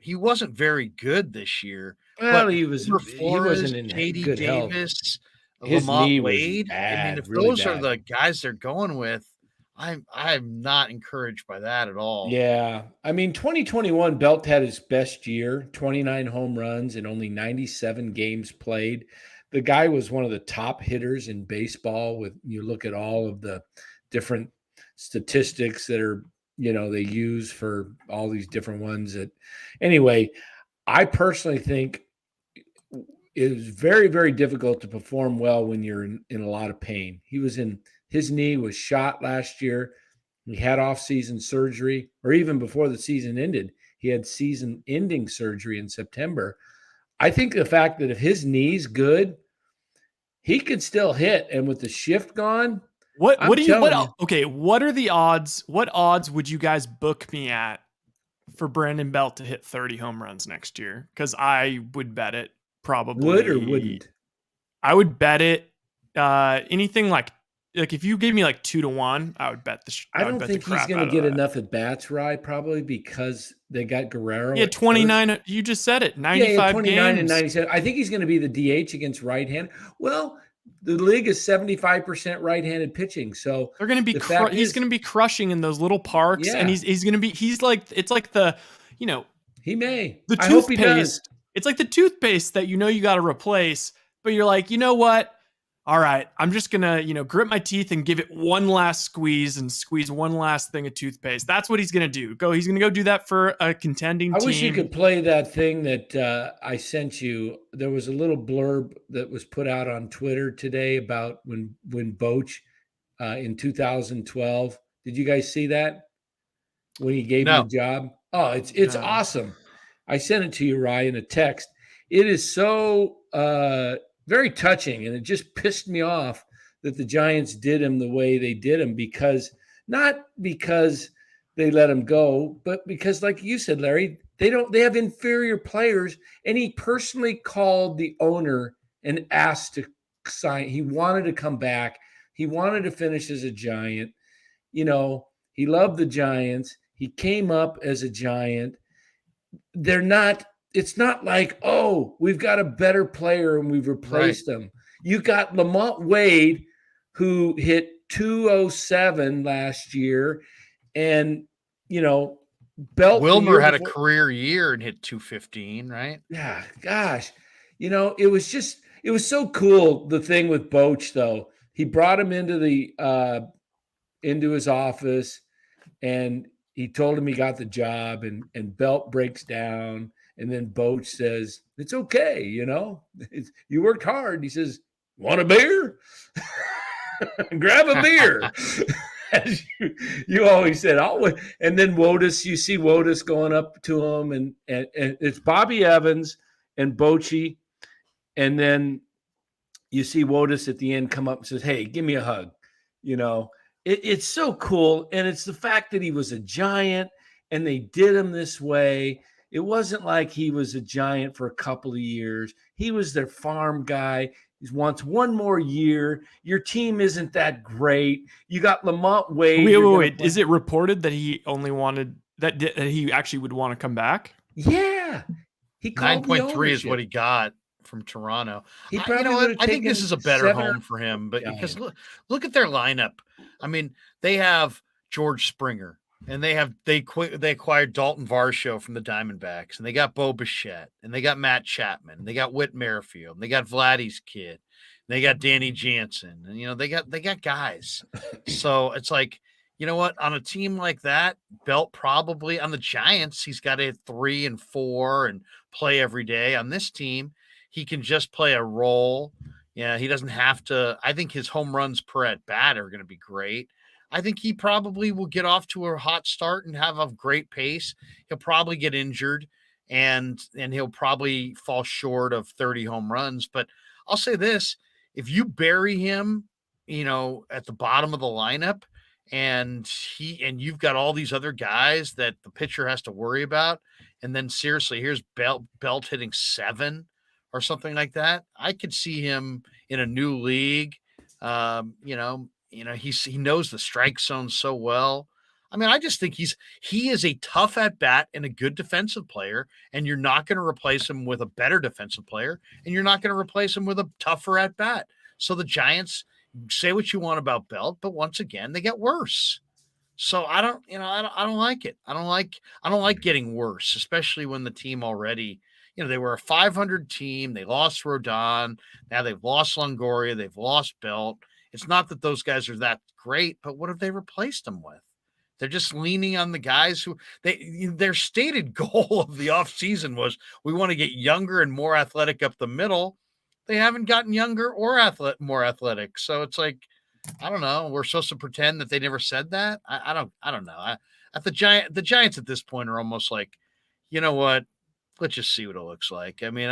He wasn't very good this year. Well, he wasn't in J.D. good Davis, health. His knee was Wade. bad, I mean, if really those bad. are the guys they're going with, I'm not encouraged by that at all. Yeah. I mean, 2021, Belt had his best year, 29 home runs and only 97 games played. The guy was one of the top hitters in baseball. With you look at all of the different statistics that are, they use for all these different ones. Anyway, I personally think it is very, very difficult to perform well when you're in a lot of pain. His knee was shot last year. He had off-season surgery, or even before the season ended, he had season-ending surgery in September. I think the fact that if his knee's good, he could still hit. And with the shift gone, what are the odds? What odds would you guys book me at for Brandon Belt to hit 30 home runs next year? Because I would bet it probably. Would or wouldn't? I would bet it. Anything like if you gave me like 2-1, I would bet the. I don't think he's going to get enough at bats, right? Probably because they got Guerrero. Yeah, 29. First. You just said it. 95 29 games. And 97. I think he's going to be the DH against right-hand. Well, the league is 75% right-handed pitching, so they're going to be. He's going to be crushing in those little parks, and he's going to be. He's like it's like the, he may. The toothpaste. I hope he does. It's like the toothpaste that you got to replace, but you're like, you know what? All right, I'm just gonna, grit my teeth and give it one last squeeze and squeeze one last thing of toothpaste. That's what he's gonna do. He's gonna go do that for a contending team. I wish you could play that thing that I sent you. There was a little blurb that was put out on Twitter today about when Boch in 2012. Did you guys see that? When he gave him the job? Oh, it's awesome. I sent it to you, Ryan, a text. It is so very touching, and it just pissed me off that the Giants did him the way they did him, not because they let him go, but because, like you said, Larry, they have inferior players, and he personally called the owner and asked to sign. He wanted to come back. He wanted to finish as a Giant. He loved the Giants. He came up as a Giant. It's not like, oh, we've got a better player and we've replaced him. You got Lamont Wade, who hit 207 last year, and Belt. Wilmer had a career year and hit 215, right? Yeah, gosh, it was so cool. The thing with Boch, though, he brought him into his office, and he told him he got the job, and Belt breaks down. And then Boach says, it's okay, you worked hard. He says, want a beer? Grab a beer. As you always said, always. And then Wotus, you see Wotus going up to him, and it's Bobby Evans and Bochy. And then you see Wotus at the end come up and says, hey, give me a hug. It's so cool. And it's the fact that he was a Giant and they did him this way. It wasn't like he was a Giant for a couple of years. He was their farm guy. He wants one more year. Your team isn't that great. You got Lamont Wade. Wait. Is it reported that he only wanted that he actually would want to come back? Yeah. He called 9.3 is what he got from Toronto. He probably I think this is a better home for him, but because look at their lineup. I mean, they have George Springer, and they acquired Dalton Varsho from the Diamondbacks, and they got Bo Bichette, and they got Matt Chapman, and they got Whit Merrifield, and they got Vladdy's kid, and they got Danny Jansen, and they got guys. So it's like, you know what? On a team like that, Belt probably on the Giants, he's got to hit 3 and 4 and play every day. On this team, he can just play a role. Yeah, he doesn't have to. I think his home runs per at bat are going to be great. I think he probably will get off to a hot start and have a great pace. He'll probably get injured, and he'll probably fall short of 30 home runs. But I'll say this: if you bury him, at the bottom of the lineup, and you've got all these other guys that the pitcher has to worry about, and then seriously, here's Belt hitting 7 or something like that, I could see him in a new league. He knows the strike zone so well. I mean, I just think he is a tough at bat and a good defensive player, and you're not going to replace him with a better defensive player, and you're not going to replace him with a tougher at bat. So the Giants, say what you want about Belt, but once again, they get worse. So I don't like it. I don't like getting worse, especially when the team already, they were a 500 team. They lost Rodon. Now they've lost Longoria. They've lost Belt. It's not that those guys are that great, but what have they replaced them with? They're just leaning on the guys who their stated goal of the offseason was we want to get younger and more athletic up the middle. They haven't gotten younger or more athletic. So it's like, I don't know. We're supposed to pretend that they never said that. I don't know. The Giants at this point are almost like, you know what? Let's just see what it looks like. I mean,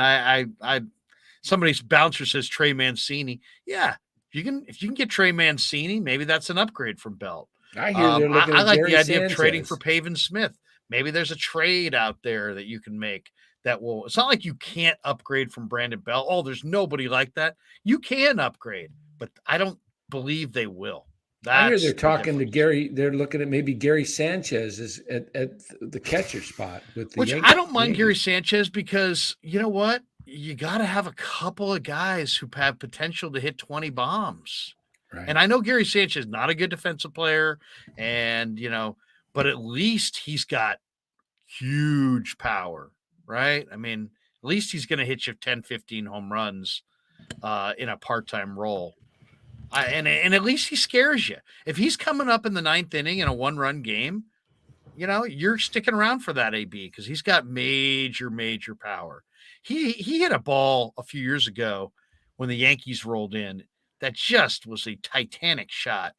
somebody's bouncer says Trey Mancini. Yeah, if you can get Trey Mancini, maybe that's an upgrade from Belt. I hear they're looking I at like Gary the idea Sanchez. of trading for Pavin Smith. Maybe there's a trade out there that you can make that will. It's not like you can't upgrade from Brandon Belt. Oh, there's nobody like that. You can upgrade, but I don't believe they will. I hear they're talking to Gary. They're looking at maybe Gary Sanchez at the catcher spot with the. Which I don't mind Gary Sanchez because you know what? You got to have a couple of guys who have potential to hit 20 bombs. Right. And I know Gary Sanchez is not a good defensive player, and but at least he's got huge power, right? I mean, at least he's going to hit you 10, 15 home runs in a part-time role. And at least he scares you. If he's coming up in the 9th inning in a 1-run game, you're sticking around for that AB because he's got major, major power. He hit a ball a few years ago when the Yankees rolled in that just was a titanic shot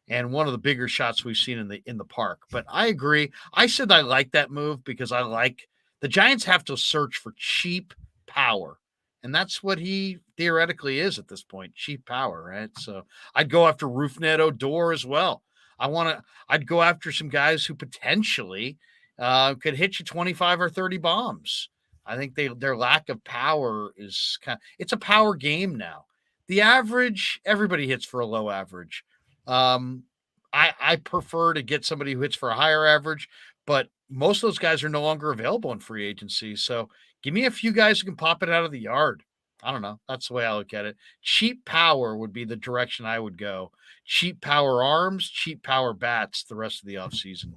and one of the bigger shots we've seen in the park. But I agree. I said I like that move because I like the Giants have to search for cheap power. And that's what he theoretically is at this point, cheap power, right? So I'd go after Rougned Odor as well. I'd go after some guys who potentially could hit you 25 or 30 bombs. I think their lack of power is it's a power game now. The average, everybody hits for a low average. I prefer to get somebody who hits for a higher average, but most of those guys are no longer available in free agency. So give me a few guys who can pop it out of the yard. I don't know. That's the way I look at it. Cheap power would be the direction I would go. Cheap power arms, cheap power bats the rest of the offseason.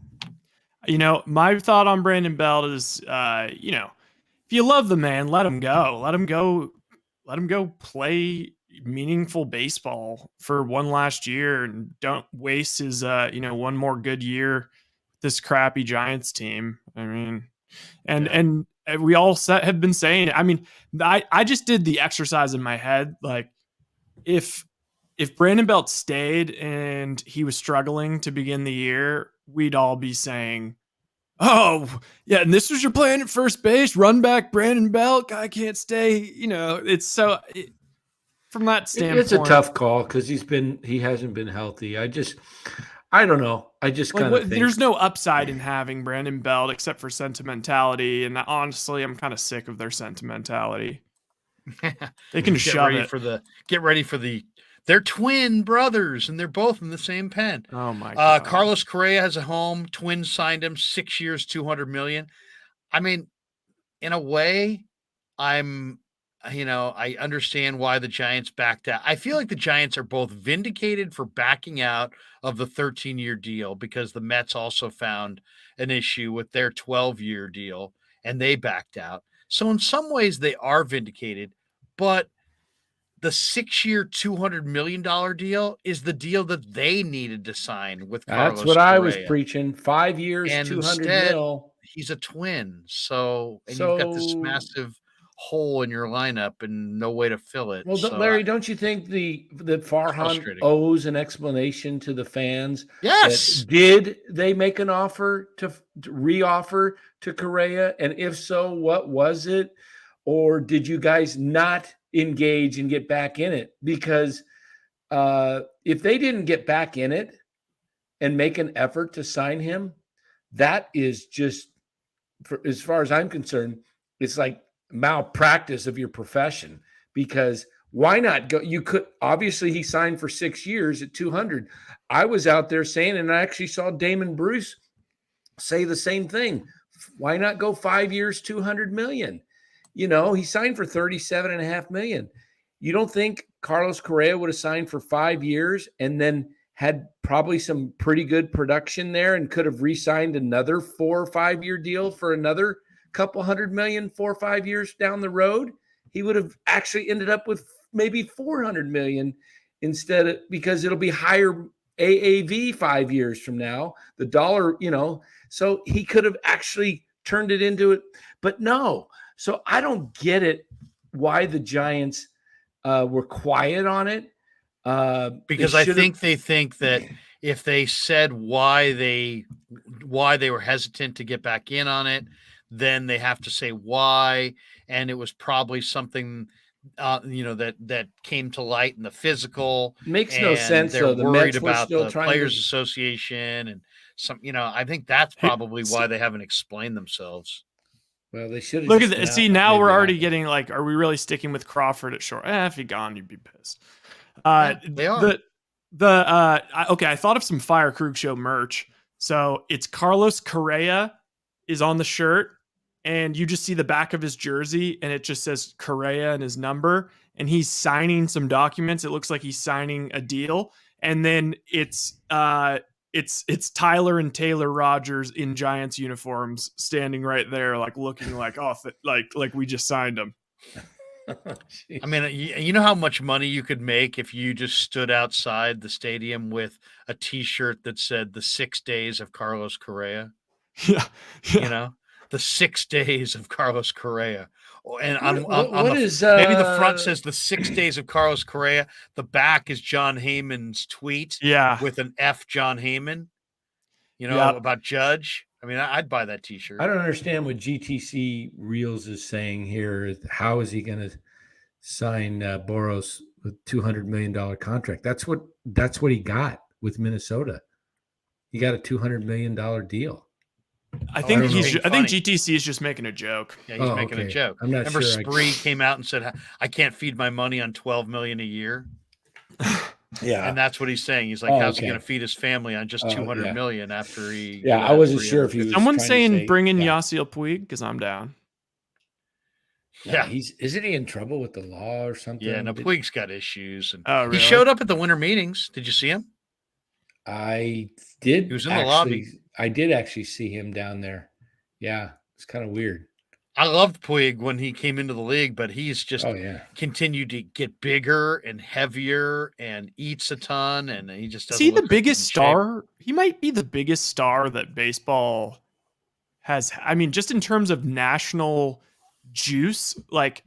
My thought on Brandon Belt is, if you love the man, let him go. Let him go play meaningful baseball for one last year and don't waste his, one more good year with this crappy Giants team. I mean, And we all have been saying it. I mean, I just did the exercise in my head. Like if Brandon Belt stayed and he was struggling to begin the year, we'd all be saying, oh, yeah, and this was your plan at first base, run back Brandon Belt, guy can't stay. You know, it's so from that standpoint. It's a tough call because he hasn't been healthy. I don't know. I just kind of think there's no upside in having Brandon Belt except for sentimentality, and honestly, I'm kind of sick of their sentimentality. They can shove it. Get ready for the. They're twin brothers, and they're both in the same pen. Oh my God! Carlos Correa has a home. Twins signed him 6 years, $200 million. I mean, in a way, I understand why the Giants backed out. I feel like the Giants are both vindicated for backing out of the 13-year deal because the Mets also found an issue with their 12-year deal, and they backed out. So in some ways, they are vindicated, but the 6-year, $200 million deal is the deal that they needed to sign with Carlos That's what Correa. I was preaching. 5 years, and 200 instead, mil. He's a twin. So you've got this massive hole in your lineup and no way to fill it. Well, Larry, don't you think that Farhan owes an explanation to the fans? Yes. Did they make an offer to re-offer to Correa? And if so, what was it? Or did you guys not engage and get back in it? Because if they didn't get back in it and make an effort to sign him, that is just, as far as I'm concerned, it's like malpractice of your profession. Because why not go? You could, obviously he signed for 6 years at 200. I was out there saying, and I actually saw Damon Bruce say the same thing. Why not go 5 years, 200 million? You know, he signed for $37.5 million. You don't think Carlos Correa would have signed for 5 years and then had probably some pretty good production there and could have re-signed another 4 or 5 year deal for another couple $100 million 4 or 5 years down the road? He would have actually ended up with maybe $400 million instead of, because it'll be higher AAV 5 years from now. The dollar, so he could have actually turned it into it, but no. So I don't get it why the Giants were quiet on it. Because I think they think that if they said why they were hesitant to get back in on it, then they have to say why. And it was probably something, that came to light in the physical. Makes no sense. They're though. worried about the Players Association and some. I think that's probably why they haven't explained themselves. Well, they should look at this. See, now we're already getting like, are we really sticking with Crawford at short? If he gone, you'd be pissed. They are. Okay, I thought of some Fire Krug Show merch. So it's Carlos Correa is on the shirt, and you just see the back of his jersey, and it just says Correa and his number, and he's signing some documents. It looks like he's signing a deal, and then it's Tyler and Taylor Rogers in Giants uniforms standing right there, like looking like like we just signed them. I mean, you know how much money you could make if you just stood outside the stadium with a T-shirt that said "The 6 Days of Carlos Correa." Yeah. The 6 days of Carlos Correa. And maybe the front says "The 6 Days of Carlos Correa." The back is John Heyman's tweet. Yeah, with an F John Heyman. About Judge. I mean, I'd buy that T-shirt. I don't understand what GTC Reels is saying here. How is he going to sign Boros with $200 million contract? That's what he got with Minnesota. He got a $200 million deal. I think GTC is just making a joke. Yeah, he's making a joke. I'm not Remember sure. Spree came out and said, "I can't feed my money on $12 million a year." Yeah, and that's what he's saying. He's like, "How's he going to feed his family on just $200 million after he?" Yeah, I wasn't sure if he was. Someone saying bring in Yasiel Puig because I'm down. Yeah, isn't he in trouble with the law or something? Yeah, no, Puig's got issues. And really? He showed up at the winter meetings. Did you see him? I did. He was in the lobby. I did actually see him down there. Yeah, it's kind of weird. I loved Puig when he came into the league, but he's just continued to get bigger and heavier and eats a ton, and he just doesn't. Is he the biggest star? He might be the biggest star that baseball just in terms of national juice, like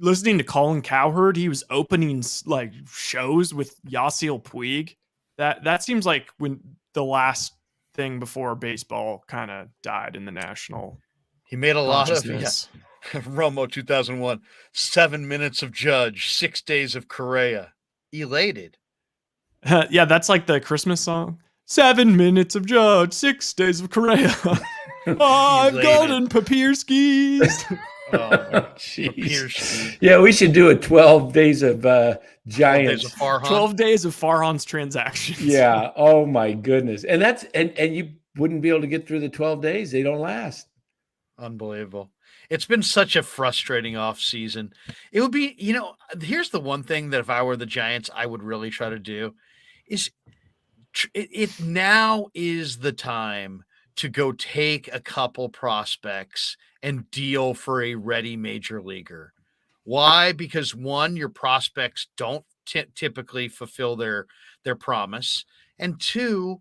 listening to Colin Cowherd, he was opening like shows with Yasiel Puig. That seems like when the last thing before baseball kind of died in the national. He made a lot of consciousness. Romo 2001, 7 minutes of Judge, 6 days of Correa. Elated. Yeah, that's like the Christmas song. 7 minutes of Judge, 6 days of Correa. 5 golden Papirskis. Oh, jeez. Yeah, we should do a 12 days of Giants. 12 days of Farhan's transactions. Yeah. Oh my goodness. And that's and you wouldn't be able to get through the 12 days. They don't last. Unbelievable. It's been such a frustrating off season. It would be, here's the one thing that if I were the Giants, I would really try to do is it now is the time to go take a couple prospects and deal for a ready major leaguer. Why? Because one, your prospects don't typically fulfill their promise. And two,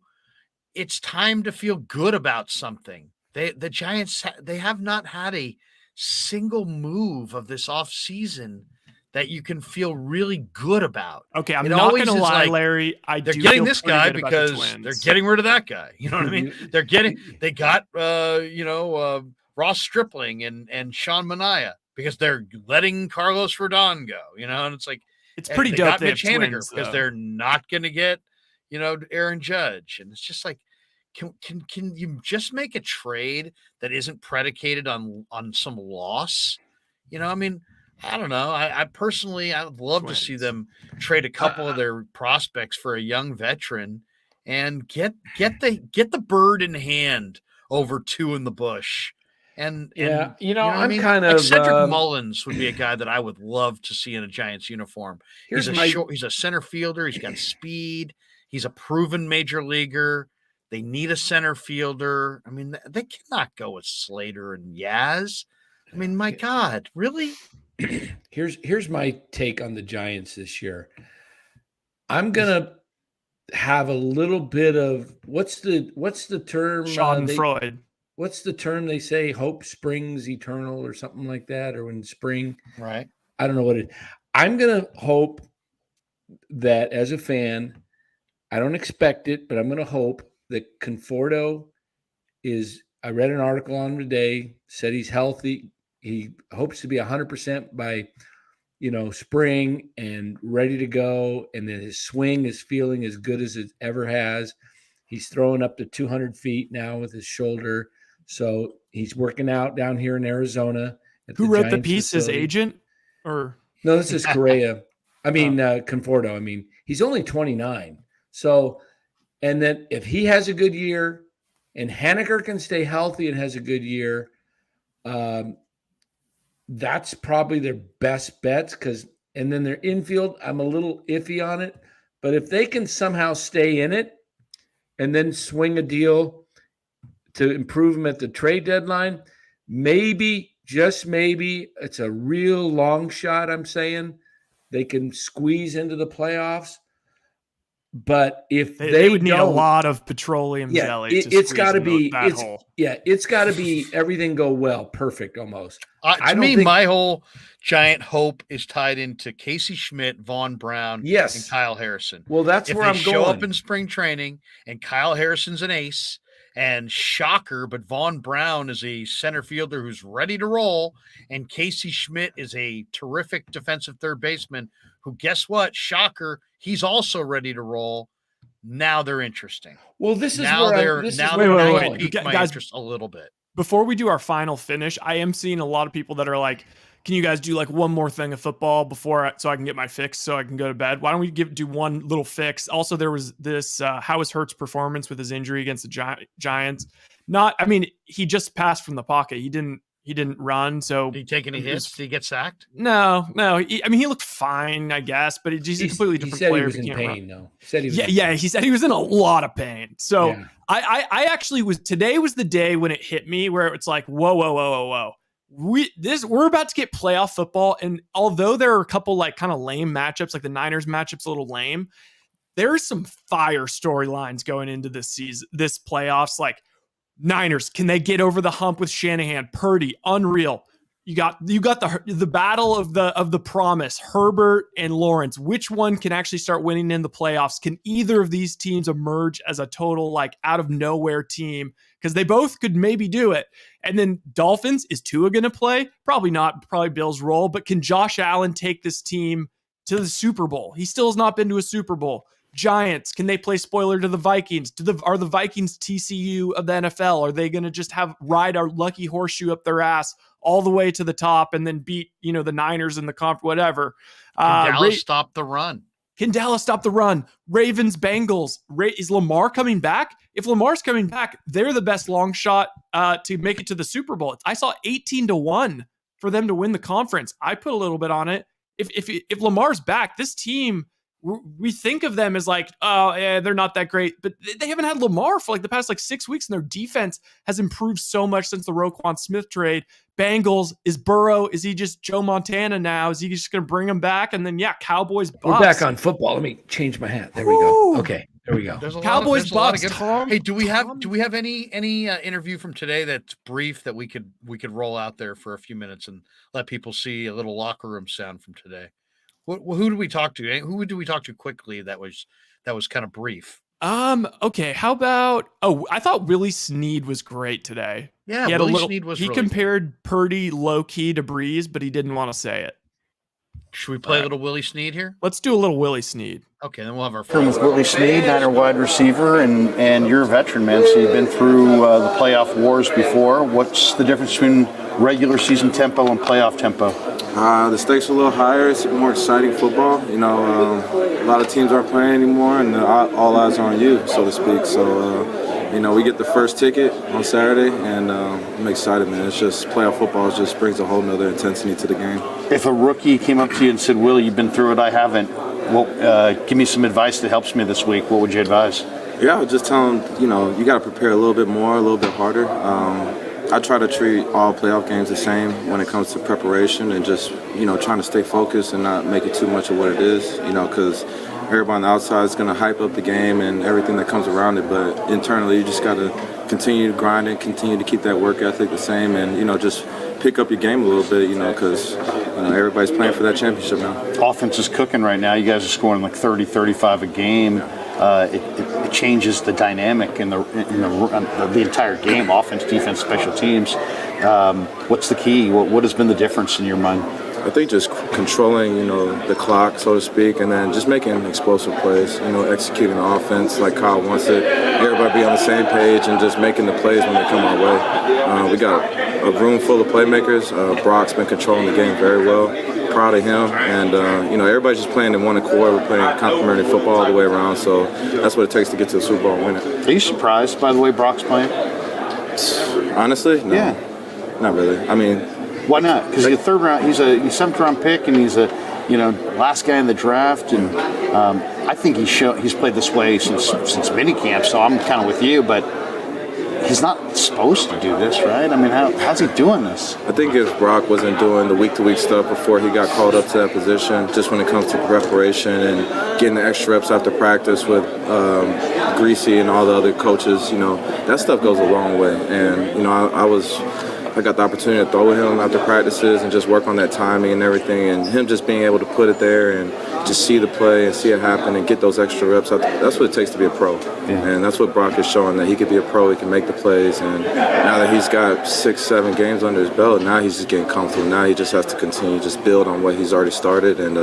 it's time to feel good about something. The Giants, they have not had a single move of this offseason that you can feel really good about. Okay, I'm not going to lie, Larry. They're getting this guy because they're getting rid of that guy. You know what I mean? They got Ross Stripling and Sean Manaea because they're letting Carlos Rodon go. And it's like it's pretty dope. Got Mitch Haniger because they're not going to get Aaron Judge, and it's just like. Can you just make a trade that isn't predicated on some loss? I mean, I don't know. I personally, I would love to see them trade a couple of their prospects for a young veteran and get the bird in hand over two in the bush. I'm kind of Cedric Mullins would be a guy that I would love to see in a Giants uniform. He's a center fielder. He's got speed. He's a proven major leaguer. They need a center fielder. I mean, they cannot go with Slater and Yaz. I mean, my God, really? Here's my take on the Giants this year. I'm gonna have a little bit of what's the term? Schadenfreude. What's the term they say? Hope springs eternal or something like that, or in spring. Right. I don't know what it. I'm gonna hope that as a fan, I don't expect it, but I'm gonna hope that Conforto I read an article on him today, said he's healthy. He hopes to be 100% by, spring and ready to go. And then his swing is feeling as good as it ever has. He's throwing up to 200 feet now with his shoulder. So he's working out down here in Arizona. Who wrote the piece? Facility. His agent? Or no, this is Correa. Conforto. I mean, he's only 29. So, and then if he has a good year and Haniger can stay healthy and has a good year, that's probably their best bets. And then their infield, I'm a little iffy on it. But if they can somehow stay in it and then swing a deal to improve them at the trade deadline, maybe, just maybe, it's a real long shot, I'm saying, they can squeeze into the playoffs. But if they would need a lot of petroleum jelly, it's got to be it's got to be everything go well, perfect almost. To me, my whole Giant hope is tied into Casey Schmidt, Vaughn Brown, and Kyle Harrison. Well, that's where I'm going. If they show up in spring training and Kyle Harrison's an ace, and shocker, but Vaughn Brown is a center fielder who's ready to roll, and Casey Schmidt is a terrific defensive third baseman who, guess what? Shocker, he's also ready to roll. Now they're interesting. Well, this is now where they're piqued my interest a little bit. Before we do our final finish, I am seeing a lot of people that are like, can you guys do like one more thing of football so I can get my fix so I can go to bed? Why don't we do one little fix? Also, there was this how was Hurts' performance with his injury against the Giants? He just passed from the pocket. He didn't run. So did he take any hits? Did he get sacked? No. He looked fine, I guess, but he's a completely different player. He said he was in pain, though. He said he was in a lot of pain. So yeah. I actually today was the day when it hit me where it's like, whoa. We're about to get playoff football. And although there are a couple like kind of lame matchups, like the Niners matchup's a little lame, there's some fire storylines going into this season, this playoffs. Like, Niners, can they get over the hump with Shanahan? Purdy, unreal. You got the battle of the promise, Herbert and Lawrence. Which one can actually start winning in the playoffs? Can either of these teams emerge as a total like out of nowhere team? Because they both could maybe do it. And then Dolphins, is Tua going to play? Probably not. Probably Bills roll. But can Josh Allen take this team to the Super Bowl? He still has not been to a Super Bowl. Giants, can they play spoiler to the Vikings? Are the Vikings TCU of the NFL? Are they going to just ride our lucky horseshoe up their ass all the way to the top and then beat, the Niners in the whatever? Can Dallas stop the run? Can Dallas stop the run? Ravens, Bengals. Is Lamar coming back? If Lamar's coming back, they're the best long shot to make it to the Super Bowl. I saw 18-1 for them to win the conference. I put a little bit on it. If Lamar's back, this team, we think of them as like, oh, yeah, they're not that great, but they haven't had Lamar for like the past 6 weeks, and their defense has improved so much since the Roquan Smith trade. Bengals, is Burrow, is he just Joe Montana now? Is he just going to bring him back? And then, Cowboys, Bucks. We're back on football. Let me change my hat. There we go. Okay, there we go. Cowboys, Bucks. Tom, hey, do we have any interview from today that's brief that we could roll out there for a few minutes and let people see a little locker room sound from today? Who do we talk to? Who do we talk to quickly that was kind of brief? Okay. How about? Oh, I thought Willie Snead was great today. Yeah, Willie Snead was. He really compared Purdy low key to Breeze, but he didn't want to say it. Should we play a little Willie Snead here? Let's do a little Willie Snead. Okay, then we'll have our From with Willie Snead, Niner wide receiver, and you're a veteran, man. So you've been through the playoff wars before. What's the difference between regular season tempo and playoff tempo? The stakes are a little higher. It's more exciting football. A lot of teams aren't playing anymore, and all eyes are on you, so to speak. So, we get the first ticket on Saturday, and I'm excited, man. It's just playoff football just brings a whole nother intensity to the game. If a rookie came up to you and said, Willie, you've been through it, I haven't. Well, give me some advice that helps me this week. What would you advise? Yeah, I would just tell them, you got to prepare a little bit more, a little bit harder. I try to treat all playoff games the same when it comes to preparation and just, trying to stay focused and not make it too much of what it is, because everybody on the outside is going to hype up the game and everything that comes around it. But internally, you just got to continue to grind it, continue to keep that work ethic the same and, just pick up your game a little bit, because everybody's playing for that championship now. Offense is cooking right now. You guys are scoring like 30, 35 a game. It changes the dynamic in the entire game, offense, defense, special teams. What's the key? What has been the difference in your mind? I think just controlling, the clock, so to speak, and then just making explosive plays, executing the offense like Kyle wants it. Everybody be on the same page and just making the plays when they come our way. We got a room full of playmakers. Brock's been controlling the game very well. Proud of him, and everybody's just playing in one accord. We're playing complementary football all the way around, so that's what it takes to get to the Super Bowl and win it. Are you surprised by the way Brock's playing? Honestly, no. Yeah. Not really. I mean, why not? Because he's a third round, he's a seventh round pick, and he's a last guy in the draft, and I think he's played this way since minicamp. So I'm kind of with you, but he's not supposed to do this, right? I mean, how's he doing this? I think if Brock wasn't doing the week-to-week stuff before he got called up to that position, just when it comes to preparation and getting the extra reps after practice with Greasy and all the other coaches, that stuff goes a long way. And, I got the opportunity to throw with him after practices and just work on that timing and everything, and him just being able to put it there and just see the play and see it happen and get those extra reps out there. That's what it takes to be a pro. Yeah. And that's what Brock is showing, that he could be a pro, he can make the plays, and now that he's got 6-7 games under his belt, now he's just getting comfortable. Now he just has to continue, just build on what he's already started, and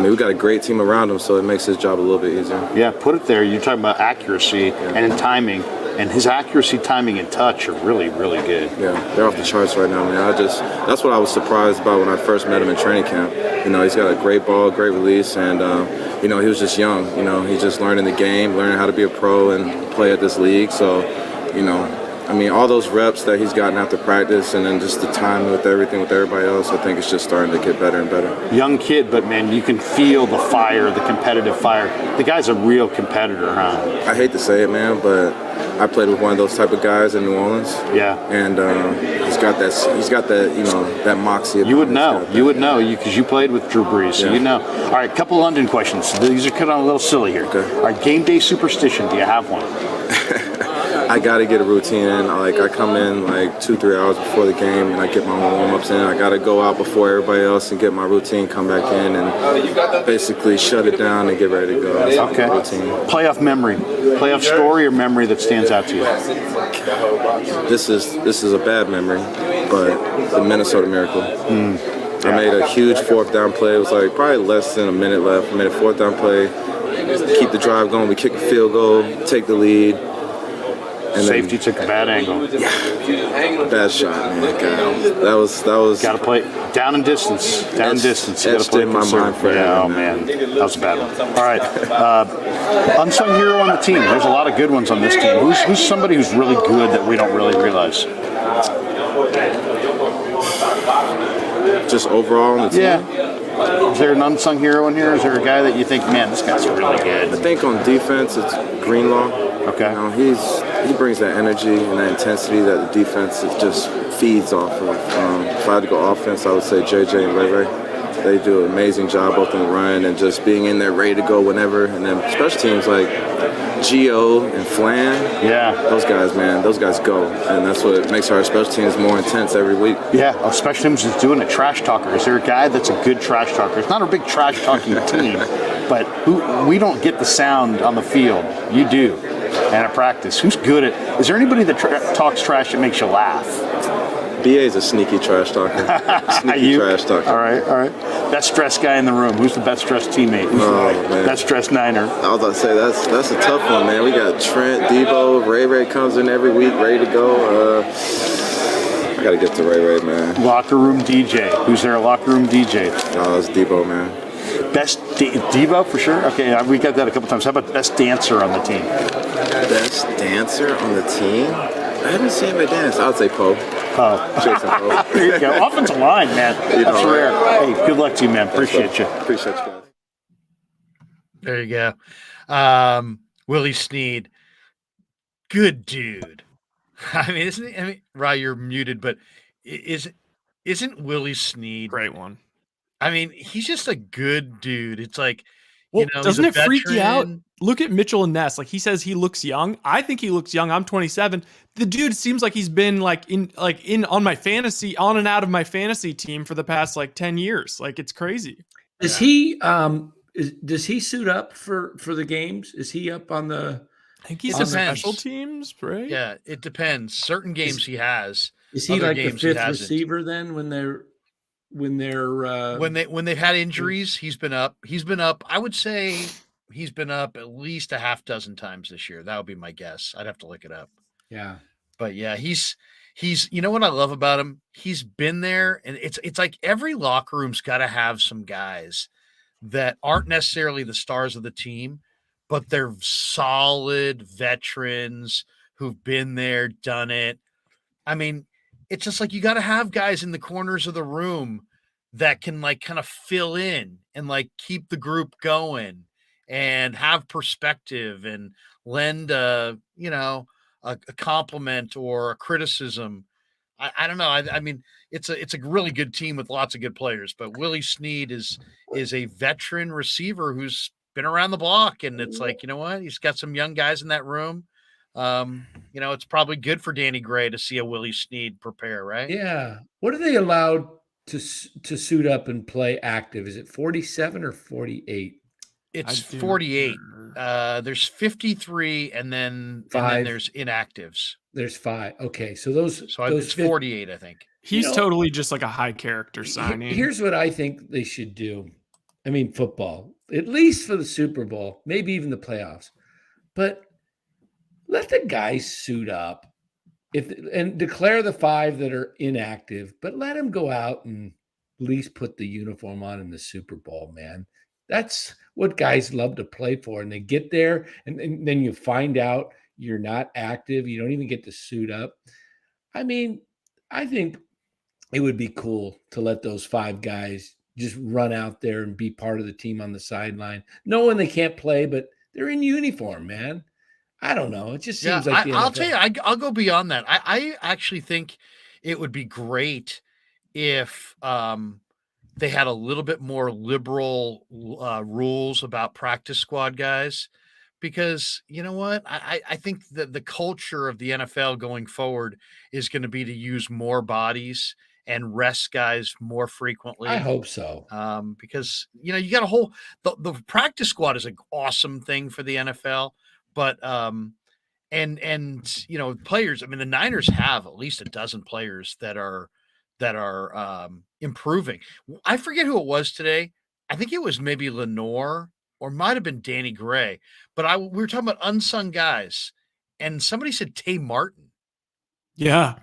we got a great team around him, so it makes his job a little bit easier. Yeah, put it there. You're talking about accuracy and timing. And his accuracy, timing, and touch are really, really good. Yeah, they're off the charts right now, man. That's what I was surprised about when I first met him in training camp. He's got a great ball, great release, and he was just young. He's just learning the game, learning how to be a pro and play at this league. So, all those reps that he's gotten after practice, and then just the time with everything with everybody else, I think it's just starting to get better and better. Young kid, but man, you can feel the fire, the competitive fire. The guy's a real competitor, huh? I hate to say it, man, but I played with one of those type of guys in New Orleans. Yeah. And he's got that, that moxie. You would know, because you played with Drew Brees, so you know. All right, couple London questions. These are kind of a little silly here. Okay. All right, game day superstition. Do you have one? I got to get a routine in. I come in like 2-3 hours before the game, and I get my warm-ups in. I got to go out before everybody else and get my routine, come back in, and basically shut it down and get ready to go. Okay. Routine. Playoff memory, playoff story or memory that stands out to you? This is a bad memory, but the Minnesota Miracle. I made a huge fourth down play. It was like probably less than a minute left. I made a fourth down play, keep the drive going. We kick a field goal, take the lead. And Safety took a bad angle. Bad shot, man. God. That was. Got to play down in distance. Down in distance. You got to play in my mind forever. Yeah, oh man, that was a bad one. All right, unsung hero on the team. There's a lot of good ones on this team. Who's somebody who's really good that we don't really realize? Just overall on the team? Yeah. Is there an unsung hero in here? Is there a guy that you think, man, this guy's really good? I think on defense, it's Greenlaw. Okay. You know, he brings that energy and that intensity that the defense just feeds off of. If I had to go offense, I would say JJ and Ray Ray. They do an amazing job both in the run and just being in there ready to go whenever. And then special teams like Gio and Flan. Yeah. Those guys, man, those guys go. And that's what makes our special teams more intense every week. Yeah, special teams is doing a trash talker. Is there a guy that's a good trash talker? It's not a big trash talking team, but we don't get the sound on the field. You do. And at practice, who's good at? Is there anybody that talks trash that makes you laugh? BA is a sneaky trash talker. Trash talker. All right. Best dressed guy in the room. Who's the best dressed teammate? Who's the best dressed Niner? I was about to say that's a tough one, man. We got Trent, Debo, Ray comes in every week, ready to go. I gotta get to Ray, man. Locker room DJ. Who's there? A locker room DJ? Oh, it's Debo, man. Best Debo for sure. Okay, we got that a couple times. How about best dancer on the team? Best dancer on the team? I haven't seen him dance. I would say Poe. Jason Poe. There you go. Offensive line, man. That's rare. Hey, good luck to you, man. Appreciate you. Appreciate you guys. There you go. Willie Snead. Good dude. I mean, Rye, you're muted, but isn't Willie Snead Great one. I mean, he's just a good dude. It's like, well, doesn't it freak you out? veteran. Look at Mitchell and Ness. Like he says he looks young. I think he looks young. I'm 27. The dude seems like he's been on and out of my fantasy team for the past 10 years. Like it's crazy. Is he does he suit up for the games? Is he up on the I think he's It on depends. special teams, right? Yeah, it depends. Certain games he has. Is he Other like the games he fifth hasn't. receiver then when When they've had injuries, he's been up. I would say he's been up at least a half dozen times this year. That would be my guess. I'd have to look it up. yeah. But yeah, he's you know what I love about him? He's been there, and it's like every locker room's got to have some guys that aren't necessarily the stars of the team, but they're solid veterans who've been there, done it. I mean, it's just like you got to have guys in the corners of the room that can kind of fill in and keep the group going and have perspective and lend a compliment or a criticism. I don't know. I mean, it's a really good team with lots of good players, but Willie Snead is a veteran receiver who's been around the block, and it's like, you know what? He's got some young guys in that room. It's probably good for Danny Gray to see a Willie Snead prepare, right? Yeah. What are they allowed to suit up and play active? Is it 47 or 48? It's 48. There's 53, and then there's inactives. There's 5. Okay, so those it's 48, I think. He's totally just like a high character signing. Here's what I think they should do. I mean, football, at least for the Super Bowl, maybe even the playoffs, but let the guys suit up and declare the 5 that are inactive, but let them go out and at least put the uniform on in the Super Bowl, man. That's what guys love to play for. And they get there and then you find out you're not active. You don't even get to suit up. I mean, I think it would be cool to let those 5 guys just run out there and be part of the team on the sideline, knowing they can't play, but they're in uniform, man. I don't know. It just seems like I'll tell you, I'll go beyond that. I actually think it would be great if they had a little bit more liberal rules about practice squad guys, because you know what? I think that the culture of the NFL going forward is going to be to use more bodies and rest guys more frequently. I hope so. Because you know you got the practice squad is an awesome thing for the NFL, but and you know players. I mean, the Niners have at least a dozen players that are improving. I forget who it was today. I think it was maybe Lenore or might have been Danny Gray. But we were talking about unsung guys, and somebody said Tay Martin. Yeah,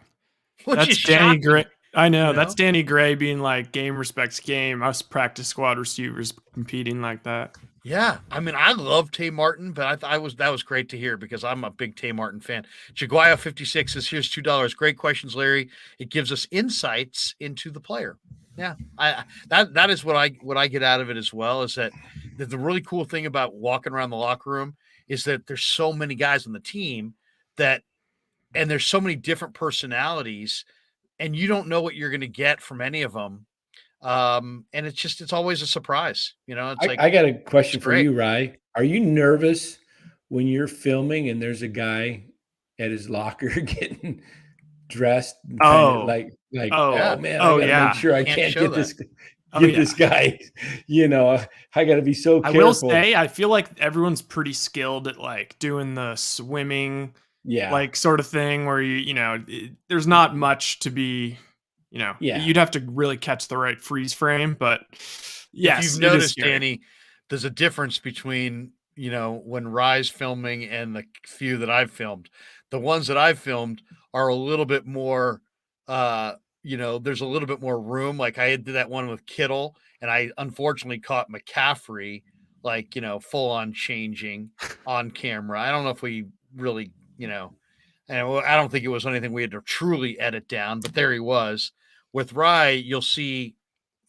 that's Danny Gray. I know, that's know? Danny Gray being like game respects game. Us practice squad receivers competing like that. Yeah, I mean, I love Tay Martin, but that was great to hear because I'm a big Tay Martin fan. Jaguaya 56 says, "Here's $2. Great questions, Larry. It gives us insights into the player." Yeah, that is what I get out of it as well. Is that the really cool thing about walking around the locker room is that there's so many guys on the team and there's so many different personalities, and you don't know what you're going to get from any of them. And it's always a surprise, you know. It's I got a question for you, Rye. Are you nervous when you're filming and there's a guy at his locker getting dressed? Oh man, I gotta make sure I can't get this guy. You know, I got to be so careful. I will say, I feel like everyone's pretty skilled at like doing the swimming, like sort of thing where there's not much to be. You'd have to really catch the right freeze frame, but yes, if you've noticed, Danny, there's a difference between, when Rye's filming and the few that I've filmed. The ones that I've filmed are a little bit more, there's a little bit more room. Like I did that one with Kittle, and I unfortunately caught McCaffrey, full on changing on camera. I don't know if we really, and I don't think it was anything we had to truly edit down, but there he was. With Rye, you'll see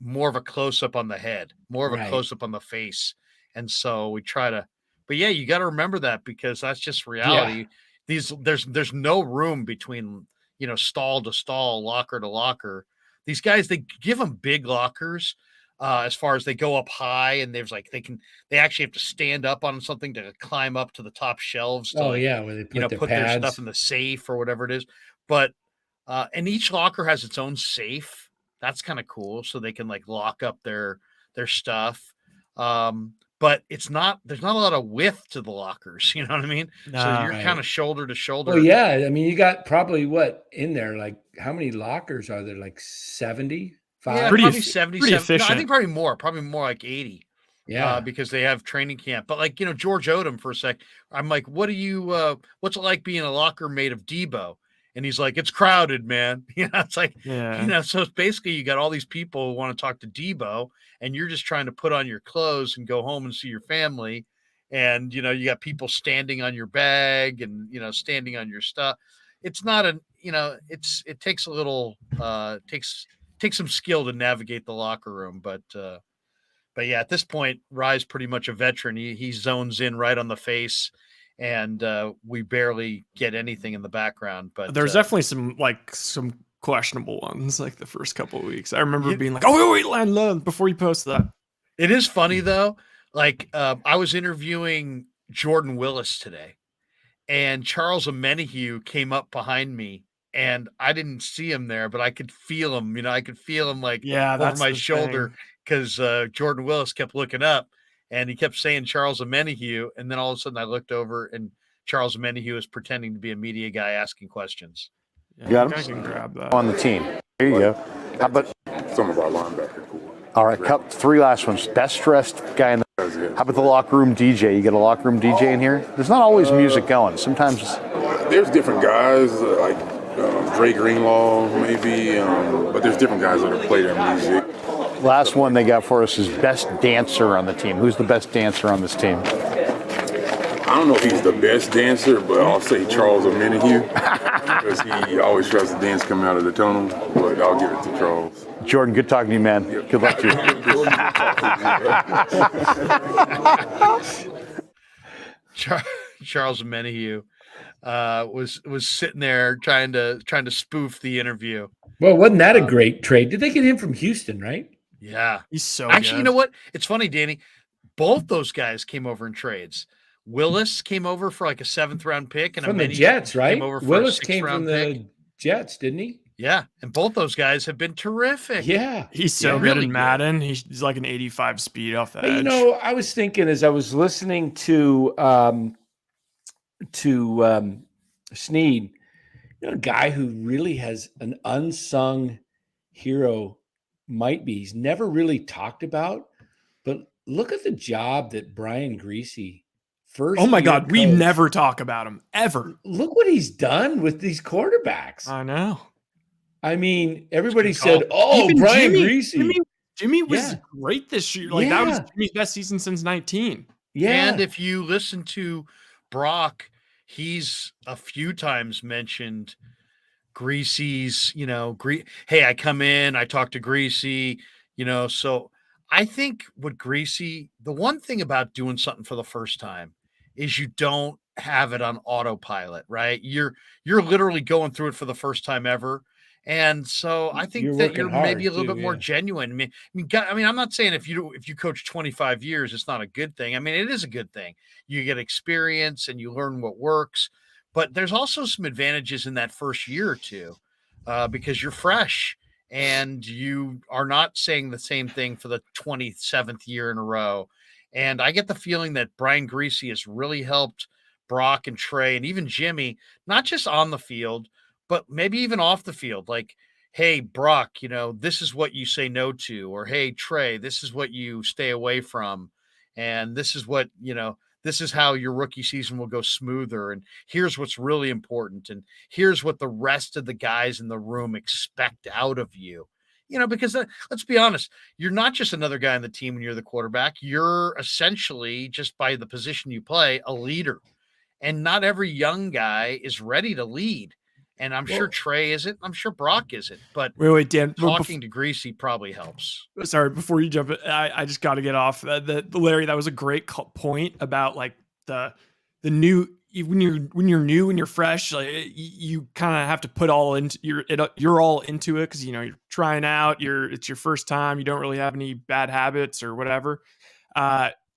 more of a close-up on the head, more of a close-up on the face. And so we try to, but yeah, you got to remember that because that's just reality. Yeah. There's no room between, stall to stall, locker to locker. These guys, they give them big lockers as far as they go up high, and there's they actually have to stand up on something to climb up to the top shelves. To where they put their stuff in the safe or whatever it is. But and each locker has its own safe. That's kind of cool. So they can lock up their stuff. But there's not a lot of width to the lockers. You know what I mean? No, so you're kind of shoulder to shoulder. Well, yeah. I mean, you got probably what in there? Like how many lockers are there? Like 70? Yeah, probably 70. No, I think probably more like 80. Yeah. Because they have training camp. But George Odom for a sec, I'm like, what's it like being a locker made of Debo? And he's like, it's crowded, man. It's like, so it's basically you got all these people who want to talk to Debo, and you're just trying to put on your clothes and go home and see your family. And, you got people standing on your bag and, standing on your stuff. It's not it takes a little, takes some skill to navigate the locker room. But yeah, at this point, Rye's pretty much a veteran. He zones in right on the face. And we barely get anything in the background, but there's definitely some questionable ones like the first couple of weeks. I remember being like, "Oh wait, land before you post that." It is funny though. I was interviewing Jordan Willis today, and Charles Omenihu came up behind me, and I didn't see him there, but I could feel him. I could feel him over my shoulder because Jordan Willis kept looking up. And he kept saying Charles Omenihu, and then all of a sudden I looked over, and Charles Omenihu is pretending to be a media guy asking questions. Yeah, got him? I can grab that. On the team. Here you go. How about some of our linebacker core? All right, 3 last ones. Best dressed guy in the. How about the locker room DJ? You get a locker room DJ in here? There's not always music going. Sometimes there's different guys like Dre Greenlaw, maybe, but there's different guys that play their music. Last one they got for us is best dancer on the team. Who's the best dancer on this team? I don't know if he's the best dancer, but I'll say Charles Omenihu because he always tries to dance coming out of the tunnel, but I'll give it to Charles. Jordan, good talking to you, man. Yeah. Good luck to you. Charles Omenihu was sitting there trying to spoof the interview. Well, wasn't that a great trade? Did they get him from Houston, right? Yeah. He's so actually good. You know what? It's funny, Danny. Both those guys came over in trades. Willis came over for like a 7th-round pick, and From the Ameni Jets, right? came over for Willis a came from 6th-round pick. the Jets, didn't he? Yeah, and both those guys have been terrific. Yeah. He's so Yeah. good Really in good. Madden. He's like an 85 speed off the But, edge. you know, I was thinking as I was listening to Snead, you know, a guy who really has an unsung hero might be. He's never really talked about, but look at the job that Brian Greasy first. Oh my year God, we coach, never talk about him ever. look what he's done with these quarterbacks. I know. I mean, everybody Good said, call. "Oh, Even Brian Jimmy- Greasy." Jimmy was Yeah. great this year. Like that was Yeah. Jimmy's best season since 19. Yeah. And if you listen to Brock, he's a few times mentioned Greasy's, hey, I come in, I talk to Greasy, so I think with Greasy, the one thing about doing something for the first time is you don't have it on autopilot, right? You're literally going through it for the first time ever. And so I think You're that working you're maybe a hard, little too, bit more yeah. genuine. I'm not saying if you coach 25 years, it's not a good thing. I mean, it is a good thing. You get experience and you learn what works, but there's also some advantages in that first year or two because you're fresh and you are not saying the same thing for the 27th year in a row. And I get the feeling that Brian Greasy has really helped Brock and Trey and even Jimmy, not just on the field, but maybe even off the field. Like, hey, Brock, this is what you say no to, or hey, Trey, this is what you stay away from. And this is what, this is how your rookie season will go smoother. And here's what's really important. And here's what the rest of the guys in the room expect out of you. Because let's be honest, you're not just another guy on the team when you're the quarterback. You're essentially, just by the position you play, a leader. And not every young guy is ready to lead. And I'm sure Trey isn't. I'm sure Brock isn't. But Wait, Dan. talking to Greasy probably helps. Sorry, before you jump, I just got to get off. The Larry, that was a great point about like the new when you're new and you're fresh, like you kind of have to put all into you're all into it because you're trying out. It's your first time. You don't really have any bad habits or whatever.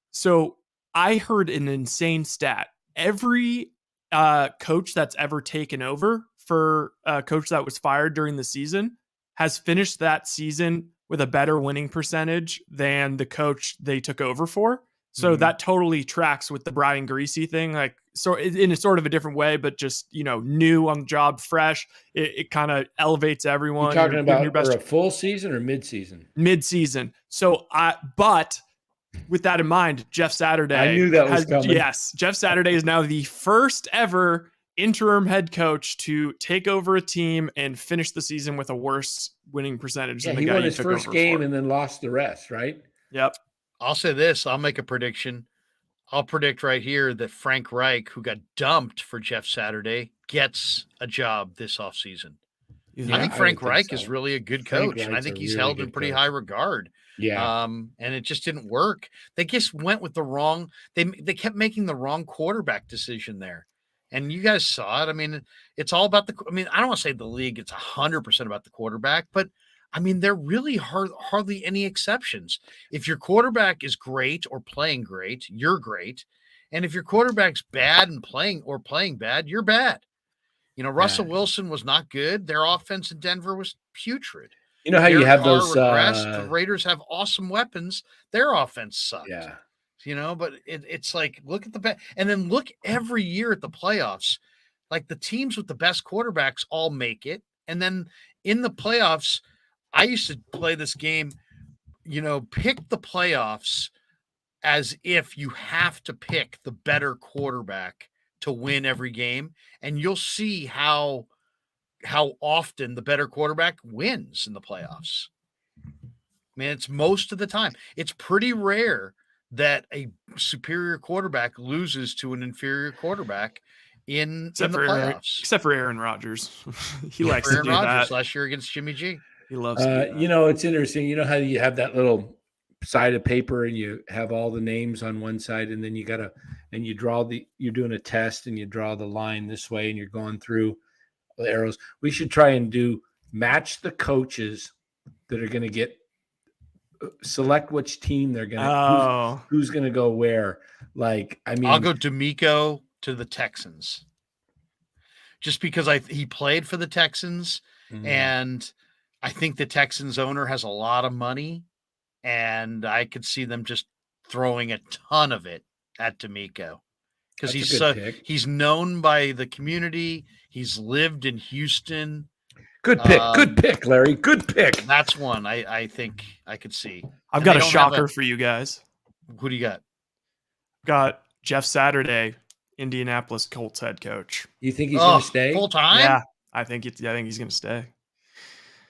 So I heard an insane stat. Every coach that's ever taken over for a coach that was fired during the season has finished that season with a better winning percentage than the coach they took over for. So that totally tracks with the Brian Greasy thing. Like, so in a sort of a different way, but just, new on the job, fresh, it kind of elevates everyone. You're talking about your best a full season or mid-season? Mid-season. So but with that in mind, Jeff Saturday. I knew that was coming. Yes. Jeff Saturday is now the first ever interim head coach to take over a team and finish the season with a worse winning percentage than the he guy won you his took first over game for. and then lost the rest, right? Yep. I'll say this. I'll make a prediction. I'll predict right here that Frank Reich, who got dumped for Jeff Saturday, gets a job this offseason. I think Frank Reich is really a good coach, and I think he's held in pretty high regard. Yeah. And it just didn't work. They just went with the wrong – they kept making the wrong quarterback decision there. And you guys saw it. I mean, it's all about I don't want to say the league, it's 100% about the quarterback, but there really hardly any exceptions. If your quarterback is great or playing great, you're great. And if your quarterback's bad and playing bad, you're bad. Russell Wilson was not good. Their offense in Denver was putrid. You know how you have those the Raiders have awesome weapons. Their offense sucked. Yeah. But it's like, look at and then look every year at the playoffs. Like the teams with the best quarterbacks all make it. And then in the playoffs, I used to play this game, pick the playoffs as if you have to pick the better quarterback to win every game. And you'll see how often the better quarterback wins in the playoffs. It's most of the time. It's pretty rare that a superior quarterback loses to an inferior quarterback in the playoffs. Except for Aaron Rodgers. He likes to do Rodgers that. last year against Jimmy G. He loves to do that. It's interesting. You know how you have that little side of paper and you have all the names on one side and then you're doing a test and you draw the line this way and you're going through the arrows. We should try and match the coaches that are going to get select which team they're gonna. Oh, Who's gonna go where? Like, I mean, I'll go D'Amico to the Texans, just because he played for the Texans, and I think the Texans owner has a lot of money, and I could see them just throwing a ton of it at D'Amico because he's known by the community. He's lived in Houston. Good pick, Larry. Good pick. That's one I think I could see. I've got a shocker for you guys. Who do you got? Got Jeff Saturday, Indianapolis Colts head coach. You think he's going to stay full time? Yeah, I think he's going to stay.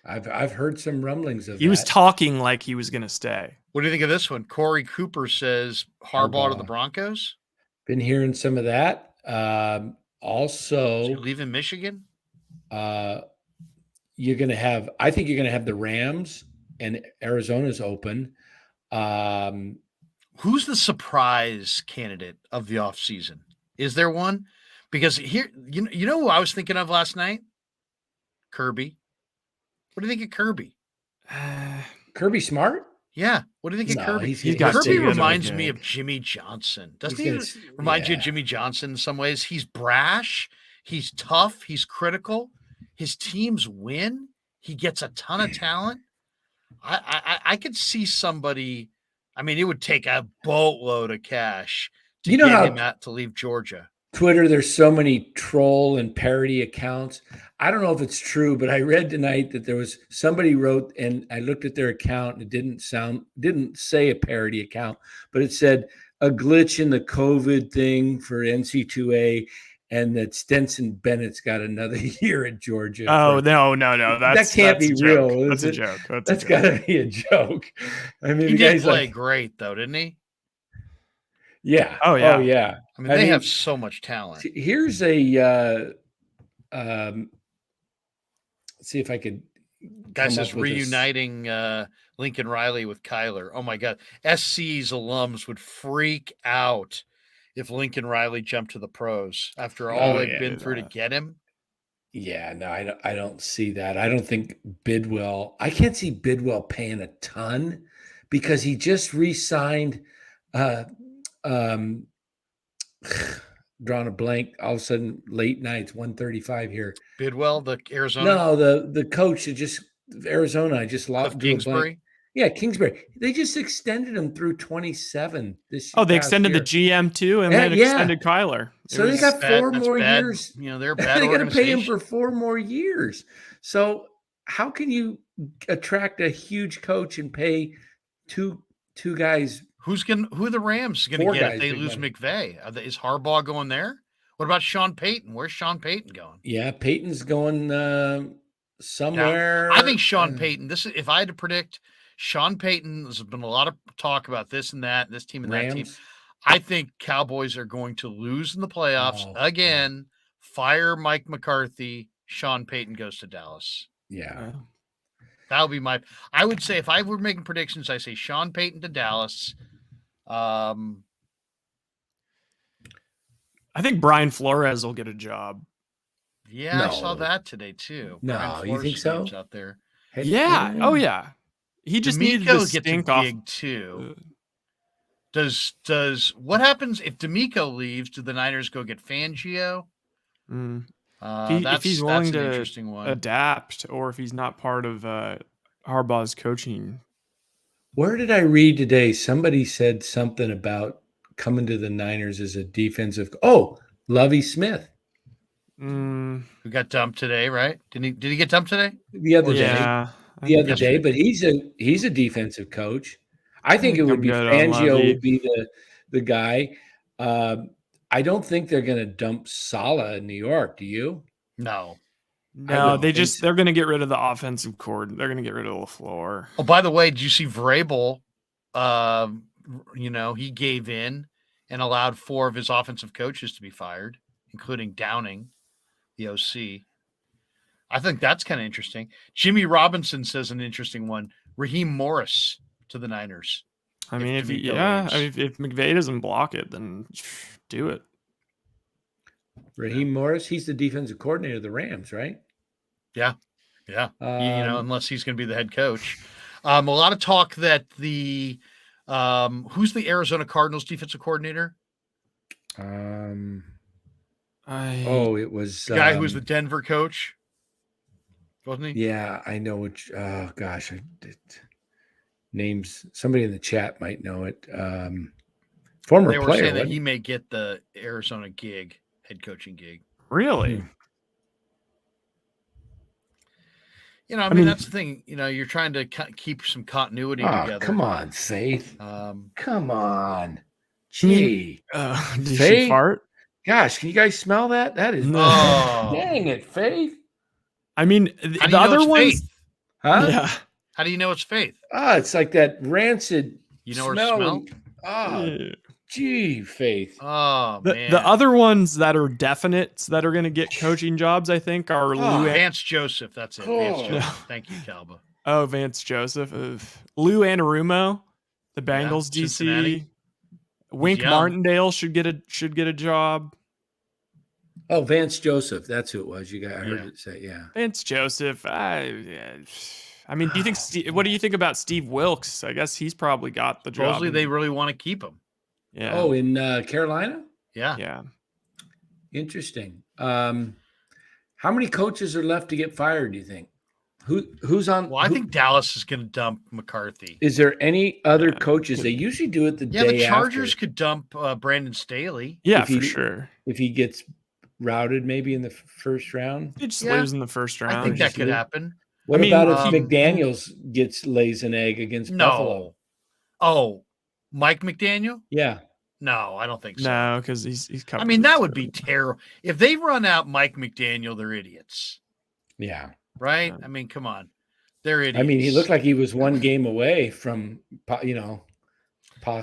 I've heard some rumblings of. He was talking like he was going to stay. What do you think of this one? Corey Cooper says Harbaugh to the Broncos. Been hearing some of that. Also, leaving Michigan. You're going to have. I think you're going to have the Rams, and Arizona's open. Who's the surprise candidate of the offseason? Is there one? Because here, you know who I was thinking of last night? Kirby. What do you think of Kirby? Kirby Smart? Yeah. What do you think of Kirby? Kirby reminds me of Jimmy Johnson. Doesn't he remind you of Jimmy Johnson in some ways? He's brash. He's tough. He's critical. His teams win. He gets a ton of talent. I could see somebody. I mean, it would take a boatload of cash to get him to leave Georgia. Twitter, there's so many troll and parody accounts. I don't know if it's true, but I read tonight that there was somebody wrote, and I looked at their account, and it didn't say a parody account, but it said a glitch in the COVID thing for NC2A, and that Stetson Bennett's got another year at Georgia. Oh, no. That can't be real. That's a joke. That's got to be a joke. I mean, he did play great, though, didn't he? Yeah. Oh, yeah. Oh, yeah. I mean, they have so much talent. Here's a see if I could. Guys, just reuniting Lincoln Riley with Kyler. Oh, my God. SC's alums would freak out if Lincoln Riley jumped to the pros after all they've been through to get him. Yeah, no, I don't see that. I don't think Bidwell. I can't see Bidwell paying a ton because he just re-signed. Drawn a blank. All of a sudden, late nights, 1:35 here. Bidwell, the Arizona. No, the coach that just Arizona. I just lost Kingsbury. Yeah, Kingsbury. They just extended him through 27 this year. Oh, they extended the GM too, and then extended Kyler. So they got 4 more years. You know, they're bad. They're going to pay him for 4 more years. So how can you attract a huge coach and pay two guys? Who are the Rams going to get if they lose McVay? Is Harbaugh going there? What about Sean Payton? Where's Sean Payton going? Yeah, Payton's going somewhere. Now, I think Sean Payton. If I had to predict, Sean Payton. There's been a lot of talk about this and that, this team and that team. I think Cowboys are going to lose in the playoffs again. Fire Mike McCarthy. Sean Payton goes to Dallas. Yeah. That would be I would say if I were making predictions, I say Sean Payton to Dallas. I think Brian Flores will get a job. Yeah, I saw that today too. No, you think so? Out there. Yeah. Oh yeah. He just needed to stink off too. Does what happens if D'Amico leaves? Do the Niners go get Fangio? If he's willing to adapt, or if he's not part of Harbaugh's coaching. Where did I read today? Somebody said something about coming to the Niners as a defensive. Oh, Lovie Smith, who got dumped today, right? Did he get dumped today? The other day, but he's a defensive coach. I think it would be Fangio would be the guy. I don't think they're going to dump Saleh in New York. Do you? No, they're going to get rid of the offensive cord. They're going to get rid of LaFleur. Oh, by the way, did you see Vrabel? He gave in and allowed 4 of his offensive coaches to be fired, including Downing, the OC. I think that's kind of interesting. Jimmy Robinson says an interesting one. Raheem Morris to the Niners. I mean, if McVay doesn't block it, then do it. Raheem Morris, he's the defensive coordinator of the Rams, right? Yeah. Unless he's going to be the head coach. A lot of talk that the who's the Arizona Cardinals defensive coordinator? It was the guy who was the Denver coach, wasn't he? Yeah, I know which. Oh gosh, names. Somebody in the chat might know it. Former they were player. saying that he may get the Arizona gig, head coaching gig. Really? I mean, that's the thing. You're trying to keep some continuity together. Come on, Faith. Come on. Gee. Did she fart? Gosh, can you guys smell that? That is. Dang it, Faith. I mean, the other ones. Faith? Huh? Yeah. How do you know it's Faith? It's like that rancid. You know her smell? Gee, Faith. Oh, man. The other ones that are definites that are going to get coaching jobs, I think, are Vance Joseph. That's it. Vance Joseph. Thank you, Calba. Oh, Vance Joseph. Lou Anarumo, the Bengals DC. Cincinnati. Wink Martindale should get a job. Oh, Vance Joseph. That's who it was. I heard it say, yeah. Vance Joseph. I mean, do you think? What do you think about Steve Wilkes? I guess he's probably got the job. Supposedly, they really want to keep him. Yeah. Oh, in Carolina? Yeah. Yeah. Interesting. How many coaches are left to get fired, do you think? Who's on? Well, I think Dallas is going to dump McCarthy. Is there any other coaches? They usually do it the day after. Yeah, the Chargers could dump Brandon Staley. Yeah, for sure. If he gets routed maybe in the first round. He just lose in the first round. I think that could happen. What about if McDaniels lays an egg against Buffalo? Oh, Mike McDaniel? Yeah. No, I don't think so. No, because he's covered. I mean, that would be terrible. If they run out Mike McDaniel, they're idiots. Yeah. Right? I mean, come on. They're idiots. I mean, he looked like he was one game away from, possibly.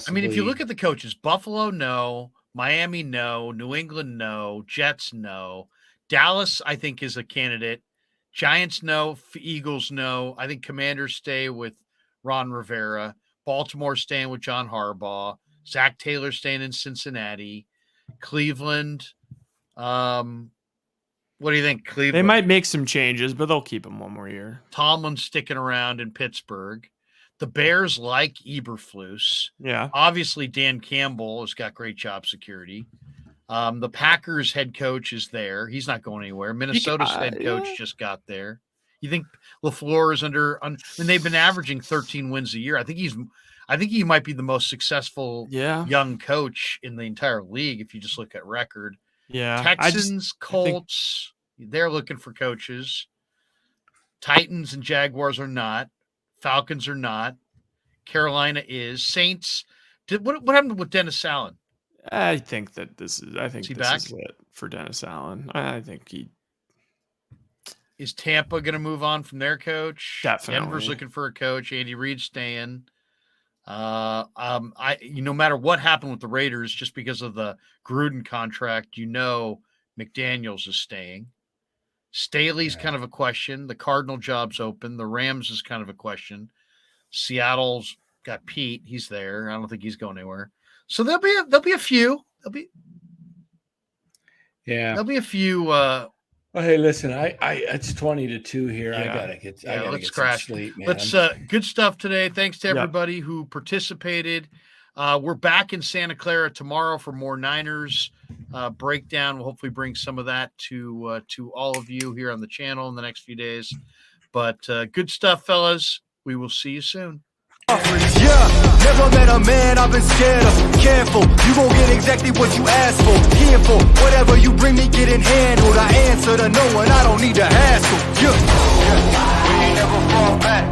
I mean, if you look at the coaches, Buffalo, no. Miami, no. New England, no. Jets, no. Dallas, I think, is a candidate. Giants, no. Eagles, no. I think Commanders stay with Ron Rivera. Baltimore staying with John Harbaugh. Zach Taylor staying in Cincinnati. Cleveland. What do you think, Cleveland? They might make some changes, but they'll keep him one more year. Tomlin's sticking around in Pittsburgh. The Bears like Eberflus. Yeah. Obviously, Dan Campbell has got great job security. The Packers head coach is there. He's not going anywhere. Minnesota's head coach just got there. You think LaFleur is and they've been averaging 13 wins a year. I think he might be the most successful young coach in the entire league if you just look at record. Yeah. Texans, Colts, they're looking for coaches. Titans and Jaguars are not. Falcons are not. Carolina is. Saints. What happened with Dennis Allen? I think this is back? Is it for Dennis Allen. I think he is. Tampa going to move on from their coach? Definitely. Denver's looking for a coach. Andy Reid's staying. No matter what happened with the Raiders, just because of the Gruden contract, McDaniels is staying. Staley's kind of a question. The Cardinal job's open. The Rams is kind of a question. Seattle's got Pete. He's there. I don't think he's going anywhere. So there'll be a few. There'll be a few. Hey, listen, it's 20-2 here. Yeah. I gotta get some sleep, man. Let's good stuff today. Thanks to everybody who participated. We're back in Santa Clara tomorrow for more Niners breakdown. We'll hopefully bring some of that to all of you here on the channel in the next few days. But good stuff, fellas. We will see you soon. Yeah, never met a man I've been scared of. Careful, you gon' get exactly what you asked for. Careful, whatever you bring me getting handled. I answer to no one, I don't need to hassle. Yeah, we ain't never fall back.